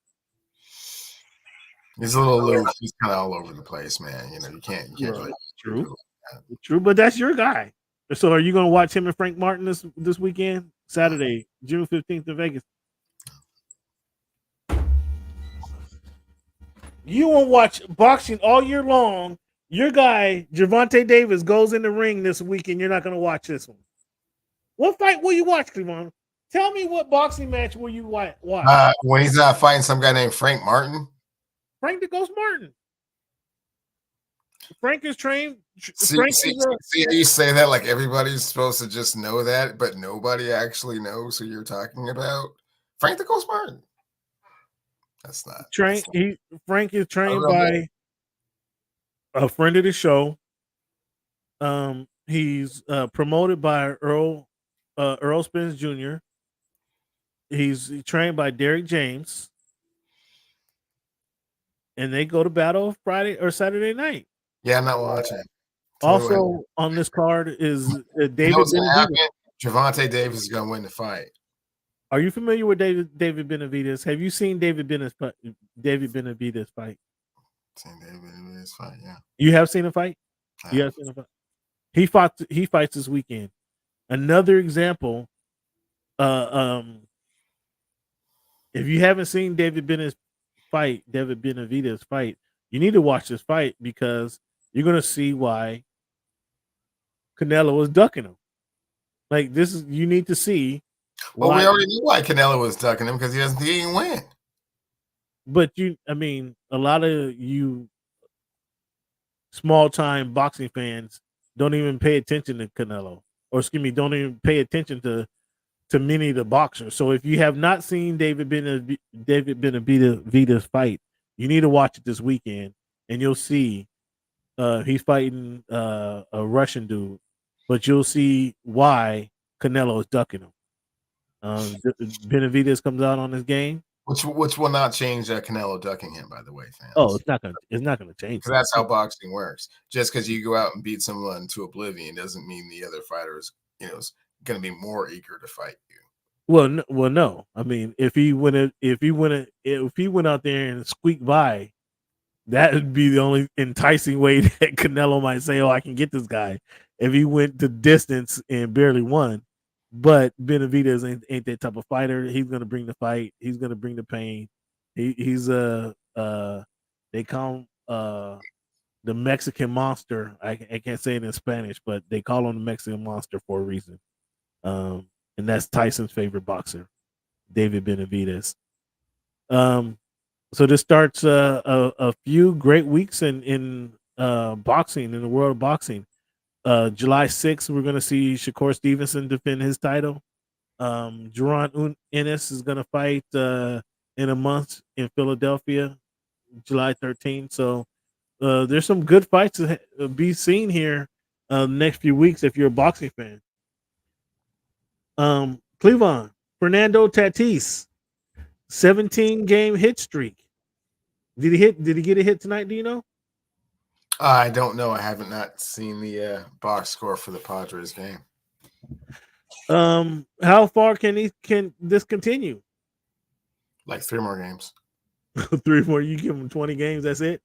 He's a little loose. He's kind of all over the place, man. You can't really. True, but that's your guy. So are you going to watch him and Frank Martin this weekend, Saturday, June 15th in Vegas? You won't watch boxing all year long. Your guy, Gervonta Davis, goes in the ring this weekend. You're not going to watch this one. What fight will you watch, Cleveland? Tell me what boxing match will you watch? When he's not fighting some guy named Frank Martin. Frank the Ghost Martin. Frank is trained. See, you say that like everybody's supposed to just know that, but nobody actually knows who you're talking about. Frank the Ghost Martin. That's not trained. Frank is trained by a friend of the show. He's promoted by Earl Spence Jr. He's trained by Derek James, and they go to battle Friday or Saturday night. Yeah, I'm not watching. Also on this card is David Benavidez. Gervonta Davis is going to win the fight. Are you familiar with David Benavidez? Have you seen David Benavidez fight? Seen David Benavidez fight, yeah. You have seen him fight? You Yeah. have seen him fight? He fights this weekend. Another example, if you haven't seen David Benavidez fight, you need to watch this fight because you're gonna see why Canelo was ducking him. Like you need to see Well, why. we already knew why Canelo was ducking him because he didn't win. But a lot of you small time boxing fans don't even pay attention to Canelo, or excuse me, don't even pay attention to many of the boxers. So if you have not seen David Benavidez fight, you need to watch it this weekend, and you'll see he's fighting a Russian dude, but you'll see why Canelo is ducking him. Benavidez comes out on his game, which will not change Canelo ducking him, by the way, fans. Oh, it's not gonna change. Because that's how boxing works. Just because you go out and beat someone to oblivion doesn't mean the other fighter is, is going to be more eager to fight you. Well, no. I mean, if he went out there and squeaked by, that would be the only enticing way that Canelo might say, "Oh, I can get this guy." If he went the distance and barely won, but Benavidez ain't that type of fighter. He's gonna bring the fight. He's gonna bring the pain. He's they call him the Mexican monster. I can't say it in Spanish, but they call him the Mexican monster for a reason. And that's Tyson's favorite boxer, David Benavidez. So this starts a few great weeks in boxing, in the world of boxing. July 6th, we're going to see Shakur Stevenson defend his title. Jaron Ennis is going to fight in a month in Philadelphia, July 13th. So there's some good fights to be seen here the next few weeks if you're a boxing fan. Cleveland, Fernando Tatis, 17-game hit streak. Did he get a hit tonight? Do you know? I don't know. I haven't not seen the box score for the Padres game. How far can this continue? Like 3 more games. 3 more. You give him 20 games. That's it.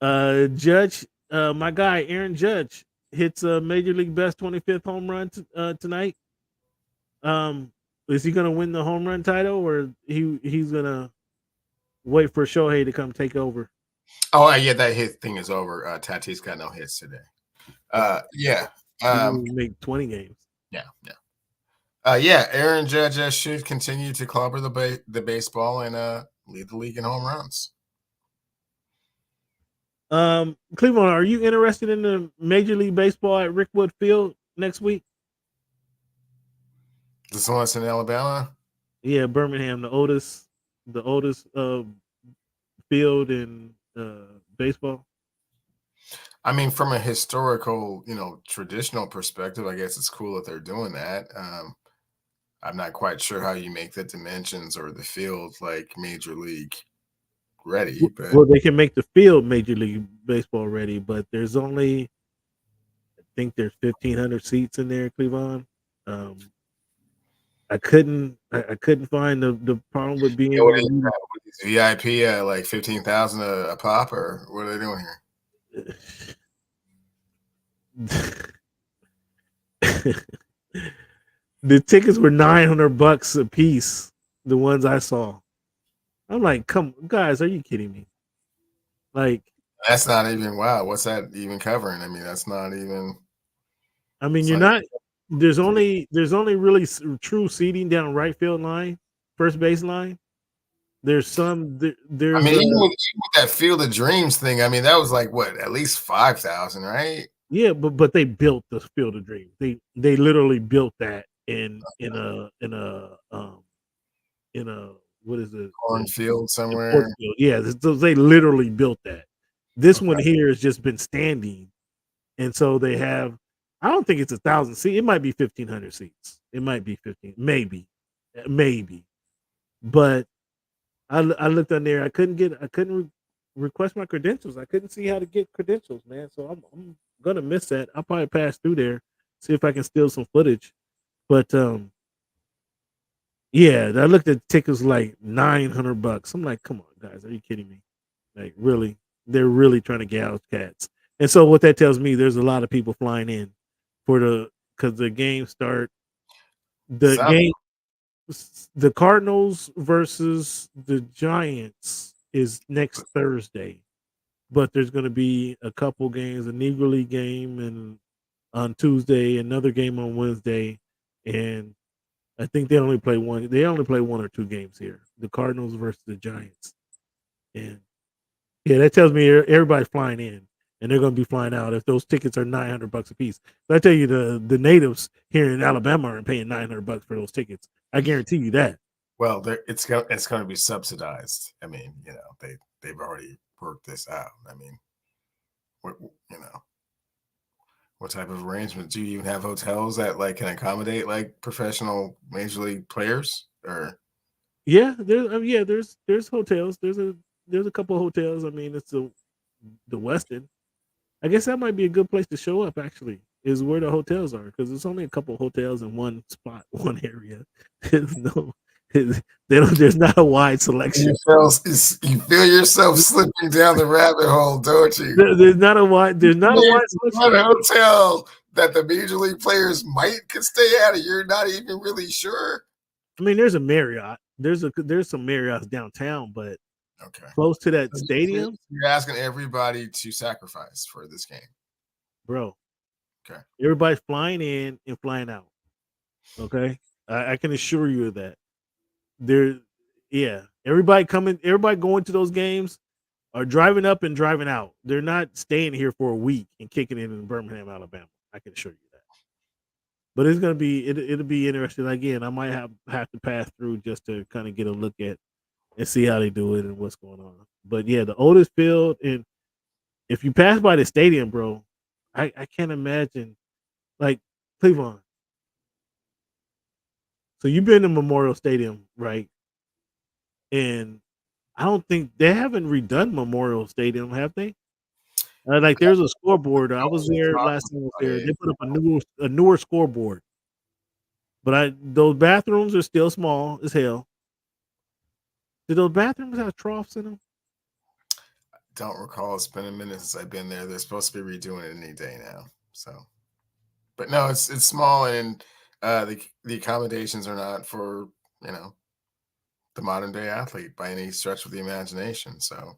Yeah. Judge, my guy Aaron Judge hits a Major League Best 25th home run tonight. Is he gonna win the home run title, or he's gonna wait for Shohei to come take over? Oh yeah, that hit thing is over. Tatis got no hits today. Yeah. Make 20 games. Yeah. Aaron Judge should continue to clobber the baseball and lead the league in home runs. Cleveland, are you interested in the Major League Baseball at Rickwood Field next week? This one's in Alabama? Yeah, Birmingham, the oldest field in baseball. I mean, from a historical, traditional perspective, I guess it's cool that they're doing that. I'm not quite sure how you make the dimensions or the field like Major League ready. But well, they can make the field Major League Baseball ready, but there's only, I think there's 1,500 seats in there, Cleveland. I couldn't find the problem with being VIP like 15,000 a pop, or what are they doing here? The tickets were $900 a piece. The ones I saw, I'm like, come guys, are you kidding me? Like, that's not even wow. What's that even covering? I mean, that's not even. I mean, you're not. There's only really true seating down right field line, first base line. There's some. There's. I mean, even with that Field of Dreams thing, I mean, that was like what, at least 5,000, right? Yeah, but they built the Field of Dreams. They literally built that in a what is it? Cornfield somewhere. Yeah, they literally built that. This one here has just been standing, and so they have. I don't think it's 1,000 seats. It might be 1,500 seats. It might be 15, maybe. But I looked on there. I couldn't request my credentials. I couldn't see how to get credentials, man. So I'm gonna miss that. I'll probably pass through there, see if I can steal some footage. But yeah, I looked at tickets like $900. I'm like, come on, guys, are you kidding me? Like really, they're really trying to gouge cats. And so what that tells me, there's a lot of people flying in for because the game start the Sound game the Cardinals versus the Giants is next Thursday, but there's going to be a couple games, a Negro League game and on Tuesday, another game on Wednesday, and I think they only play one. They only play one or two games here. The Cardinals versus the Giants, and yeah, that tells me everybody's flying in, and they're going to be flying out. If those tickets are $900 a piece, but I tell you, the natives here in Alabama aren't paying $900 for those tickets. I guarantee you that. Well, it's going to be subsidized. I mean, they've already worked this out. I mean, what type of arrangements do you even have hotels that like can accommodate like professional major league players or? Yeah, there's hotels. There's a couple of hotels. I mean, it's the Westin. I guess that might be a good place to show up. Actually, is where the hotels are because there's only a couple of hotels in one spot, one area. There's no, there's not a wide selection. You feel yourself slipping down the rabbit hole, don't you? There's not a wide selection. One hotel that the major league players could stay at, and you're not even really sure. I mean, there's a Marriott. There's some Marriotts downtown, but close to that stadium. You're asking everybody to sacrifice for this game, bro. Okay. Everybody's flying in and flying out. Okay, I can assure you of that. Everybody going to those games are driving up and driving out. They're not staying here for a week and kicking it in Birmingham, Alabama. I can assure you that. But it's gonna be it'll be interesting. Again, I might have to pass through just to kind of get a look at and see how they do it and what's going on. But yeah, the oldest field, and if you pass by the stadium, bro, I can't imagine like Cleveland. So you've been to Memorial Stadium, right? And I don't think they haven't redone Memorial Stadium, have they? Like there's a scoreboard. I was there last time I was there. They put up a newer scoreboard. But those bathrooms are still small as hell. Do those bathrooms have troughs in them? Don't recall. It's been a minute since I've been there. They're supposed to be redoing it any day now. So, but no, it's small, and the accommodations are not for the modern day athlete by any stretch of the imagination. So,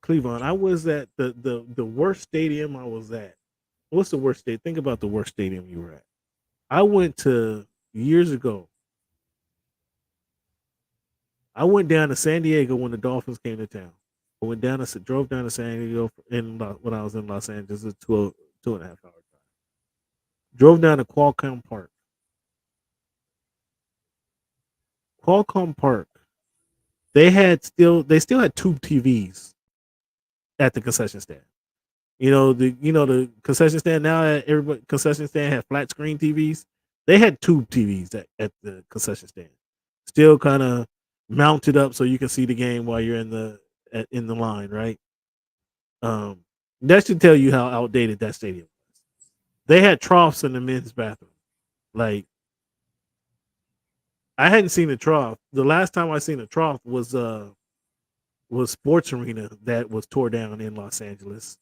Cleveland, I was at the worst stadium I was at. What's the worst stadium? Think about the worst stadium you were at. I went to years ago. I went down to San Diego when the Dolphins came to town. I drove down to San Diego when I was in Los Angeles. It's 2.5 hour drive. Drove down to Qualcomm Park. Qualcomm Park. They still had tube TVs at the concession stand. The concession stand now, everybody concession stand had flat screen TVs. They had tube TVs at the concession stand, still kind of mounted up so you can see the game while you're in the line, right? That should tell you how outdated that stadium was. They had troughs in the men's bathroom. Like I hadn't seen a trough. The last time I seen a trough was Sports Arena that was tore down in Los Angeles.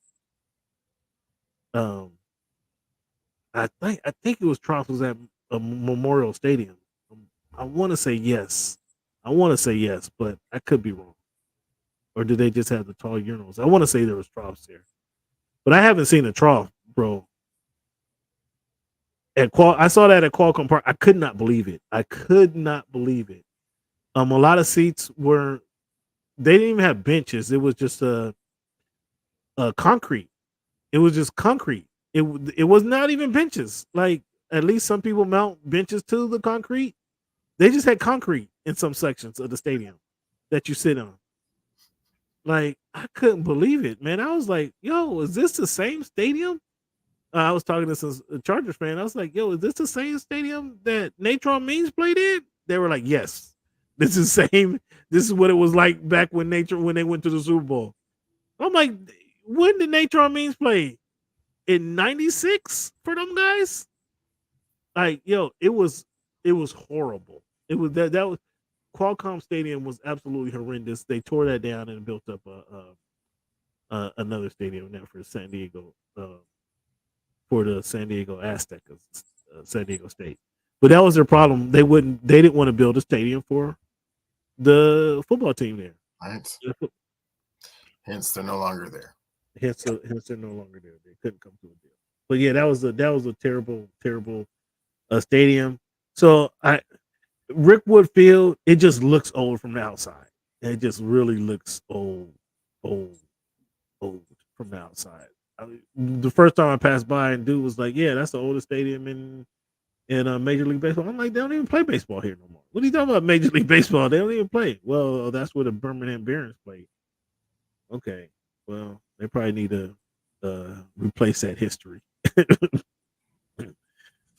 I think it was troughs was at a Memorial Stadium. I want to say yes. But I could be wrong. Or do they just have the tall urinals? I want to say there was troughs there, but I haven't seen a trough, bro. I saw that at Qualcomm Park. I could not believe it. A lot of seats they didn't even have benches. It was just a concrete. It was just concrete. It was not even benches. Like at least some people mount benches to the concrete. They just had concrete in some sections of the stadium that you sit on. Like I couldn't believe it, man. I was like, "Yo, is this the same stadium?" I was talking to some Chargers fan. I was like, "Yo, is this the same stadium that Natron Means played in?" They were like, "Yes, this is same. This is what it was like back when they went to the Super Bowl." I'm like, "When did Natron Means play? In '96 for them guys?" Like, yo, it was horrible. It was that was Qualcomm Stadium was absolutely horrendous. They tore that down and built up another stadium now for San Diego, for the San Diego Aztecs, San Diego State. But that was their problem. They didn't want to build a stadium for the football team there. Right. Hence, they're no longer there. Hence they're no longer there. They couldn't come to a deal. But yeah, that was a terrible stadium. So Rickwood Field, it just looks old from the outside. It just really looks old from the outside. The first time I passed by, and dude was like, "Yeah, that's the oldest stadium in Major League Baseball." I'm like, "They don't even play baseball here no more. What are you talking about, Major League Baseball? They don't even play." Well, that's where the Birmingham Barons played. Okay, well, they probably need to replace that history.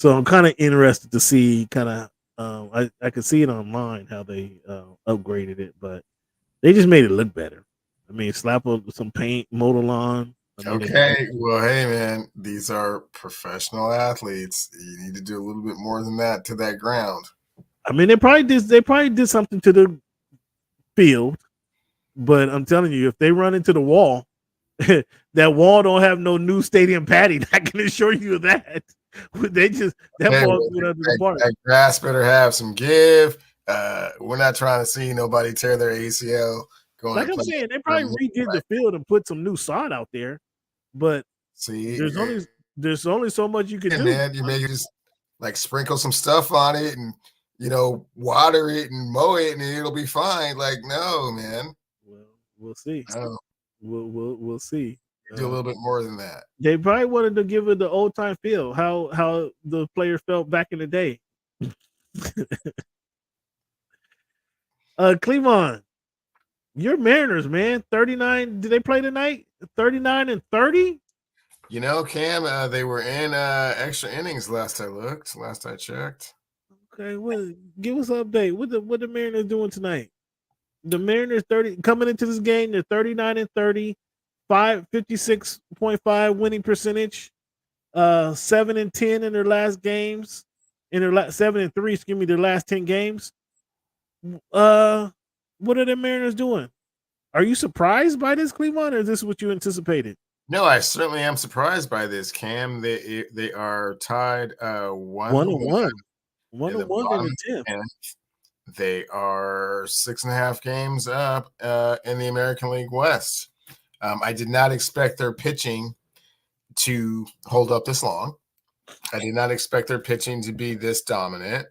So I'm kind of interested to see I could see it online how they upgraded it, but they just made it look better. I mean, slap some paint, mow the lawn. I mean, Okay, well, hey man, these are professional athletes. You need to do a little bit more than that to that ground. I mean, they probably did something to the field, but I'm telling you, if they run into the wall, that wall don't have no new stadium padding. I can assure you of that. They just ball went under the bar. That grass better have some give. We're not trying to see nobody tear their ACL. Like I'm saying, they probably redid the field and put some new sod out there, but see, there's only so much you can do. Man, you maybe just like sprinkle some stuff on it and water it and mow it and it'll be fine. Like, no, man. Well, we'll see. No. We'll see. Do a little bit more than that. They probably wanted to give it the old time feel, how the players felt back in the day. Cleveland, your Mariners, man, 39. Did they play tonight? 39-30. Cam, they were in extra innings last I checked. Okay, well, give us an update. What the Mariners doing tonight? The Mariners coming into this game, they're 39-30, 56.5 winning percentage, 7-10 in their last games, 7-3, excuse me, their last 10 games. What are the Mariners doing? Are you surprised by this, Cleveland, or is this what you anticipated? No, I certainly am surprised by this, Cam. They are tied 1-1. 1-1 in the 10th. They are 6.5 games up in the American League West. I did not expect their pitching to hold up this long. I did not expect their pitching to be this dominant.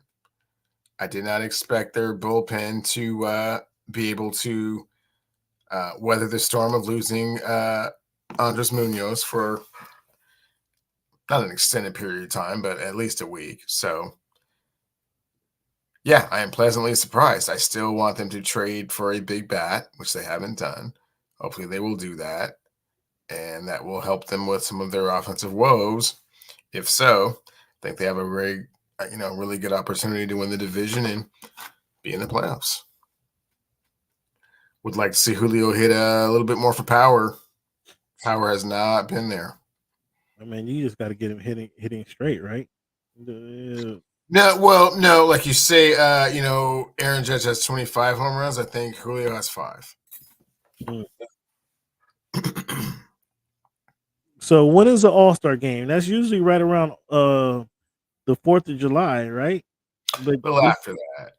I did not expect their bullpen to be able to weather the storm of losing Andres Munoz for not an extended period of time, but at least a week. So, yeah, I am pleasantly surprised. I still want them to trade for a big bat, which they haven't done. Hopefully they will do that, and that will help them with some of their offensive woes. If so, I think they have a very, really good opportunity to win the division and be in the playoffs. Would like to see Julio hit a little bit more for power. Power has not been there. I mean, you just got to get him hitting straight, right? No, like you say, Aaron Judge has 25 home runs. I think Julio has 5. So when is the All-Star game? That's usually right around the 4th of July, right? But after that.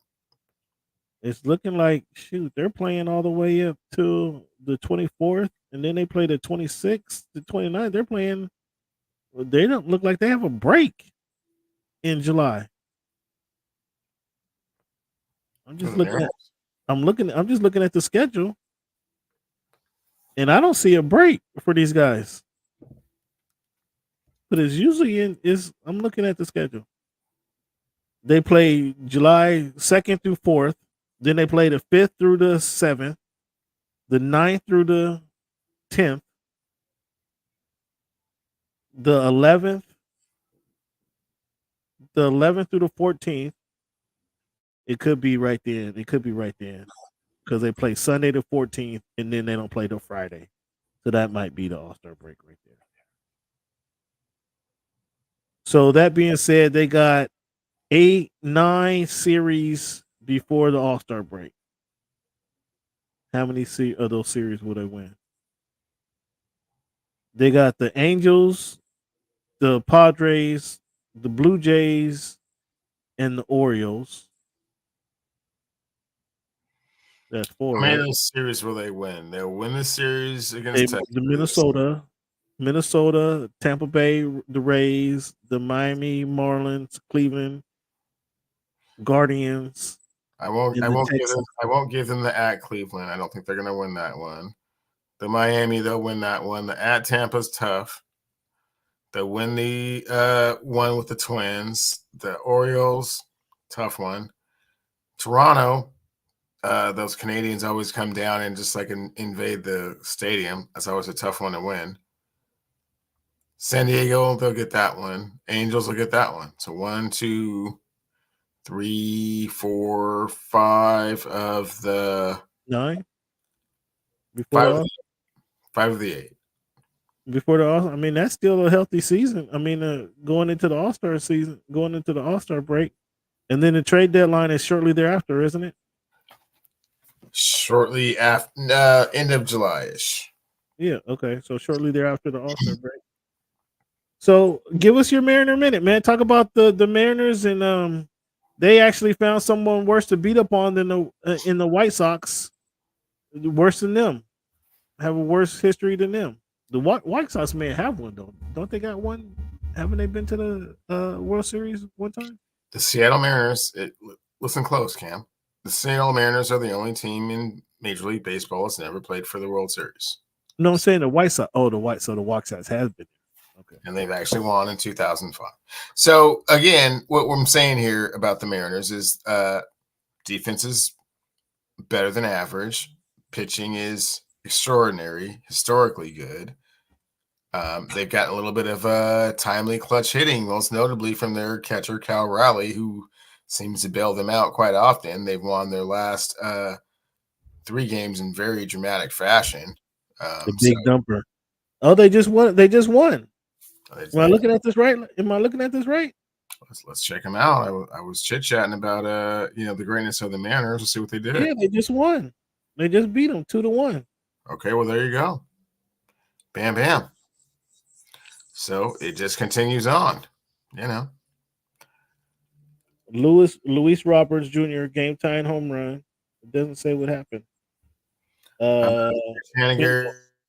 It's looking like, shoot, they're playing all the way up to the 24th, and then they play the 26th, the 29th. They're playing. They don't look like they have a break in July. I'm just looking at the schedule, and I don't see a break for these guys. But it's usually I'm looking at the schedule. They play July 2nd through 4th. Then they play the 5th through the 7th, the 9th through the 10th, the 11th through the 14th. It could be right then. Because they play Sunday the 14th, and then they don't play till Friday. So that might be the All-Star break right there. So that being said, they got 8-9 series before the All-Star break. How many of those series will they win? They got the Angels, the Padres, the Blue Jays, and the Orioles. That's four, How many right? of those series will they win? They'll win the series against Texas. The Minnesota, Tampa Bay, the Rays, the Miami Marlins, Cleveland Guardians. I won't. and I the won't give them. Texans. I won't give them the at Cleveland. I don't think they're going to win that one. The Miami, they'll win that one. The at Tampa's tough. They'll win the one with the Twins. The Orioles, tough one. Toronto, those Canadians always come down and just like invade the stadium. That's always a tough one to win. San Diego, they'll get that one. Angels will get that one. So 1, 2, 3, 4, 5 of the 9 before five, the 5 of the 8. before the I mean that's still a healthy season. I mean going into the All-Star season, going into the All-Star break, and then the trade deadline is shortly thereafter, isn't it? Shortly after end of July-ish. Yeah, okay. So shortly thereafter the All-Star break. So give us your Mariner minute, man. Talk about the Mariners and they actually found someone worse to beat up on than the in the White Sox. Worse than them. Have a worse history than them. The White Sox may have one though. Don't they got one? Haven't they been to the World Series one time? The Seattle Mariners. Listen close, Cam. The Seattle Mariners are the only team in Major League Baseball that's never played for the World Series. No, I'm saying the White Sox. Oh, the White Sox has been. Okay, and they've actually won in 2005. So again, what I'm saying here about the Mariners is defense is better than average. Pitching is extraordinary, historically good. They've got a little bit of timely clutch hitting, most notably from their catcher, Cal Raleigh, who seems to bail them out quite often. They've won their last 3 games in very dramatic fashion. The big dumper. Oh, they just won. They just won. Am I looking at this right? Let's check them out. I was chit-chatting about the greatness of the Mariners. Let's see what they did. Yeah, they just won. They just beat them 2-1. Okay, well there you go. Bam bam. So it just continues on, Luis Roberts Jr. game tying home run. It doesn't say what happened.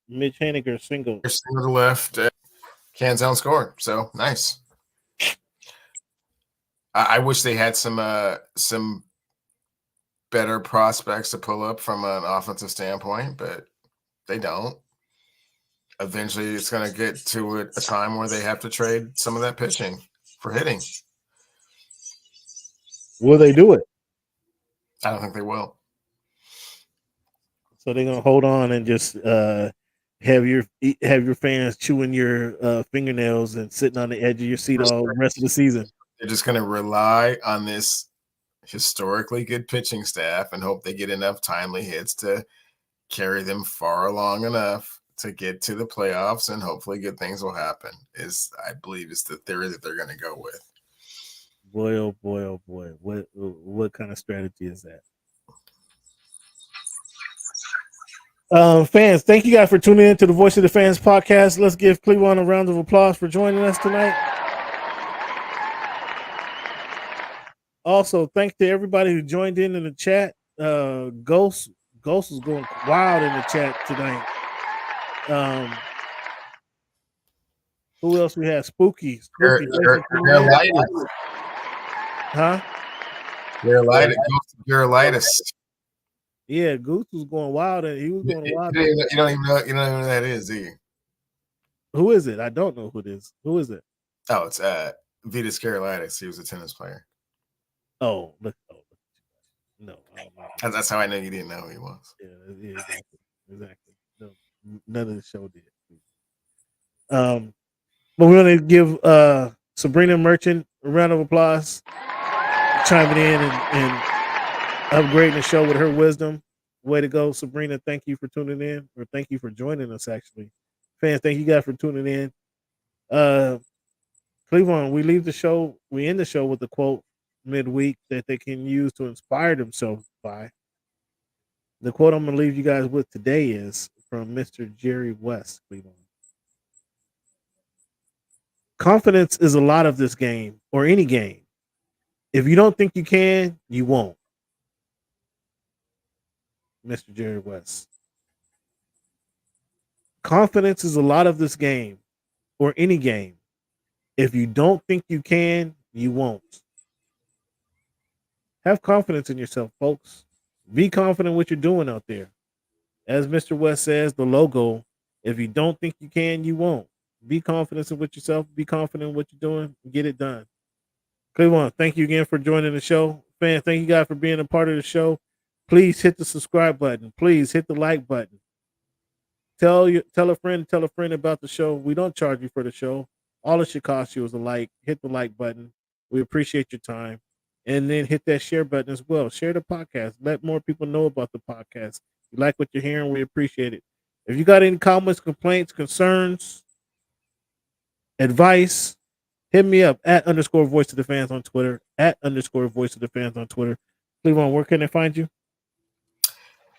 Mitch Haniger single. Single to left. Canzone scored. So nice. I wish they had some better prospects to pull up from an offensive standpoint, but they don't. Eventually, it's going to get to a time where they have to trade some of that pitching for hitting. Will they do it? I don't think they will. So they're going to hold on and just have your fans chewing your fingernails and sitting on the edge of your seat all the rest of the season. They're just going to rely on this historically good pitching staff and hope they get enough timely hits to carry them far along enough to get to the playoffs, and hopefully good things will happen. I believe is the theory that they're going to go with. Boy, oh boy, oh boy! What kind of strategy is that? Fans, thank you guys for tuning in to the Voice of the Fans podcast. Let's give Cleveland a round of applause for joining us tonight. Also, thanks to everybody who joined in the chat. Ghost is going wild in the chat tonight. Who else we have? Spooky. Huh? Urolitis. Yeah, Goose was going wild, and he was going wild. You don't even know who that is, do you? Who is it? I don't know who it is. Who is it? Oh, it's Vitas Carolitis. He was a tennis player. Oh, no. That's how I know you didn't know who he was. Yeah, exactly. No, none of the show did. But we're gonna give Sabreena Merchant a round of applause, chiming in and upgrading the show with her wisdom. Way to go, Sabreena. Thank you for tuning in, or thank you for joining us, actually. Fans, thank you guys for tuning in. Cleveland, we end the show with a quote midweek that they can use to inspire themselves by. The quote I'm going to leave you guys with today is from Mr. Jerry West, Cleveland. Confidence is a lot of this game or any game. If you don't think you can, you won't. Mr. Jerry West. Confidence is a lot of this game or any game. If you don't think you can, you won't. Have confidence in yourself, folks. Be confident what you're doing out there. As Mr. West says, the logo, if you don't think you can, you won't. Be confident in what yourself, be confident in what you're doing, get it done. Cleveland, thank you again for joining the show. Fan, thank you guys for being a part of the show. Please hit the subscribe button. Please hit the like button. Tell a friend about the show. We don't charge you for the show. All it should cost you is a like. Hit the like button. We appreciate your time. And then hit that share button as well. Share the podcast. Let more people know about the podcast. If you like what you're hearing, we appreciate it. If you got any comments, complaints, concerns, advice, hit me up at _ voice of the fans on Twitter. At _ voice of the fans on Twitter. Cleveland, where can they find you?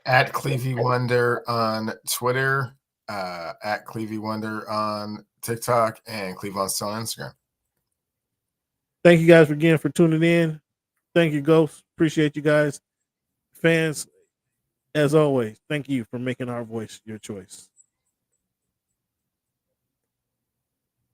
At Clevey Wonder on Twitter, at Clevey Wonder on TikTok, and Cleveland still on Instagram. Thank you guys again for tuning in. Thank you, Ghost. Appreciate you guys. Fans, as always, thank you for making our voice your choice.